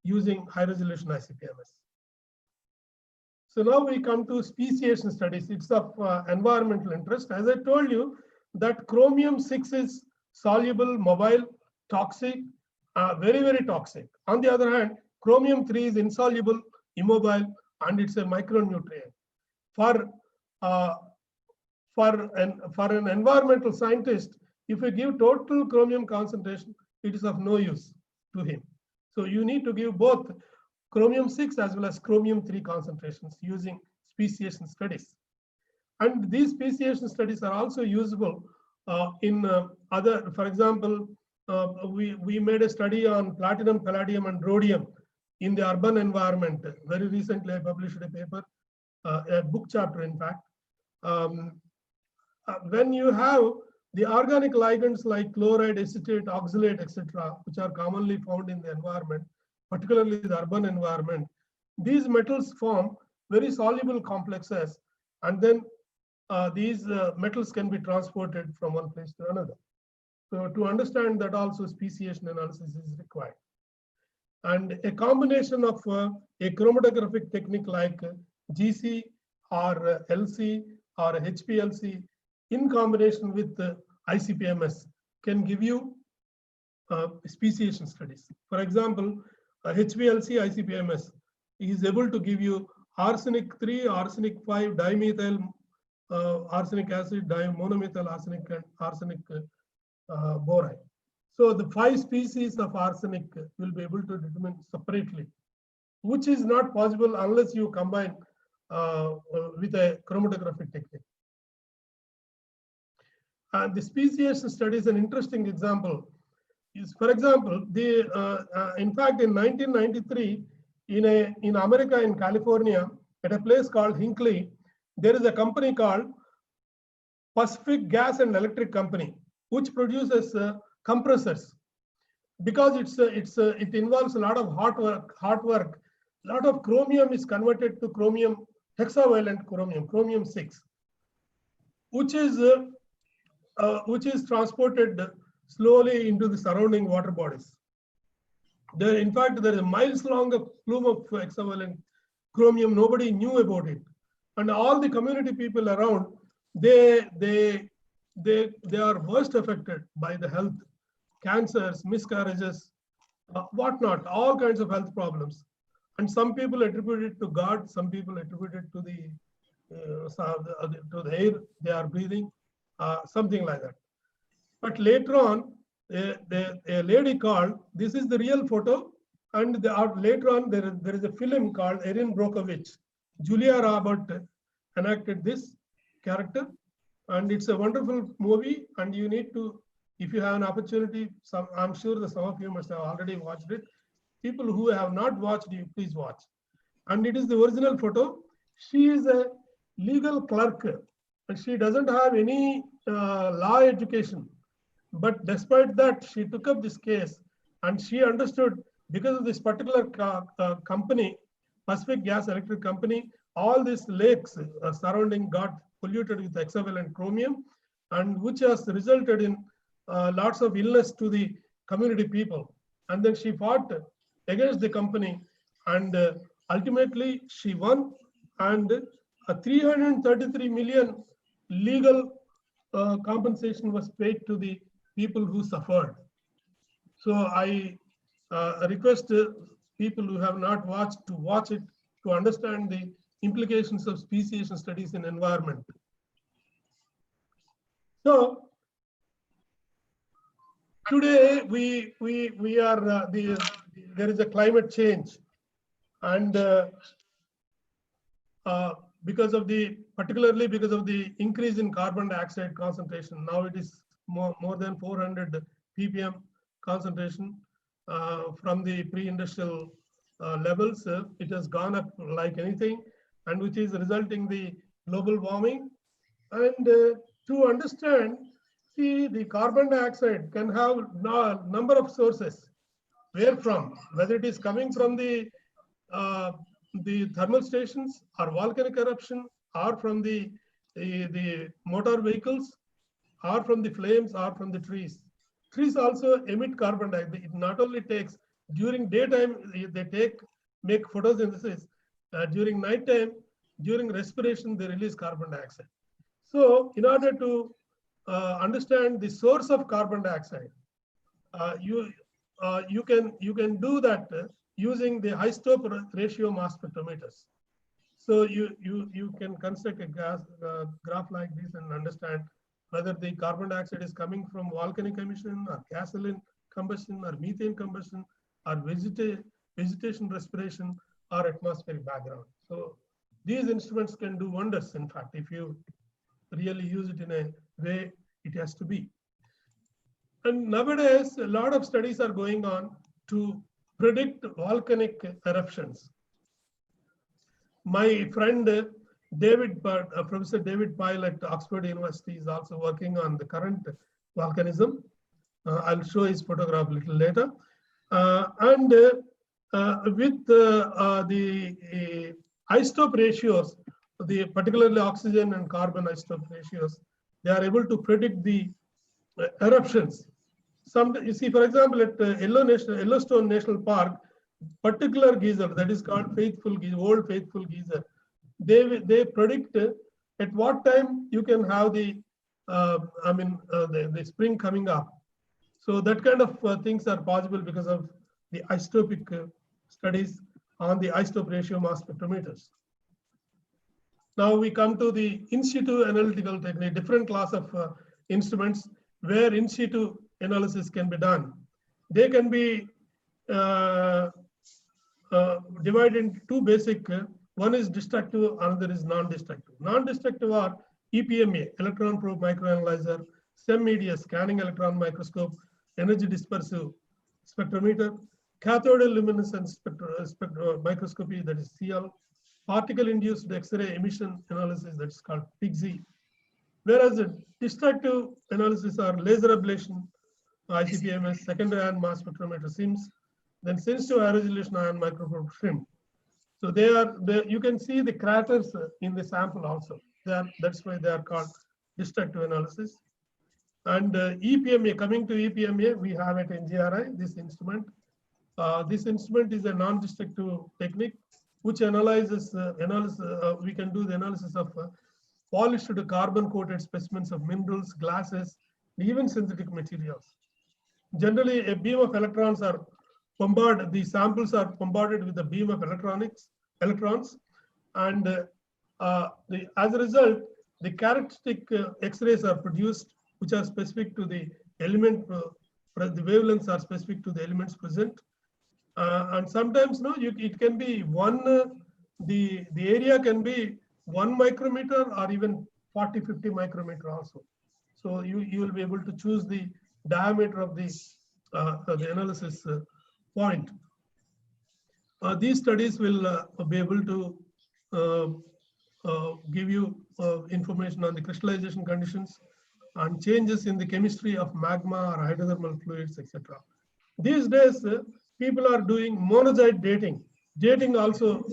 using high resolution ICP-MS. So now we come to speciation studies. It's of environmental interest. As I told you, that chromium-6 is soluble, mobile, toxic, very, very toxic. On the other hand, chromium-3 is insoluble, immobile, and it's a micronutrient. For an environmental scientist, if you give total chromium concentration, it is of no use to him. So you need to give both chromium-6 as well as chromium-3 concentrations using speciation studies. And these speciation studies are also usable in other, for example, we made a study on platinum, palladium, and rhodium in the urban environment. Very recently, I published a paper, a book chapter, in fact. When you have the organic ligands like chloride, acetate, oxalate, etc., which are commonly found in the environment, particularly the urban environment, these metals form very soluble complexes, and then these metals can be transported from one place to another. So to understand that, also speciation analysis is required. And a combination of a chromatographic technique like GC or LC or HPLC in combination with ICP-MS can give you speciation studies. For example, HPLC ICP-MS is able to give you arsenic 3, arsenic 5, dimethyl arsenic acid, monomethyl arsenic, and arsenic boride. So the 5 species of arsenic will be able to determine separately, which is not possible unless you combine with a chromatographic technique. And the speciation study is an interesting example. Is, for example, in fact, in 1993, in America, in California, at a place called Hinkley, there is a company called Pacific Gas and Electric Company, which produces compressors. Because it involves a lot of hot work. A lot of chromium is converted to chromium, hexavalent chromium 6, which is transported slowly into the surrounding water bodies. In fact, there is a miles-long plume of hexavalent chromium. Nobody knew about it, and all the community people around, they are worst affected by the health, cancers, miscarriages, whatnot, all kinds of health problems. And some people attribute it to God, some people attribute it to the air they are breathing, something like that. But later on, a lady called, this is the real photo, and later on there is a film called Erin Brockovich. Julia Roberts enacted this character, and it's a wonderful movie, and you need to, if you have an opportunity, I'm sure that some of you must have already watched it. People who have not watched, you please watch. And it is the original photo. She is a legal clerk, and she doesn't have any law education. But despite that, she took up this case, and she understood, because of this particular company, Pacific Gas Electric Company, all these lakes surrounding got polluted with hexavalent chromium, and which has resulted in lots of illness to the community people. And then she fought against the company, and ultimately she won, and a 333 million legal compensation was paid to the people who suffered. So I request people who have not watched to watch it, to understand the implications of speciation studies in environment. So today we are there is a climate change, and particularly because of the increase in carbon dioxide concentration. Now it is more than 400 ppm concentration from the pre-industrial levels. It has gone up like anything, and which is resulting the global warming. And to understand, see, the carbon dioxide can have a number of sources. Where from? Whether it is coming from the thermal stations, or volcanic eruption, or from the motor vehicles, or from the flames, or from the trees. Trees also emit carbon dioxide. It not only takes, during daytime, they make photosynthesis. During nighttime, during respiration, they release carbon dioxide. So in order to understand the source of carbon dioxide, you can do that using the isotope ratio mass spectrometers. So you can construct a graph like this and understand whether the carbon dioxide is coming from volcanic emission, or gasoline combustion, or methane combustion, or vegetation respiration, or atmospheric background. So these instruments can do wonders, in fact, if you really use it in a way it has to be. And nowadays, a lot of studies are going on to predict volcanic eruptions. My friend Professor David Pyle at Oxford University is also working on the current volcanism. I'll show his photograph a little later. With the isotope ratios, particularly oxygen and carbon isotope ratios, they are able to predict the eruptions. You see, for example, at Yellowstone National Park, particular geyser that is called Old Faithful Geyser, they predict at what time you can have the spring coming up. So that kind of things are possible because of the isotopic studies on the isotope ratio mass spectrometers. Now we come to the in situ analytical technique, different class of instruments where in situ analysis can be done. They can be divided into two basic. One is destructive, another is non-destructive. Non-destructive are EPMA, electron probe microanalyzer, SEM media, scanning electron microscope, energy dispersive spectrometer, cathode luminescence microscopy, that is CL, particle-induced X-ray emission analysis, that is called PIXI. Whereas the destructive analysis are laser ablation, ICP-MS, secondary ion mass spectrometer SIMS, then sensitive high resolution ion microprobe SHRIMP. So you can see the craters in the sample also. That's why they are called destructive analysis. And EPMA, coming to EPMA, we have at NGRI this instrument. This instrument is a non-destructive technique which analyzes, we can do the analysis of polished carbon-coated specimens of minerals, glasses, even synthetic materials. Generally, a beam of electrons are bombarded, the samples are bombarded with a beam of electrons, and as a result, the characteristic X-rays are produced, which are specific to the element, the wavelengths are specific to the elements present. And sometimes it can be the area can be 1 micrometer or even 40, 50 micrometer also. So you will be able to choose the diameter of the analysis point. These studies will be able to give you information on the crystallization conditions and changes in the chemistry of magma or hydrothermal fluids, etc. These days, people are doing monocyte dating. Dating also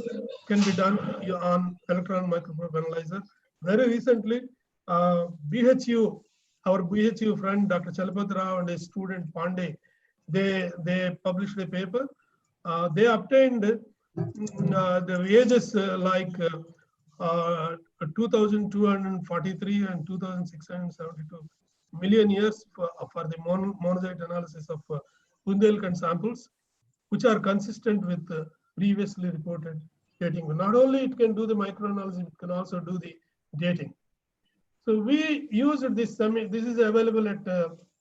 can be done on electron microprobe analyzer. Very recently, BHU, our BHU friend Dr. Chalapati Rao and his student Pandey, they published a paper. They obtained the ages like 2,243 and 2,672 million years for the monocyte analysis of Bundelkhand samples, which are consistent with previously reported dating. Not only it can do the microanalysis, it can also do the dating. So we used this. This is available at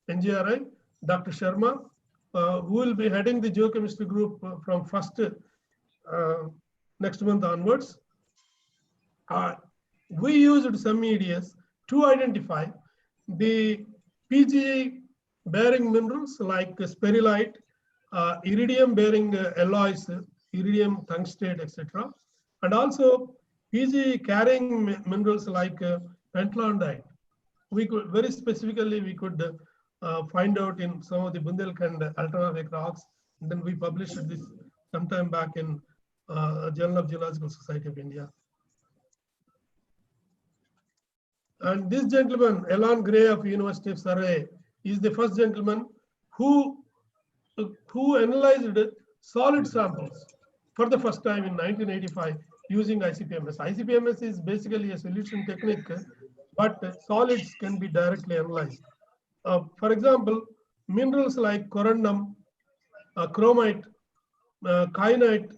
NGRI. Dr. Sharma, who will be heading the geochemistry group from next month onwards. We used some EDS to identify the PGE bearing minerals like sperrylite, iridium bearing alloys, iridium, tungstate, etc. And also PGE carrying minerals like pentlandite. We could very specifically find out in some of the Bundelkhand ultramafic rocks. And then we published this sometime back in Journal of Geological Society of India. And this gentleman, Alan Gray of University of Surrey, is the first gentleman who analyzed solid samples for the first time in 1985 using ICP-MS. ICP-MS is basically a solution technique, but solids can be directly analyzed. For example, minerals like corundum, chromite, kyanite,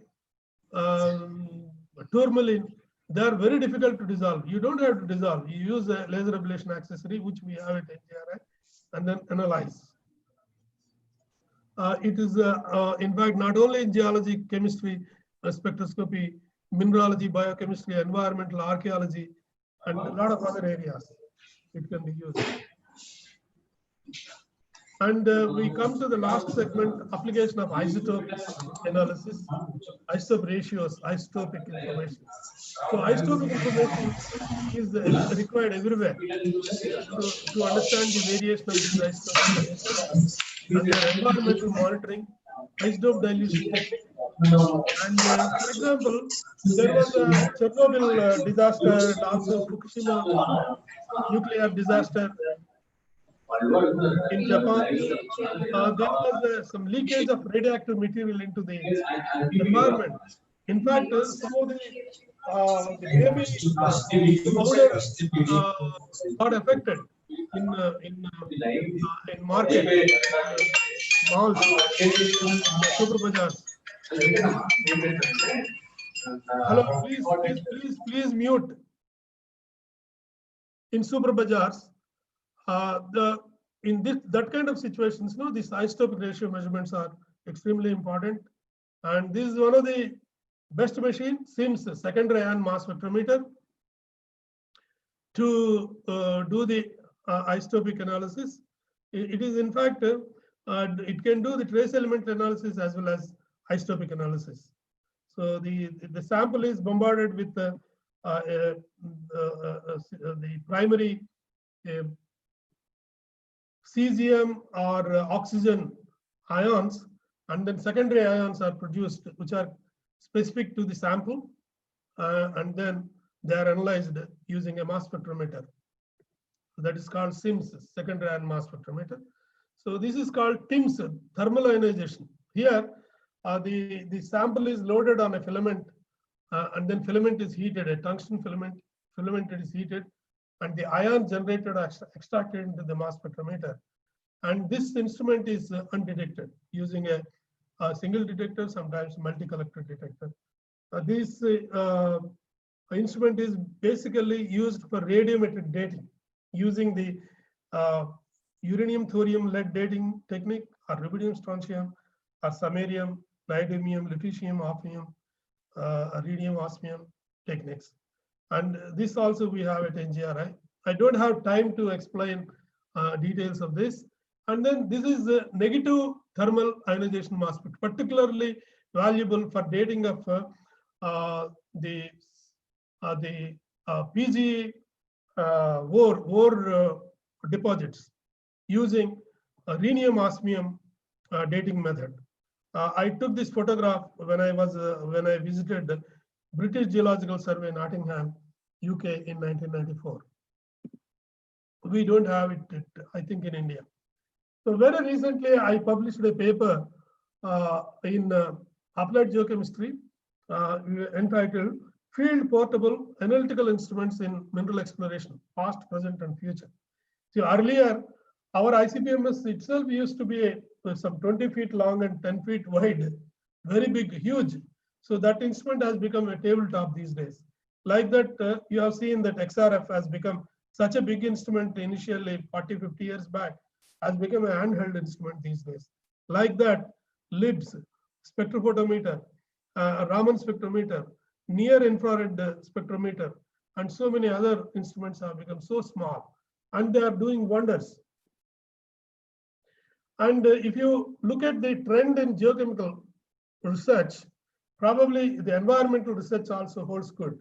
tourmaline, they are very difficult to dissolve. You don't have to dissolve. You use a laser ablation accessory, which we have at NGRI, and then analyze. It is, in fact, not only in geology, chemistry, spectroscopy, mineralogy, biochemistry, environmental archaeology, and a lot of other areas it can be used. And we come to the last segment, application of isotope analysis, isotope ratios, isotopic information. So isotopic information is required everywhere to understand the variation of these isotopes and their environmental monitoring, isotope dilution technique. And for example, there was a Chernobyl disaster and also Fukushima nuclear disaster in Japan. There was some leakage of radioactive material into the environment. In fact, some of the baby powder got affected in market malls, super bazaars. Hello, please mute. In super bazaars, in that kind of situations, these isotopic ratio measurements are extremely important. And this is one of the best machine, SIMS, secondary ion mass spectrometer, to do the isotopic analysis. It is in fact, it can do the trace element analysis as well as isotopic analysis. So the sample is bombarded with the primary cesium or oxygen ions, and then secondary ions are produced, which are specific to the sample, and then they are analyzed using a mass spectrometer. That is called SIMS, secondary ion mass spectrometer. So this is called TIMS, thermal ionization. Here, the sample is loaded on a filament, and then filament is heated, a tungsten filament is heated, and the ion generated are extracted into the mass spectrometer. And this instrument is undetected using a single detector, sometimes multi-collector detector. This instrument is basically used for radiometric dating using the uranium, thorium, lead dating technique, or rubidium, strontium, or samarium, neodymium, lutetium, hafnium, rhenium, osmium techniques. And this also we have at NGRI. I don't have time to explain details of this. And then this is a negative thermal ionization mass spec, particularly valuable for dating of the PG ore deposits using rhenium osmium dating method. I took this photograph when I visited the British Geological Survey, Nottingham, UK in 1994. We don't have it, I think, in India. So very recently, I published a paper in Applied Geochemistry entitled Field Portable Analytical Instruments in Mineral Exploration, Past, Present, and Future. So earlier, our ICP-MS itself used to be some 20 feet long and 10 feet wide, very big, huge. So that instrument has become a tabletop these days. Like that, you have seen that XRF has become such a big instrument initially 40, 50 years back, has become a handheld instrument these days. Like that, LIBS, spectrophotometer, Raman spectrometer, near infrared spectrometer, and so many other instruments have become so small, and they are doing wonders. And if you look at the trend in geochemical research, probably the environmental research also holds good.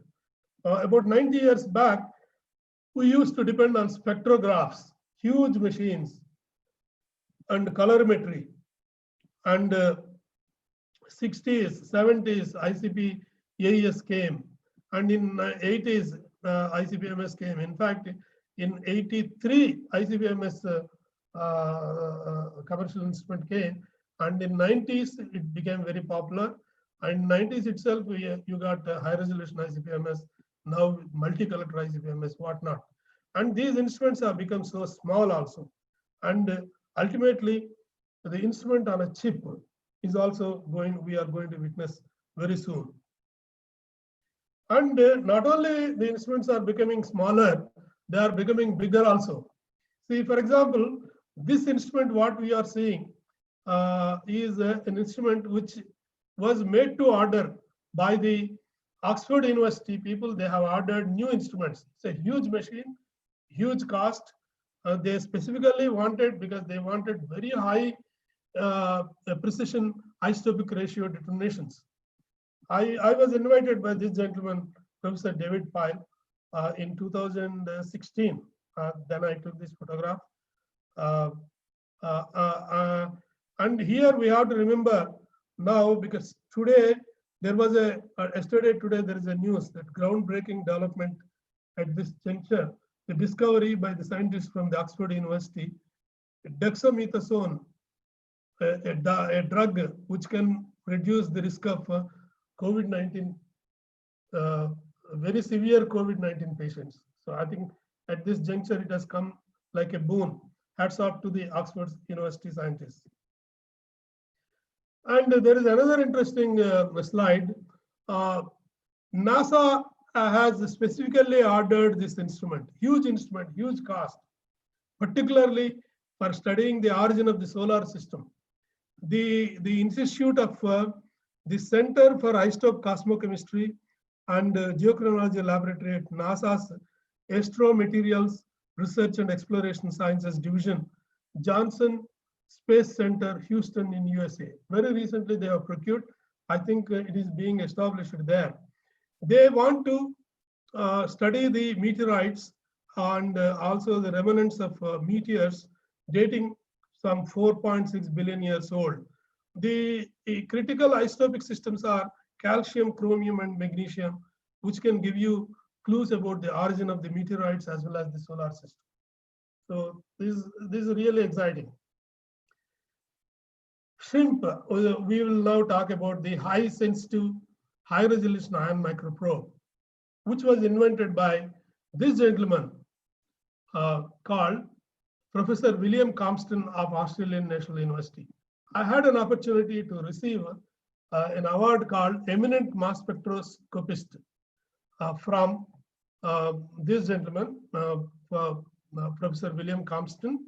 About 90 years back, we used to depend on spectrographs, huge machines, and colorimetry. And 60s, 70s, ICP AES came, and in 80s, ICP-MS came. In fact, in 83, ICP-MS commercial instrument came, and in 90s, it became very popular. And 90s itself, you got high resolution ICP-MS, now multi-collector ICP-MS, whatnot. And these instruments have become so small also. And ultimately, the instrument on a chip is also we are going to witness very soon. And not only the instruments are becoming smaller, they are becoming bigger also. See, for example, this instrument, what we are seeing is an instrument which was made to order by the Oxford University people. They have ordered new instruments. It's a huge machine, huge cost. They specifically wanted, because they wanted very high precision isotopic ratio determinations. I was invited by this gentleman, Professor David Pyle, in 2016. Then I took this photograph. And here we have to remember now, because today there was today there is a news that groundbreaking development at this juncture, the discovery by the scientists from the Oxford University, dexamethasone, a drug which can reduce the risk of COVID-19, very severe COVID-19 patients. So I think at this juncture, it has come like a boon. Hats off to the Oxford University scientists. And there is another interesting slide. NASA has specifically ordered this instrument, huge cost, particularly for studying the origin of the solar system. The Institute of the Center for Isotope Cosmochemistry and Geochronology Laboratory at NASA's Astromaterials Research and Exploration Sciences Division, Johnson Space Center, Houston in USA. Very recently they have procured, I think it is being established there. They want to study the meteorites and also the remnants of meteors dating some 4.6 billion years old. The critical isotopic systems are calcium, chromium, and magnesium, which can give you clues about the origin of the meteorites as well as the solar system. So this is really exciting. SHRIMP, we will now talk about the high sensitive, high resolution ion microprobe, which was invented by this gentleman called Professor William Compton of Australian National University. I had an opportunity to receive an award called Eminent Mass Spectroscopist from this gentleman, Professor William Compton,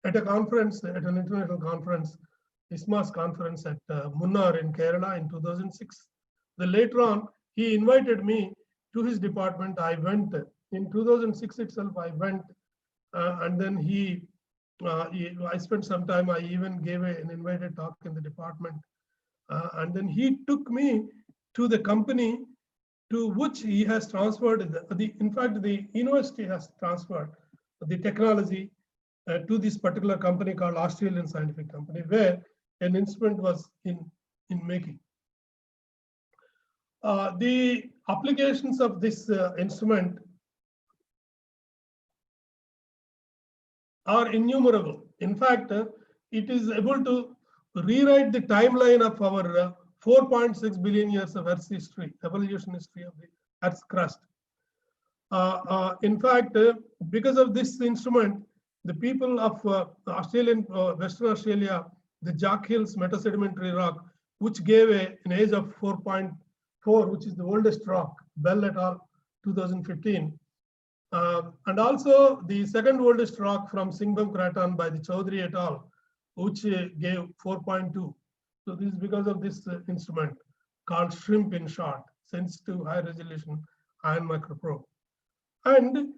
at a conference, at an international conference, ISMAS conference at Munnar in Kerala in 2006. Then later on, he invited me to his department. I went in 2006 itself. I went, and then I spent some time. I even gave an invited talk in the department, and then he took me to the company to which he has transferred in fact, the university has transferred the technology to this particular company called Australian Scientific Company, where an instrument was in making. The applications of this instrument are innumerable. In fact, it is able to rewrite the timeline of our 4.6 billion years of Earth's history, evolution history of the Earth's crust. In fact, because of this instrument, the people of Western Australia, the Jack Hills metasedimentary rock, which gave an age of 4.4, which is the oldest rock, Bell et al., 2015. And also the second oldest rock from Singhbum Craton by the Chowdhury et al., which gave 4.2. So this is because of this instrument called SHRIMP in short, sensitive high resolution ion microprobe. And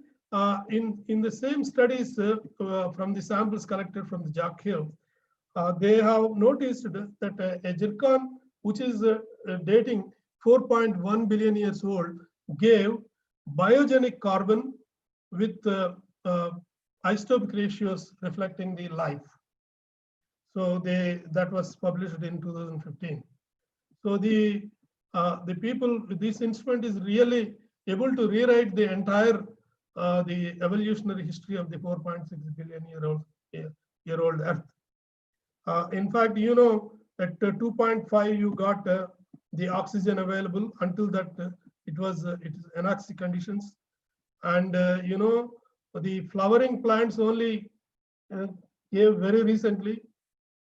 in the same studies from the samples collected from the Jack Hill, they have noticed that a zircon, which is dating 4.1 billion years old, gave biogenic carbon with isotopic ratios reflecting the life. So that was published in 2015. So the people with this instrument is really able to rewrite the entire the evolutionary history of the 4.6 billion year old Earth. In fact, you know, at 2.5 you got the oxygen available. Until that it is anoxic conditions, and you know, the flowering plants only gave very recently,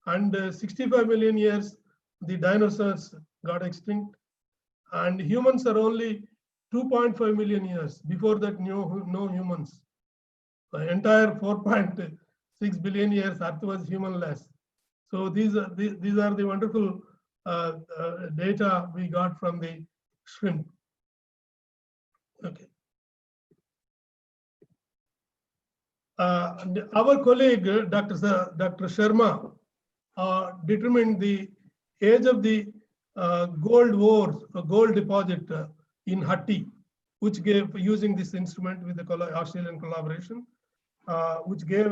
and 65 million years the dinosaurs got extinct, and humans are only 2.5 million years. Before that, no humans. The entire 4.6 billion years Earth was humanless. So these are the wonderful data we got from the SHRIMP. Okay. Our colleague Dr. Sharma determined the age of the gold deposit in Hatti, which gave, using this instrument with the Australian collaboration, which gave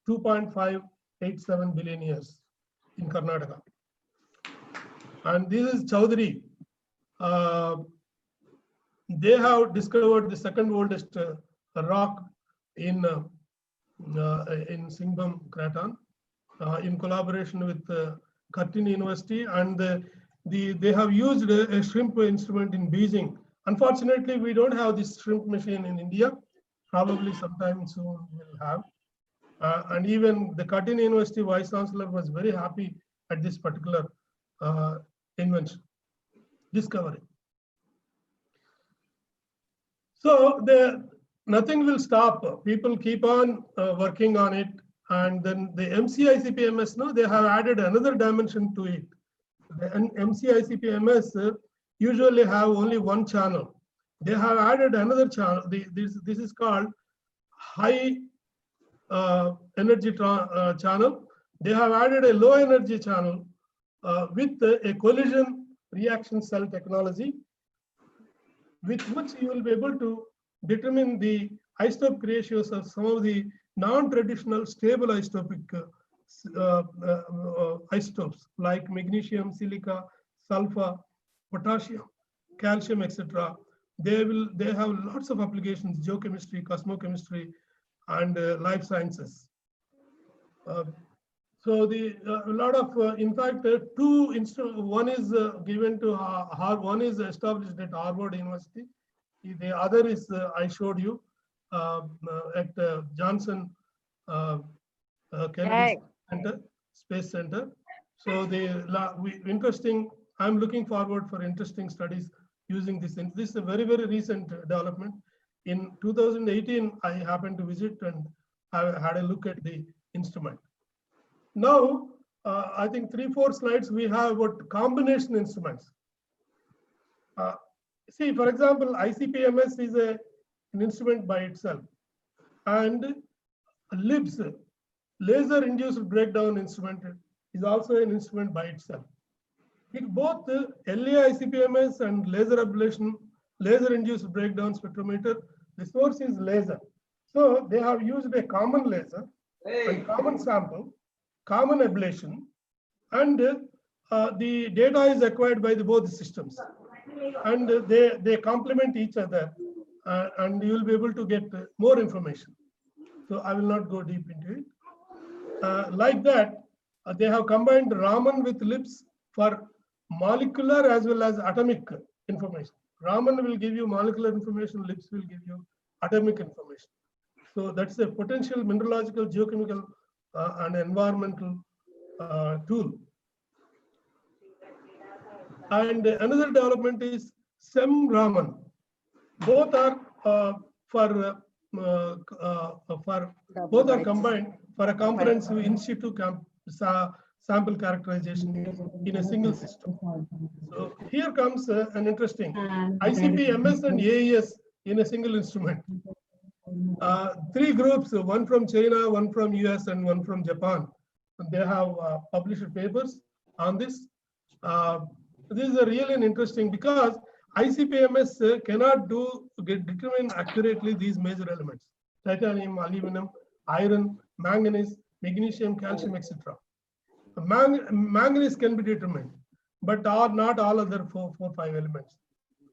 2.587 billion years in Karnataka. And this is Chowdhury. They have discovered the second oldest rock in Singhbum Craton in collaboration with Curtin University, and they have used a SHRIMP instrument in Beijing. Unfortunately, we don't have this SHRIMP machine in India. Probably sometime soon we'll have. And even the Curtin University Vice Chancellor was very happy at this particular invention, discovery. So nothing will stop. People keep on working on it, And then the MCICPMS, no, they have added another dimension to it. The MCICPMS usually have only one channel. They have added another channel. This is called high energy channel. They have added a low energy channel with a collision reaction cell technology, with which you will be able to determine the isotopic ratios of some of the non-traditional stable isotopic isotopes like magnesium, silica, sulfur, potassium, calcium, etc. They have lots of applications: geochemistry, cosmochemistry, and life sciences. So a lot of, in fact, two instruments. One is given to one is established at Harvard University. The other is I showed you at Johnson Kennedy Center, Space Center. So interesting. I'm looking forward for interesting studies using this. And this is a very, very recent development. In 2018, I happened to visit and I had a look at the instrument. Now, I think 3-4 slides we have about combination instruments. See, for example, ICP-MS is an instrument by itself, and LIBS, laser-induced breakdown instrument, is also an instrument by itself. Both LA-ICP-MS and laser ablation, laser-induced breakdown spectrometer, the source is laser. So they have used a common laser, and common sample, common ablation, and the data is acquired by both systems, and they complement each other, and you will be able to get more information. So I will not go deep into it. Like that, they have combined Raman with LIBS for molecular as well as atomic information. Raman will give you molecular information, LIBS will give you atomic information. So that's a potential mineralogical, geochemical, and environmental tool. And another development is SEM-Raman. Both are both are combined for a comprehensive in situ sample characterization in a single system. So here comes an interesting ICP, MS, and AES in a single instrument. 3 groups, one from China, one from US, and one from Japan. And they have published papers on this. This is really interesting because ICP-MS cannot determine accurately these major elements: titanium, aluminum, iron, manganese, magnesium, calcium, etc. Manganese can be determined, but not all other 4-5 elements.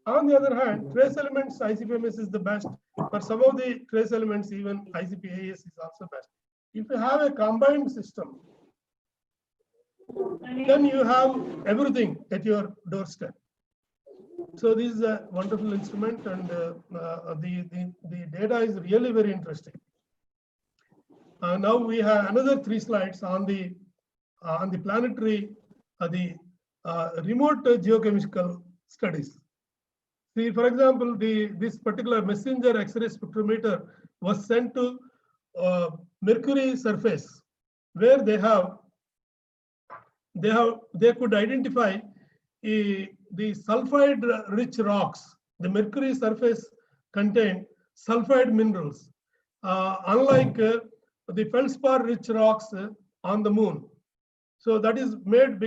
On the other hand, trace elements, ICP-MS is the best. For some of the trace elements, even ICP-AES is also best. If you have a combined system, then you have everything at your doorstep. So this is a wonderful instrument, and the data is really very interesting. Now we have another 3 slides on the planetary, remote geochemical studies. See, for example, this particular messenger X-ray spectrometer was sent to Mercury surface, where they could identify the sulfide-rich rocks. The Mercury surface contained sulfide minerals, unlike the feldspar-rich rocks on the moon. So that is made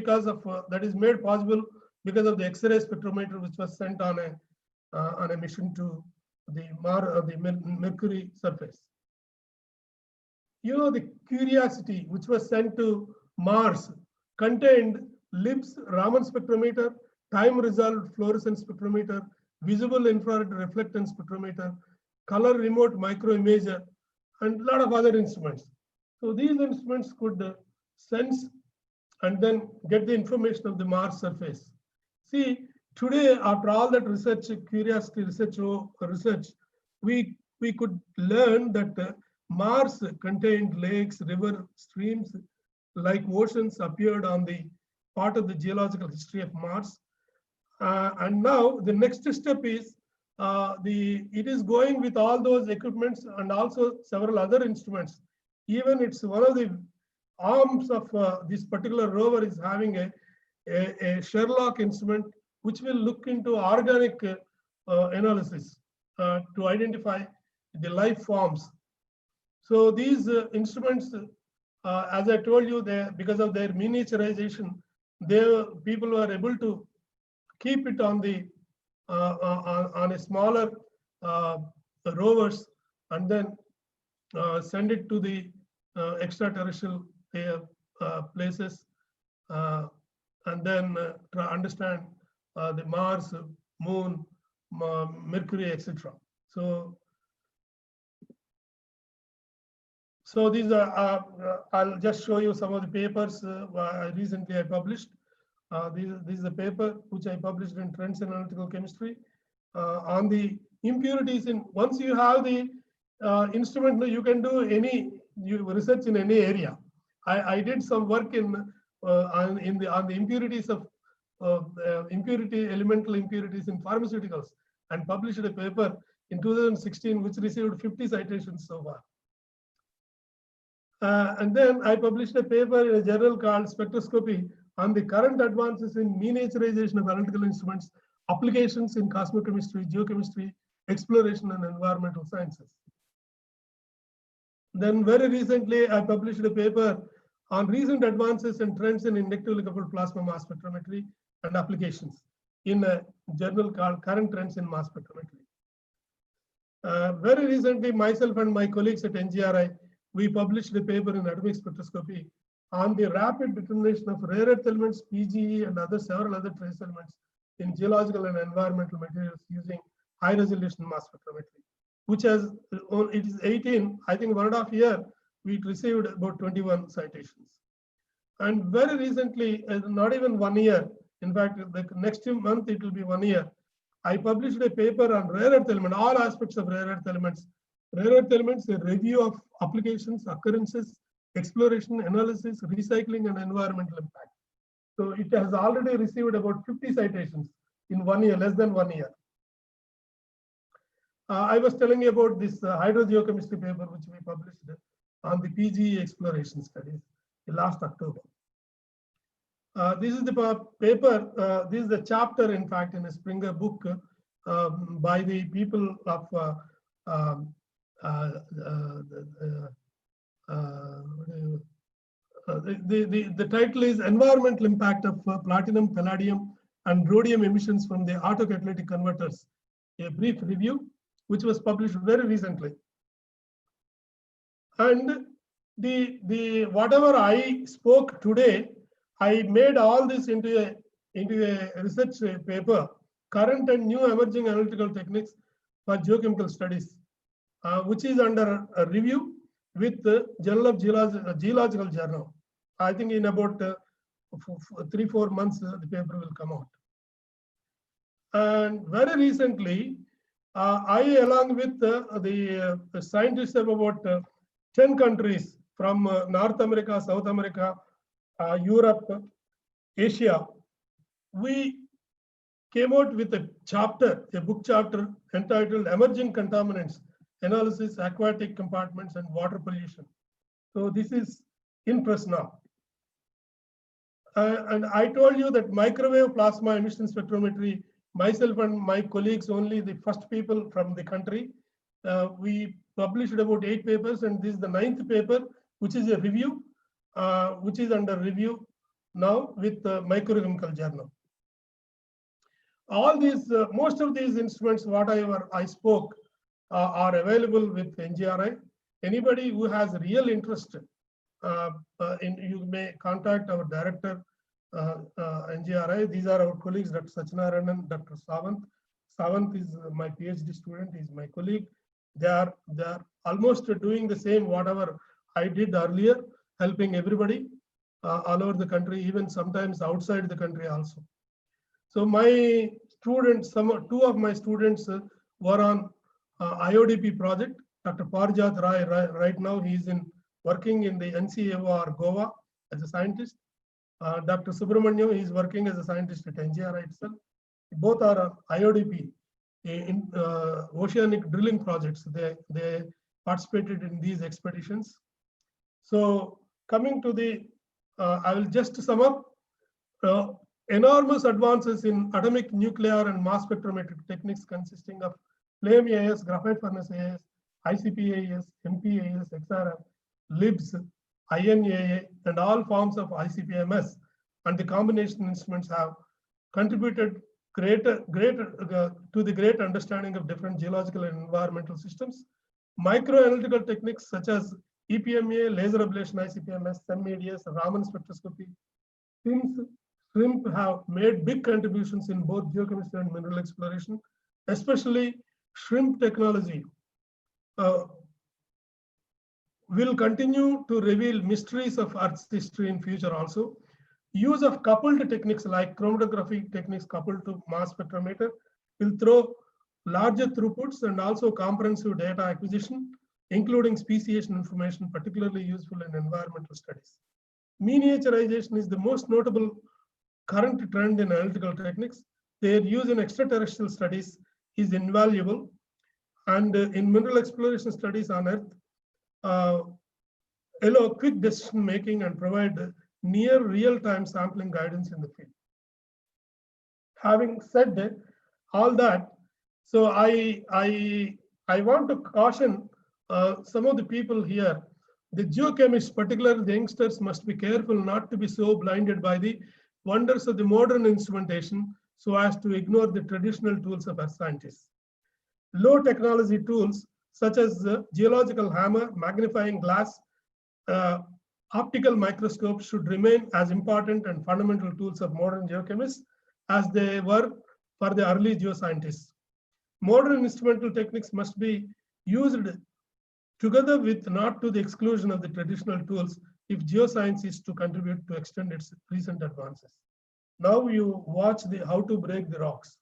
possible because of the X-ray spectrometer, which was sent on a mission to the Mercury surface. You know, the Curiosity, which was sent to Mars, contained LIBS Raman spectrometer, time-resolved fluorescence spectrometer, visible infrared reflectance spectrometer, color remote microimager, and a lot of other instruments. So these instruments could sense and then get the information of the Mars surface. See, today, after all that research, Curiosity research, we could learn that Mars contained lakes, rivers, streams, like oceans appeared on the part of the geological history of Mars. And now the next step is it is going with all those equipments and also several other instruments even it's one of the arms of this particular rover is having a Sherlock instrument which will look into organic analysis to identify the life forms. So these instruments, as I told you, because of their miniaturization, people were able to keep it on the on a smaller rovers and then send it to the extraterrestrial places and then try to understand the Mars, Moon, Mercury, etc. So these are, I'll just show you some of the papers recently I published. This is a paper which I published in Trends in Analytical Chemistry on the impurities in, once you have the instrument, you can do any research in any area. I did some work on the impurities of elemental impurities in pharmaceuticals and published a paper in 2016 which received 50 citations so far. And then I published a paper in a journal called Spectroscopy on the current advances in miniaturization of analytical instruments, applications in cosmochemistry, geochemistry, exploration and environmental sciences. Then very recently, I published a paper on recent advances and trends in inductively coupled plasma mass spectrometry and applications in a journal called Current Trends in Mass Spectrometry. Very recently, myself and my colleagues at NGRI, we published a paper in atomic spectroscopy on the rapid determination of rare earth elements, PGE, and several other trace elements in geological and environmental materials using high resolution mass spectrometry, which has, it is 18, I think 1.5 years, we received about 21 citations. And very recently, not even 1 year, in fact, the next month it will be 1 year, I published a paper on rare earth element, all aspects of rare earth elements. Rare earth elements, a review of applications, occurrences, exploration, analysis, recycling, and environmental impact. So it has already received about 50 citations in 1 year, less than 1 year. I was telling you about this hydrogeochemistry paper which we published on the PGE exploration studies last October. This is the paper, this is the chapter, in fact, in a Springer book by the people of the title is Environmental Impact of Platinum, Palladium, and Rhodium Emissions from the Autocatalytic Converters, a brief review, which was published very recently. And the whatever I spoke today, I made all this into a research paper, Current and New Emerging Analytical Techniques for Geochemical Studies, which is under a review with the Journal of Geological Journal. I think in about 3-4 months, the paper will come out. And very recently, I, along with the scientists of about 10 countries from North America, South America, Europe, Asia, we came out with a chapter, a book chapter entitled Emerging Contaminants, Analysis, Aquatic Compartments, and Water Pollution. So this is in press now. And I told you that microwave plasma emission spectrometry, myself and my colleagues, only the first people from the country, we published about 8 papers, and this is the 9th paper, which is a review, which is under review now with the Microchemical Journal. All these, most of these instruments, whatever I spoke, are available with NGRI. Anybody who has real interest, you may contact our director, NGRI. These are our colleagues, Dr. Sachinarayanan, Dr. Savant. Savant is my PhD student, he's my colleague. They are almost doing the same whatever I did earlier, helping everybody all over the country, even sometimes outside the country also. So my students, 2 of my students were on IODP project. Dr. Parjat Rai, right now he is working in the NCAOR Goa as a scientist. Dr. Subramaniam is working as a scientist at NGRI itself. Both are on IODP in oceanic drilling projects. They participated in these expeditions. So coming to the, I will just sum up. Enormous advances in atomic, nuclear, and mass spectrometric techniques consisting of flame AS, graphite furnace AS, ICP-AS, MP-AS, XRF, LIBS, INAA, and all forms of ICP-MS, and the combination instruments have contributed to the great understanding of different geological and environmental systems. Microanalytical techniques such as EPMA, laser ablation, ICP-MS, SEM-ADS, Raman spectroscopy, shrimp have made big contributions in both geochemistry and mineral exploration, especially shrimp technology will continue to reveal mysteries of Earth's history in future also. Use of coupled techniques like chromatography techniques coupled to mass spectrometer will throw larger throughputs and also comprehensive data acquisition, including speciation information, particularly useful in environmental studies. Miniaturization is the most notable current trend in analytical techniques. Their use in extraterrestrial studies is invaluable, and in mineral exploration studies on Earth, allow quick decision making and provide near real-time sampling guidance in the field. Having said all that, so I want to caution some of the people here. The geochemists, particularly the youngsters, must be careful not to be so blinded by the wonders of the modern instrumentation so as to ignore the traditional tools of our scientists. Low technology tools such as geological hammer, magnifying glass, optical microscope should remain as important and fundamental tools of modern geochemists as they were for the early geoscientists. Modern instrumental techniques must be used together with, not to the exclusion of, the traditional tools if geoscience is to contribute to extend its recent advances. Now you watch the how to break the rocks.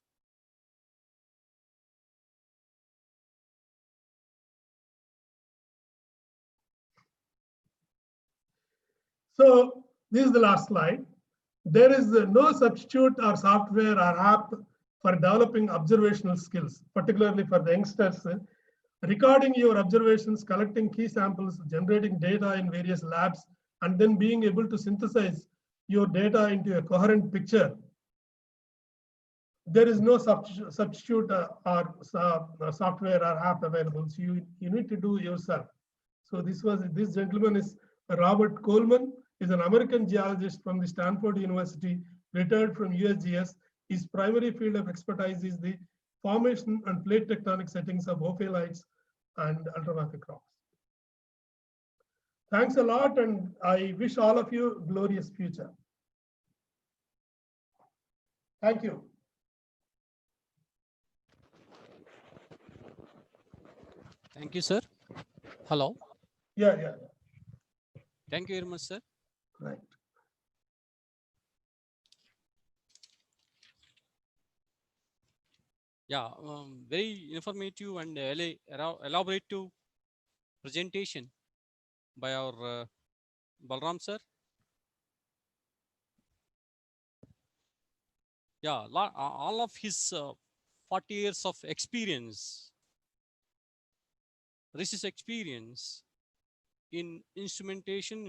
So this is the last slide. There is no substitute or software or app for developing observational skills, particularly for the youngsters. Recording your observations, collecting key samples, generating data in various labs, and then being able to synthesize your data into a coherent picture. There is no substitute or software or app available. So you need to do yourself. So this gentleman is Robert Coleman, is an American geologist from the Stanford University, retired from USGS. His primary field of expertise is the formation and plate tectonic settings of ophelites and ultramafic rocks. Thanks a lot, and I wish all of you a glorious future. Thank you. Thank you, sir. Hello. Yeah. Thank you very much, sir. Right. Yeah, very informative and elaborative presentation by our Balram sir. Yeah, all of his 40 years of experience, research experience in instrumentation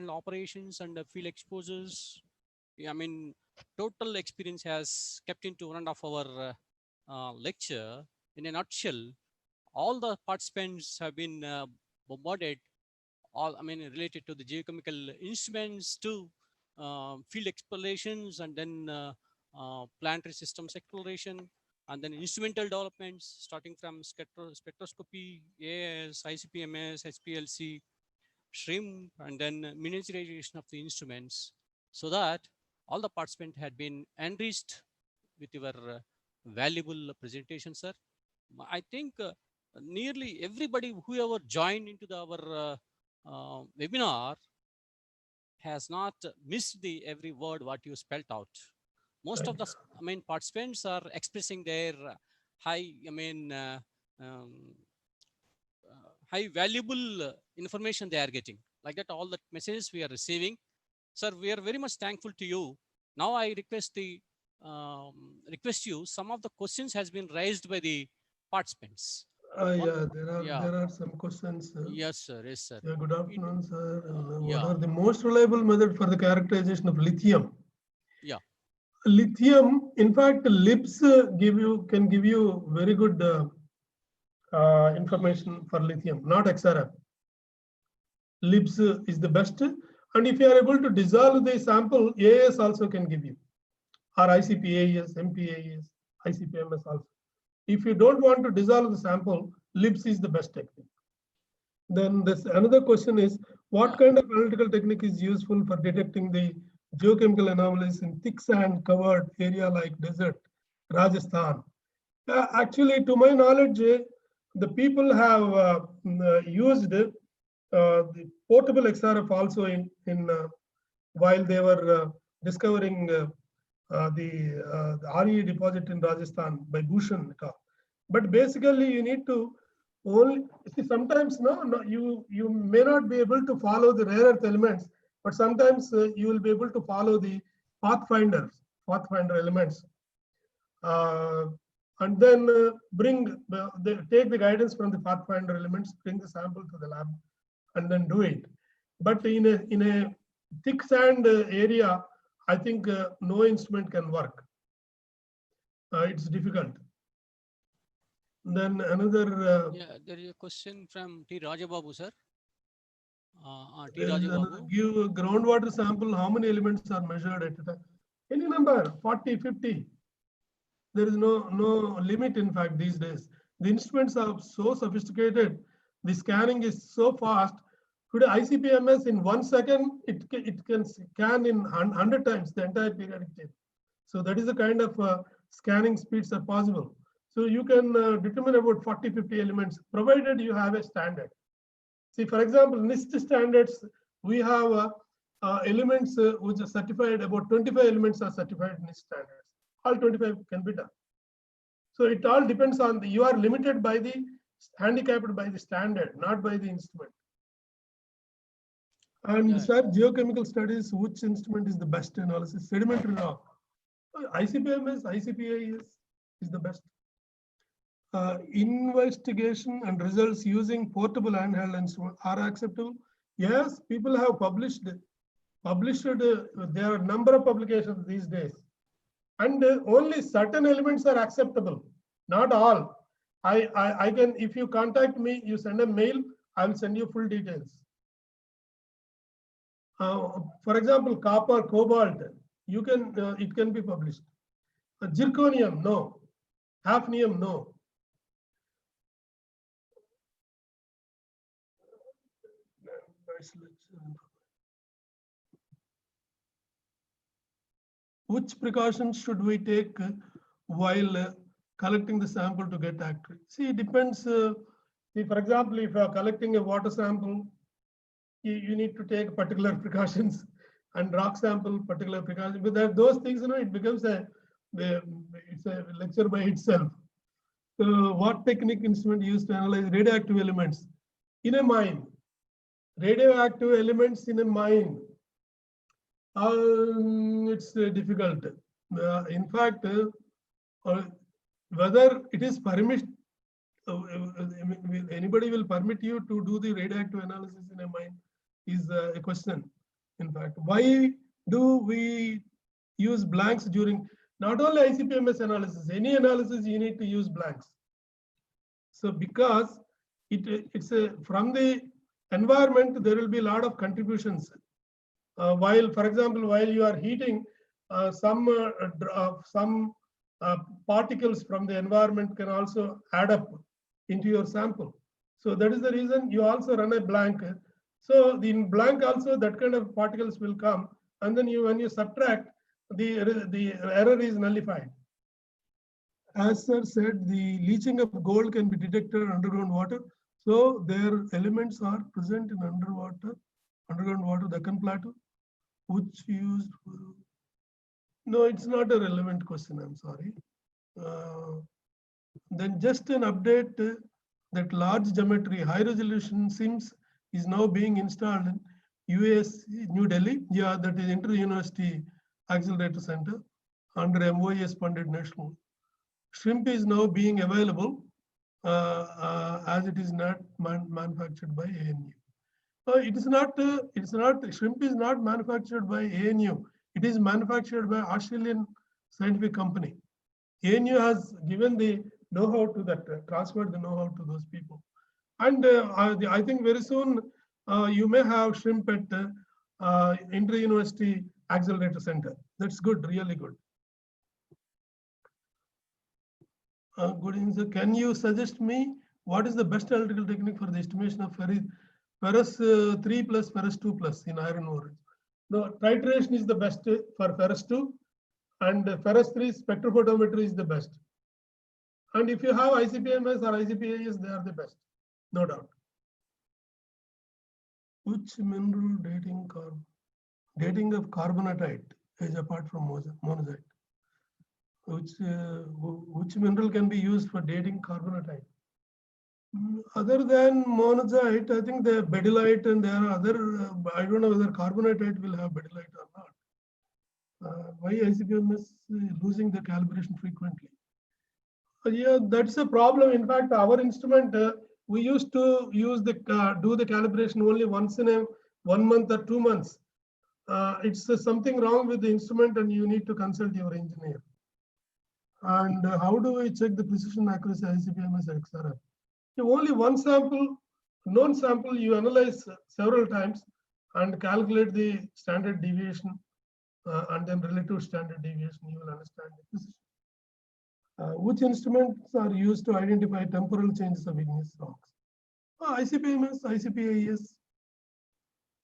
operations and field exposures. I mean, total experience has kept into one of our lecture. In a nutshell, all the participants have been bombarded, related to the geochemical instruments to field explorations, and then planetary systems exploration, and then instrumental developments starting from spectroscopy, AS, ICP-MS, HPLC, shrimp, and then miniaturization of the instruments, so that all the participants had been enriched with your valuable presentation, sir. I think nearly everybody whoever joined into our webinar has not missed the every word what you spelled out. Most of the participants are expressing their high high valuable information they are getting. Like that, all the messages we are receiving, sir, we are very much thankful to you. Now I request you, some of the questions has been raised by the participants. Yeah, there are some questions. Yes, sir. Yes, sir. Yeah, good afternoon, sir. What yeah. are the most reliable method for the characterization of lithium? Yeah. Lithium, in fact, LIBS can give you very good information for lithium, not XRF. LIBS is the best, and if you are able to dissolve the sample, AAS also can give you, or ICP-AES, MP-AES, ICP-MS also. If you don't want to dissolve the sample, LIBS is the best technique. Then this another question is, what kind of analytical technique is useful for detecting the geochemical anomalies in thick sand covered area like desert, Rajasthan? Actually, to my knowledge, the people have used the portable XRF also in while they were discovering the RE deposit in Rajasthan by Bhushan. But basically, you need to only see sometimes you may not be able to follow the rare earth elements, but sometimes you will be able to follow the pathfinder elements, and then take the guidance from the pathfinder elements, bring the sample to the lab, and then do it. But in a thick sand area, I think no instrument can work. It's difficult. Then another. Yeah, there is a question from T. Rajababu, sir. T. There is Rajababu. Give a groundwater sample, how many elements are measured at a time? Any number, 40, 50. There is no limit, in fact, these days. The instruments are so sophisticated. The scanning is so fast. Today, ICP-MS in 1 second, it can scan in 100 times the entire periodic table. So that is the kind of scanning speeds are possible. So you can determine about 40, 50 elements, provided you have a standard. See, for example, NIST standards, we have elements which are certified, about 25 elements are certified NIST standards. All 25 can be done. So it all depends on you are limited by the, handicapped by the standard, not by the instrument. And sir, geochemical studies, which instrument is the best analysis? Sedimentary rock. ICP-MS, ICP-AES is the best. Investigation and results using portable handheld instruments are acceptable. Yes, people have published. There are a number of publications these days, and only certain elements are acceptable. Not all. I can, if you contact me, you send a mail, I will send you full details. For example, copper, cobalt, you can it can be published. Zirconium, no. Hafnium, no. Which precautions should we take while collecting the sample to get accurate? See, it depends. See, for example, if you are collecting a water sample, you need to take particular precautions, and rock sample, particular precautions. But those things, it becomes it's a lecture by itself. So what technique instrument used to analyze radioactive elements in a mine? Radioactive elements in a mine. It's difficult. In fact, whether it is permitted, anybody will permit you to do the radioactive analysis in a mine is a question. In fact, why do we use blanks during not only ICP-MS analysis, any analysis you need to use blanks. So because it's from the environment, there will be a lot of contributions. While, for example, while you are heating, some particles from the environment can also add up into your sample. So that is the reason you also run a blank. So in blank also that kind of particles will come, and then when you subtract, the error is nullified. As sir said, the leaching of gold can be detected underground water. So their elements are present in underground water, Deccan Plateau, which used for... No, it's not a relevant question, I'm sorry. Then just an update that large geometry, high resolution SIMS is now being installed in US, New Delhi. Yeah, that is Inter-University Accelerator Center under MOES funded national. Shrimp is now being available as it is not manufactured by ANU. It's not. Shrimp is not manufactured by ANU. It is manufactured by Australian scientific company. ANU has given the know-how to that, transferred the know-how to those people. And I think very soon you may have shrimp at Inter-University Accelerator Center. That's good, really good. Good evening, sir. Can you suggest me what is the best analytical technique for the estimation of ferrous 3 plus ferrous 2 plus in iron ore? No, titration is the best for ferrous 2, and ferrous 3 spectrophotometry is the best. And if you have ICP-MS or ICP-AS, they are the best, no doubt. Which mineral dating of carbonatite is apart from monazite? Which mineral can be used for dating carbonatite? Other than monazite, I think the bedillite and there are other, I don't know whether carbonatite will have bedillite or not. Why ICP-MS is losing the calibration frequently? Yeah, that's a problem. In fact, our instrument, we used to use do the calibration only once in 1 month or 2 months. It's something wrong with the instrument and you need to consult your engineer. And how do we check the precision accuracy ICP-MS and XRF? Only one sample, known sample, you analyze several times and calculate the standard deviation and then relative standard deviation, you will understand the precision. Which instruments are used to identify temporal changes of igneous rocks? ICP-MS, ICP-AS.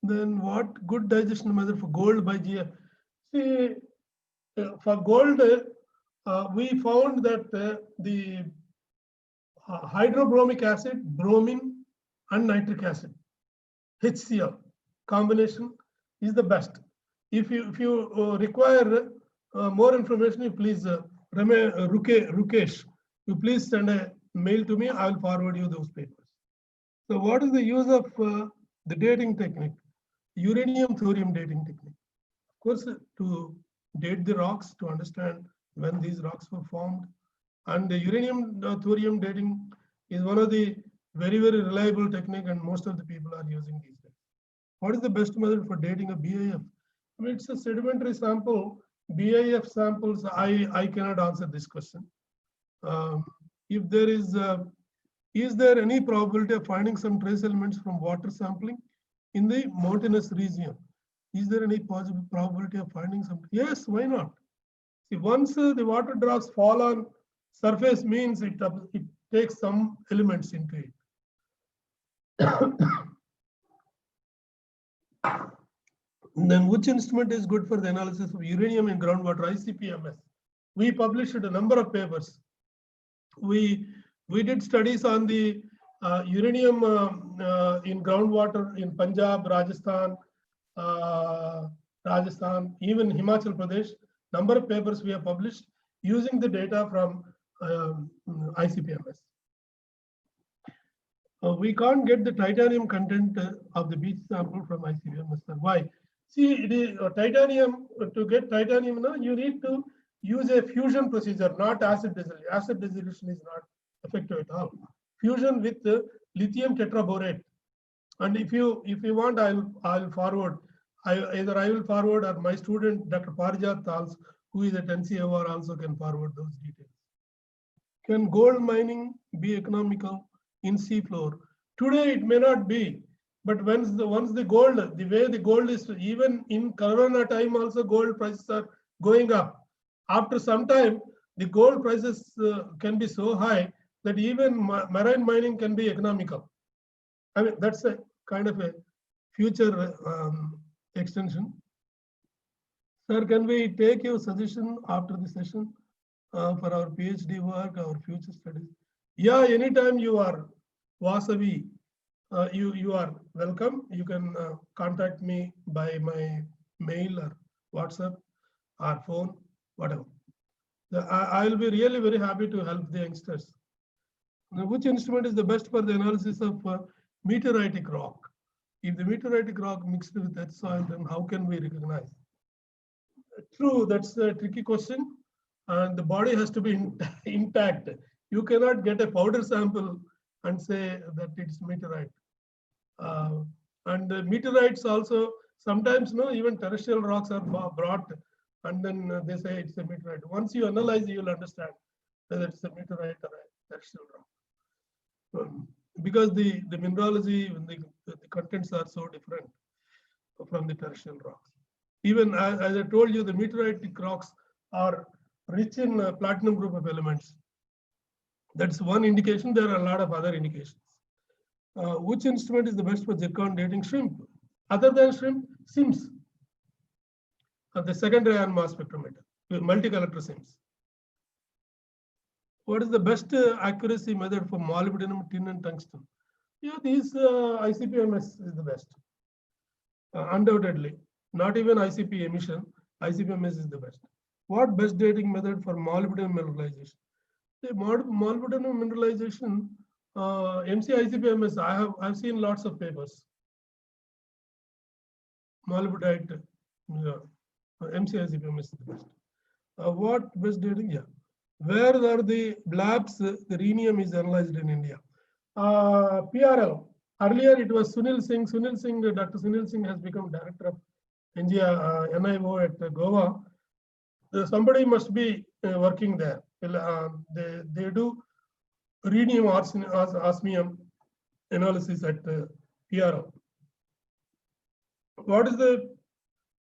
Then what good digestion method for gold by GF? See, for gold, we found that the hydrobromic acid, bromine, and nitric acid, HCl combination is the best. If you require more information, you please Rukesh, you please send a mail to me. I will forward you those papers. So, what is the use of the dating technique? Uranium thorium dating technique. Of course, to date the rocks, to understand when these rocks were formed. And the uranium thorium dating is one of the very, very reliable technique, and most of the people are using these days. What is the best method for dating a BIF? I mean, it's a sedimentary sample. BIF samples, I cannot answer this question. If there is there any probability of finding some trace elements from water sampling in the mountainous region? Is there any possible probability of finding some? Yes, why not? See, once the water drops fall on surface means it takes some elements into it. Then which instrument is good for the analysis of uranium in groundwater? ICP-MS. We published a number of papers. We did studies on the uranium in groundwater in Punjab, Rajasthan, even Himachal Pradesh. Number of papers we have published using the data from ICP-MS. We can't get the titanium content of the beach sample from ICP-MS. Why? See, it is, titanium, to get titanium, you need to use a fusion procedure, not acid dissolution. Acid dissolution is not effective at all. Fusion with lithium tetraborate. And if you want, I'll forward. Either I will forward or my student, Dr. Parijat Tals, who is at NCOR, also can forward those details. Can gold mining be economical in seafloor? Today it may not be, but once the gold, the way the gold is, even in Corona time also gold prices are going up. After some time, the gold prices can be so high that even marine mining can be economical. I mean, that's a kind of a future extension. Sir, can we take your suggestion after the session for our PhD work, our future studies? Yeah, anytime you are Vasavi, you are welcome. You can contact me by my mail or WhatsApp or phone, whatever. I will be really very happy to help the youngsters. Now, which instrument is the best for the analysis of meteoritic rock? If the meteoritic rock mixed with earth soil, then how can we recognize? True, that's a tricky question. And the body has to be intact. You cannot get a powder sample and say that it's meteorite. And meteorites also, sometimes even terrestrial rocks are brought and then they say it's a meteorite. Once you analyze, you will understand whether it's a meteorite or a terrestrial rock. Because the mineralogy, the contents are so different from the terrestrial rocks. Even as I told you, the meteoritic rocks are rich in platinum group of elements. That's one indication. There are a lot of other indications. Which instrument is the best for zircon dating shrimp? Other than shrimp, SIMS, the secondary ion mass spectrometer, multi-collector SIMS. What is the best accuracy method for molybdenum, tin, and tungsten? Yeah, these ICP-MS is the best. Undoubtedly, not even ICP emission, ICP-MS is the best. What best dating method for molybdenum mineralization? The molybdenum mineralization, MC-ICP-MS, I've seen lots of papers. Molybdite, MC-ICP-MS is the best. What best dating? Yeah. Where are the labs? The rhenium is analyzed in India. PRL. Earlier it was Sunil Singh. Dr. Sunil Singh has become director of NIO at Goa. Somebody must be working there. They do rhenium osmium analysis at PRL. What is the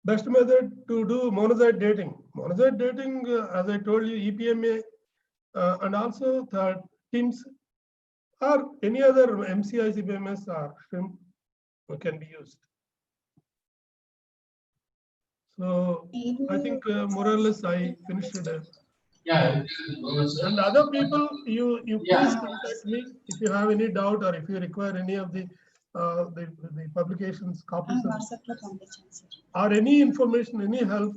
best method to do monocyte dating? Monocyte dating, as I told you, EPMA and also the TIMS or any other MC-ICP-MS or shrimp can be used. So I think more or less I finished it. Yeah. And other people, you please contact me if you have any doubt or if you require any of the publications, copies of, or any information, any help,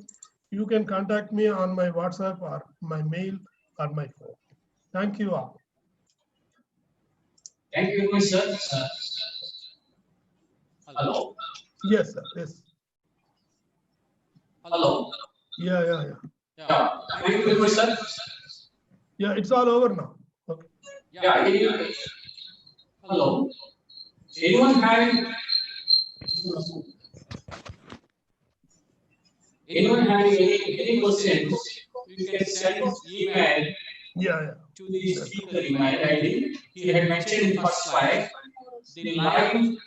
you can contact me on my WhatsApp or my mail or my phone. Thank you all. Thank you very much, sir. Hello. Yes, sir. Yes. Hello. Yeah. Yeah. Thank you very much, sir. Yeah, it's all over now. Okay. Yeah. Hello. Anyone having any questions? You can send email. Yeah. To the speaker email ID. He had mentioned in first slide. The live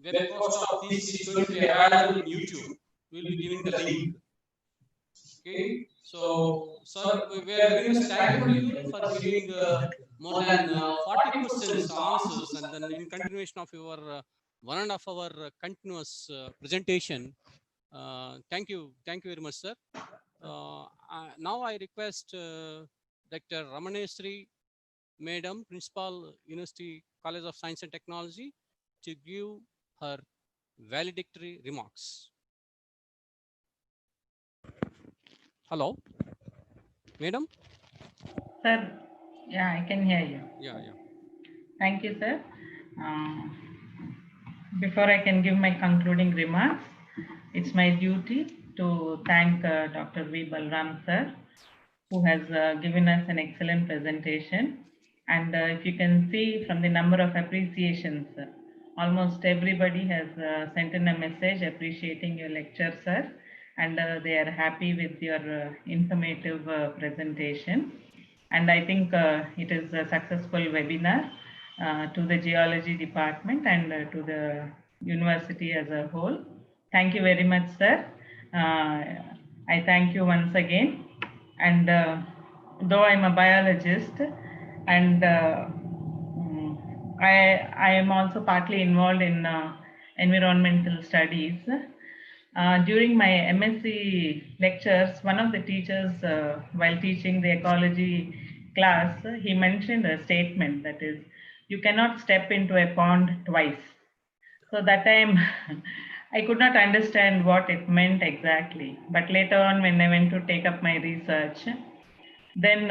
webcast of this is going to be available in YouTube. We'll be giving the link. Okay. So, sir, we are very much thankful to you for giving more than 40 questions answers, and then in continuation of your 1.5 hour continuous presentation. Thank you very much, sir. Now I request Dr. Ramaneshri, Madam, Principal, University College of Science and Technology, to give her valedictory remarks. Hello, Madam. Sir, yeah, I can hear you. Yeah. Thank you, sir. Before I can give my concluding remarks, it's my duty to thank Dr. V. Balram, sir, who has given us an excellent presentation. And if you can see from the number of appreciations, almost everybody has sent in a message appreciating your lecture, sir, and they are happy with your informative presentation. And I think it is a successful webinar to the geology department and to the university as a whole. Thank you very much, sir. I thank you once again. And though I'm a biologist and I am also partly involved in environmental studies. During my MSc lectures, one of the teachers, while teaching the ecology class, he mentioned a statement that is, you cannot step into a pond twice. So that time, I could not understand what it meant exactly. But later on, when I went to take up my research, then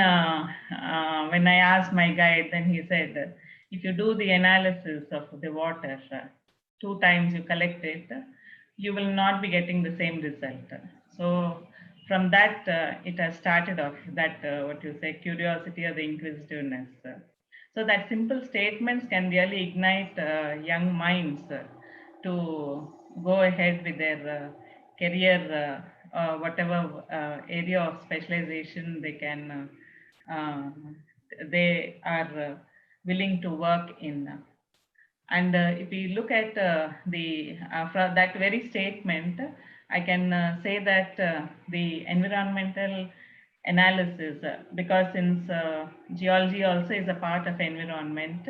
when I asked my guide, then he said, if you do the analysis of the water 2 times you collect it, you will not be getting the same result. So from that, it has started off that what you say, curiosity or the inquisitiveness. So that simple statements can really ignite young minds to go ahead with their career, whatever area of specialization they can, they are willing to work in. And if we look at from that very statement, I can say that the environmental analysis, because since geology also is a part of environment,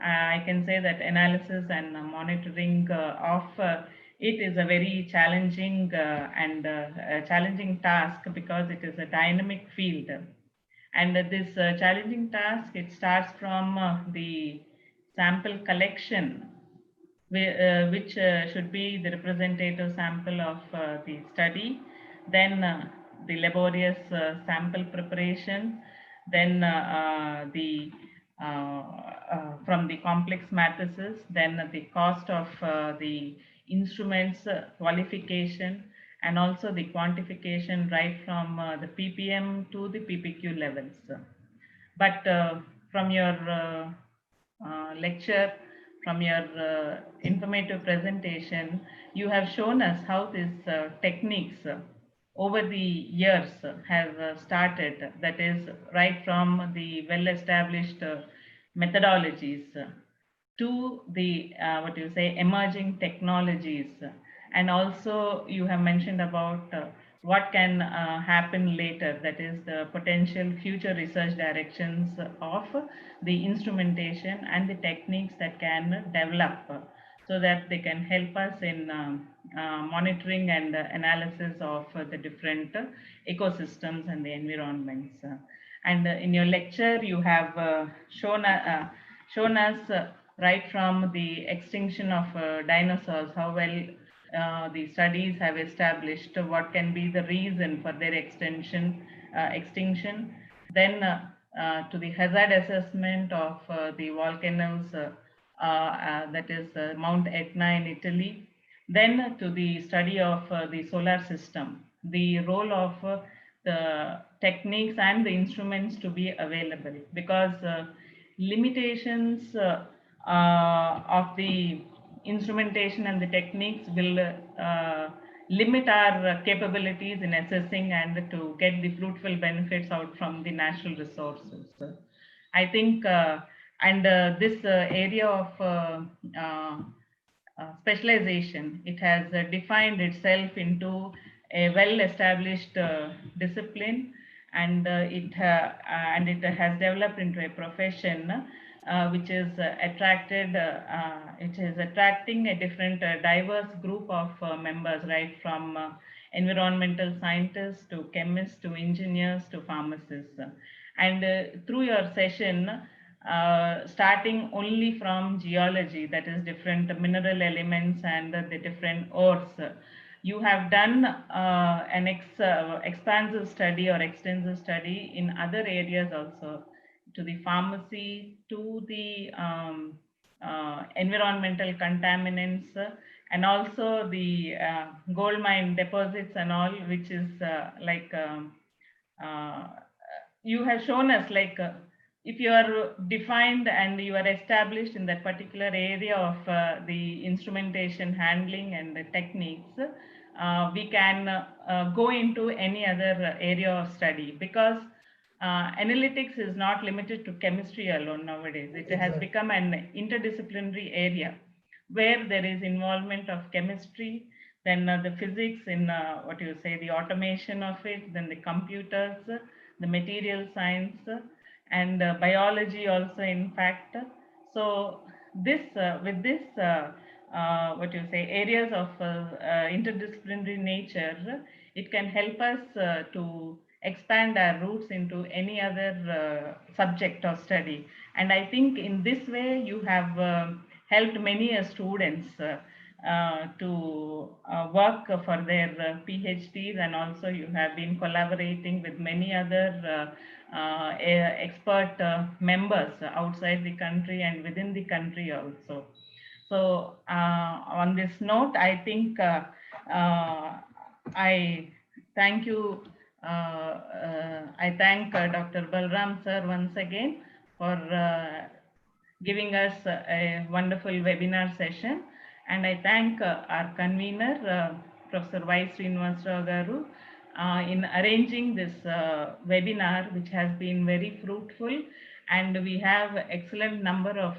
I can say that analysis and monitoring of it is a very challenging and a challenging task, because it is a dynamic field. And this challenging task, it starts from the sample collection, which should be the representative sample of the study, then the laborious sample preparation, then the from the complex matrices, then the cost of the instruments qualification, and also the quantification right from the ppm to the ppq levels. But from your lecture, from your informative presentation, you have shown us how these techniques over the years have started, that is right from the well-established methodologies to the what you say, emerging technologies. And also you have mentioned about what can happen later, that is the potential future research directions of the instrumentation and the techniques that can develop, so that they can help us in monitoring and analysis of the different ecosystems and the environments. And in your lecture, you have shown us right from the extinction of dinosaurs, how well the studies have established what can be the reason for their extinction. Then to the hazard assessment of the volcanoes, that is Mount Etna in Italy. Then to the study of the solar system, the role of the techniques and the instruments to be available, because limitations of the instrumentation and the techniques will limit our capabilities in assessing and to get the fruitful benefits out from the natural resources. I think, this area of specialization, it has defined itself into a well-established discipline, and it has developed into a profession which is it is attracting a different diverse group of members, right from environmental scientists to chemists to engineers to pharmacists. And through your session, starting only from geology, that is different mineral elements and the different ores, you have done an expansive study or extensive study in other areas also, to the pharmacy, to the environmental contaminants, and also the gold mine deposits and all, which is you have shown us, if you are defined and you are established in that particular area of the instrumentation handling and the techniques, we can go into any other area of study, because analytics is not limited to chemistry alone nowadays. It has become an interdisciplinary area where there is involvement of chemistry, then the physics in what you say, the automation of it, then the computers, the material science, and biology also, in fact. So this with this what you say, areas of interdisciplinary nature, it can help us to expand our roots into any other subject or study. And I think in this way you have helped many students to work for their PhDs, and also you have been collaborating with many other expert members outside the country and within the country also. So on this note, I think I Thank you. I thank Dr. Balram sir once again for giving us a wonderful webinar session. And I thank our convener, Professor Y. Srinivasrao Garu, in arranging this webinar, which has been very fruitful. And we have excellent number of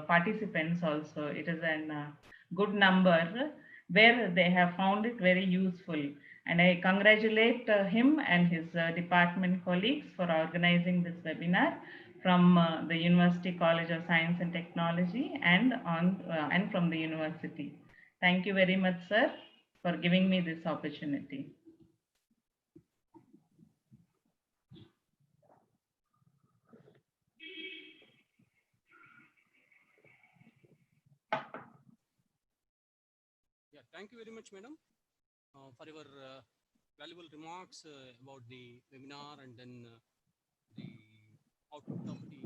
participants also. It is a good number where they have found it very useful. And I congratulate him and his department colleagues for organizing this webinar from the University College of Science and Technology and from the university. Thank you very much, sir, for giving me this opportunity. Yeah, thank you very much, madam, for your valuable remarks about the webinar and then the output of the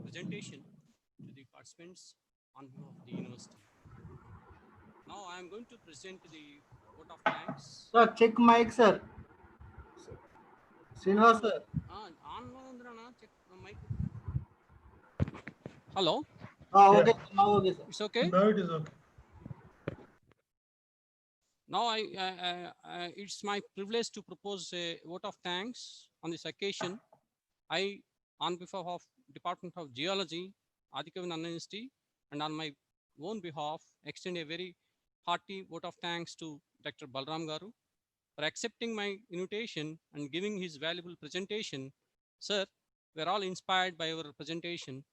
presentation to the participants on behalf of the university. Now I am going to present the vote of thanks. Sir, check mic, sir. Srinivas, sir. Check mic. Hello. Okay. Now okay, sir. It's okay. Now it is okay. Now it's my privilege to propose a vote of thanks on this occasion. I, on behalf of Department of Geology, Adhikavan University, and on my own behalf, extend a very hearty vote of thanks to Dr. Balram Garu for accepting my invitation and giving his valuable presentation. Sir, we're all inspired by your presentation.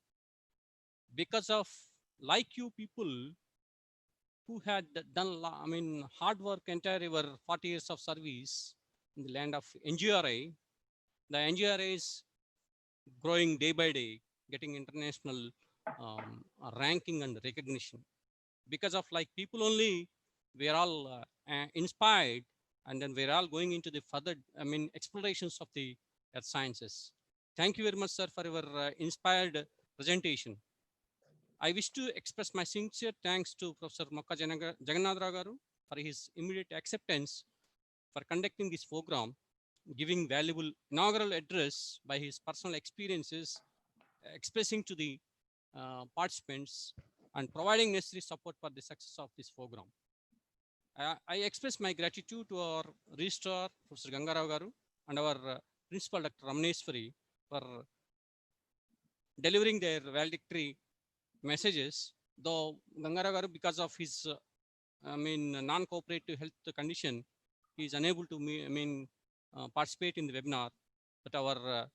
Because of like you people who had done, hard work entire your 40 years of service in the land of NGRI, the NGRI is growing day by day, getting international ranking and recognition. Because of like people only, we are all inspired, and then we're all going into the further, explorations of the earth sciences. Thank you very much, sir, for your inspired presentation. I wish to express my sincere thanks to Professor Mokka Jagannatharao Garu for his immediate acceptance for conducting this program, giving valuable inaugural address by his personal experiences, expressing to the participants and providing necessary support for the success of this program. I express my gratitude to our registrar, Professor Gangarao Garu, and our principal, Dr. Ramneswari, for delivering their valedictory messages. Though Gangarao Garu, because of his non-cooperative health condition, he is unable to participate in the webinar. But our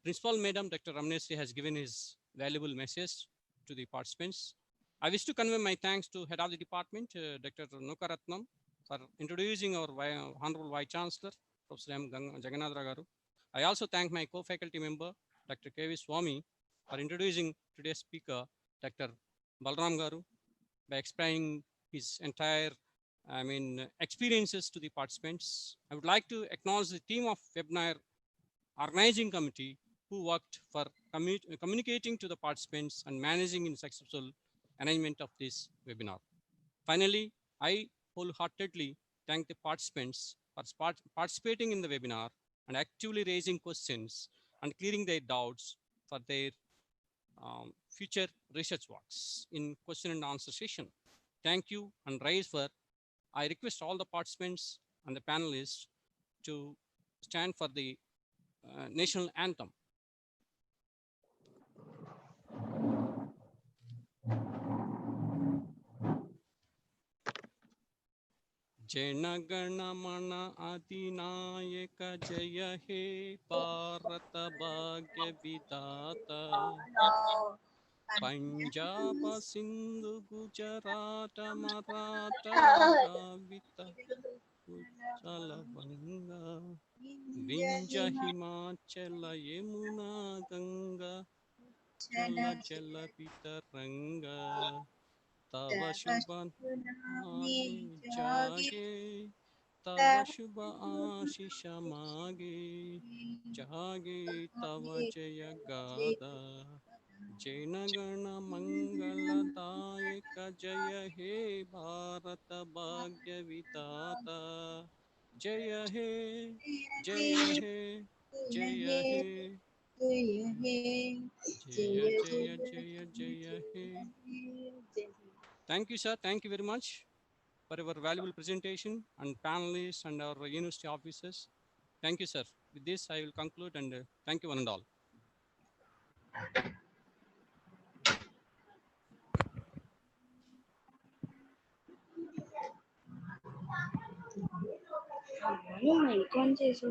principal madam, Dr. Ramneswari, has given his valuable message to the participants. I wish to convey my thanks to head of the department, Dr. Nukaratnam, for introducing our Honorable Vice Chancellor, Professor M. Jagannatharao Garu. I also thank my co-faculty member, Dr. K.V. Swami, for introducing today's speaker, Dr. Balram Garu, by explaining his entire experiences to the participants. I would like to acknowledge the team of webinar organizing committee who worked for communicating to the participants and managing in successful arrangement of this webinar. Finally, I wholeheartedly thank the participants for participating in the webinar and actively raising questions and clearing their doubts for their future research works in question and answer session. Thank you, and rise for. I request all the participants and the panelists to stand for the national anthem. जनगणमन अधिनायक जय हे भारत भाग्य विधाता पंजाब सिंधु गुजरात मराठा द्राविड उत्कल बंगा विंध्य हिमाचल यमुना गंगा चल जल तरंगा तव शुभ जागे तव शुभ आशीष मागे जागे तव जय गादा जनगण मंगलदायक जय हे भारत भाग्य विधाता Jaya He, Jaya He, Jaya He, Jaya Jaya Jaya Jaya He. Thank you, sir. Thank you very much for your valuable presentation and panelists and our university officers. Thank you, sir. With this, I will conclude and thank you one and all. Mic on చేసి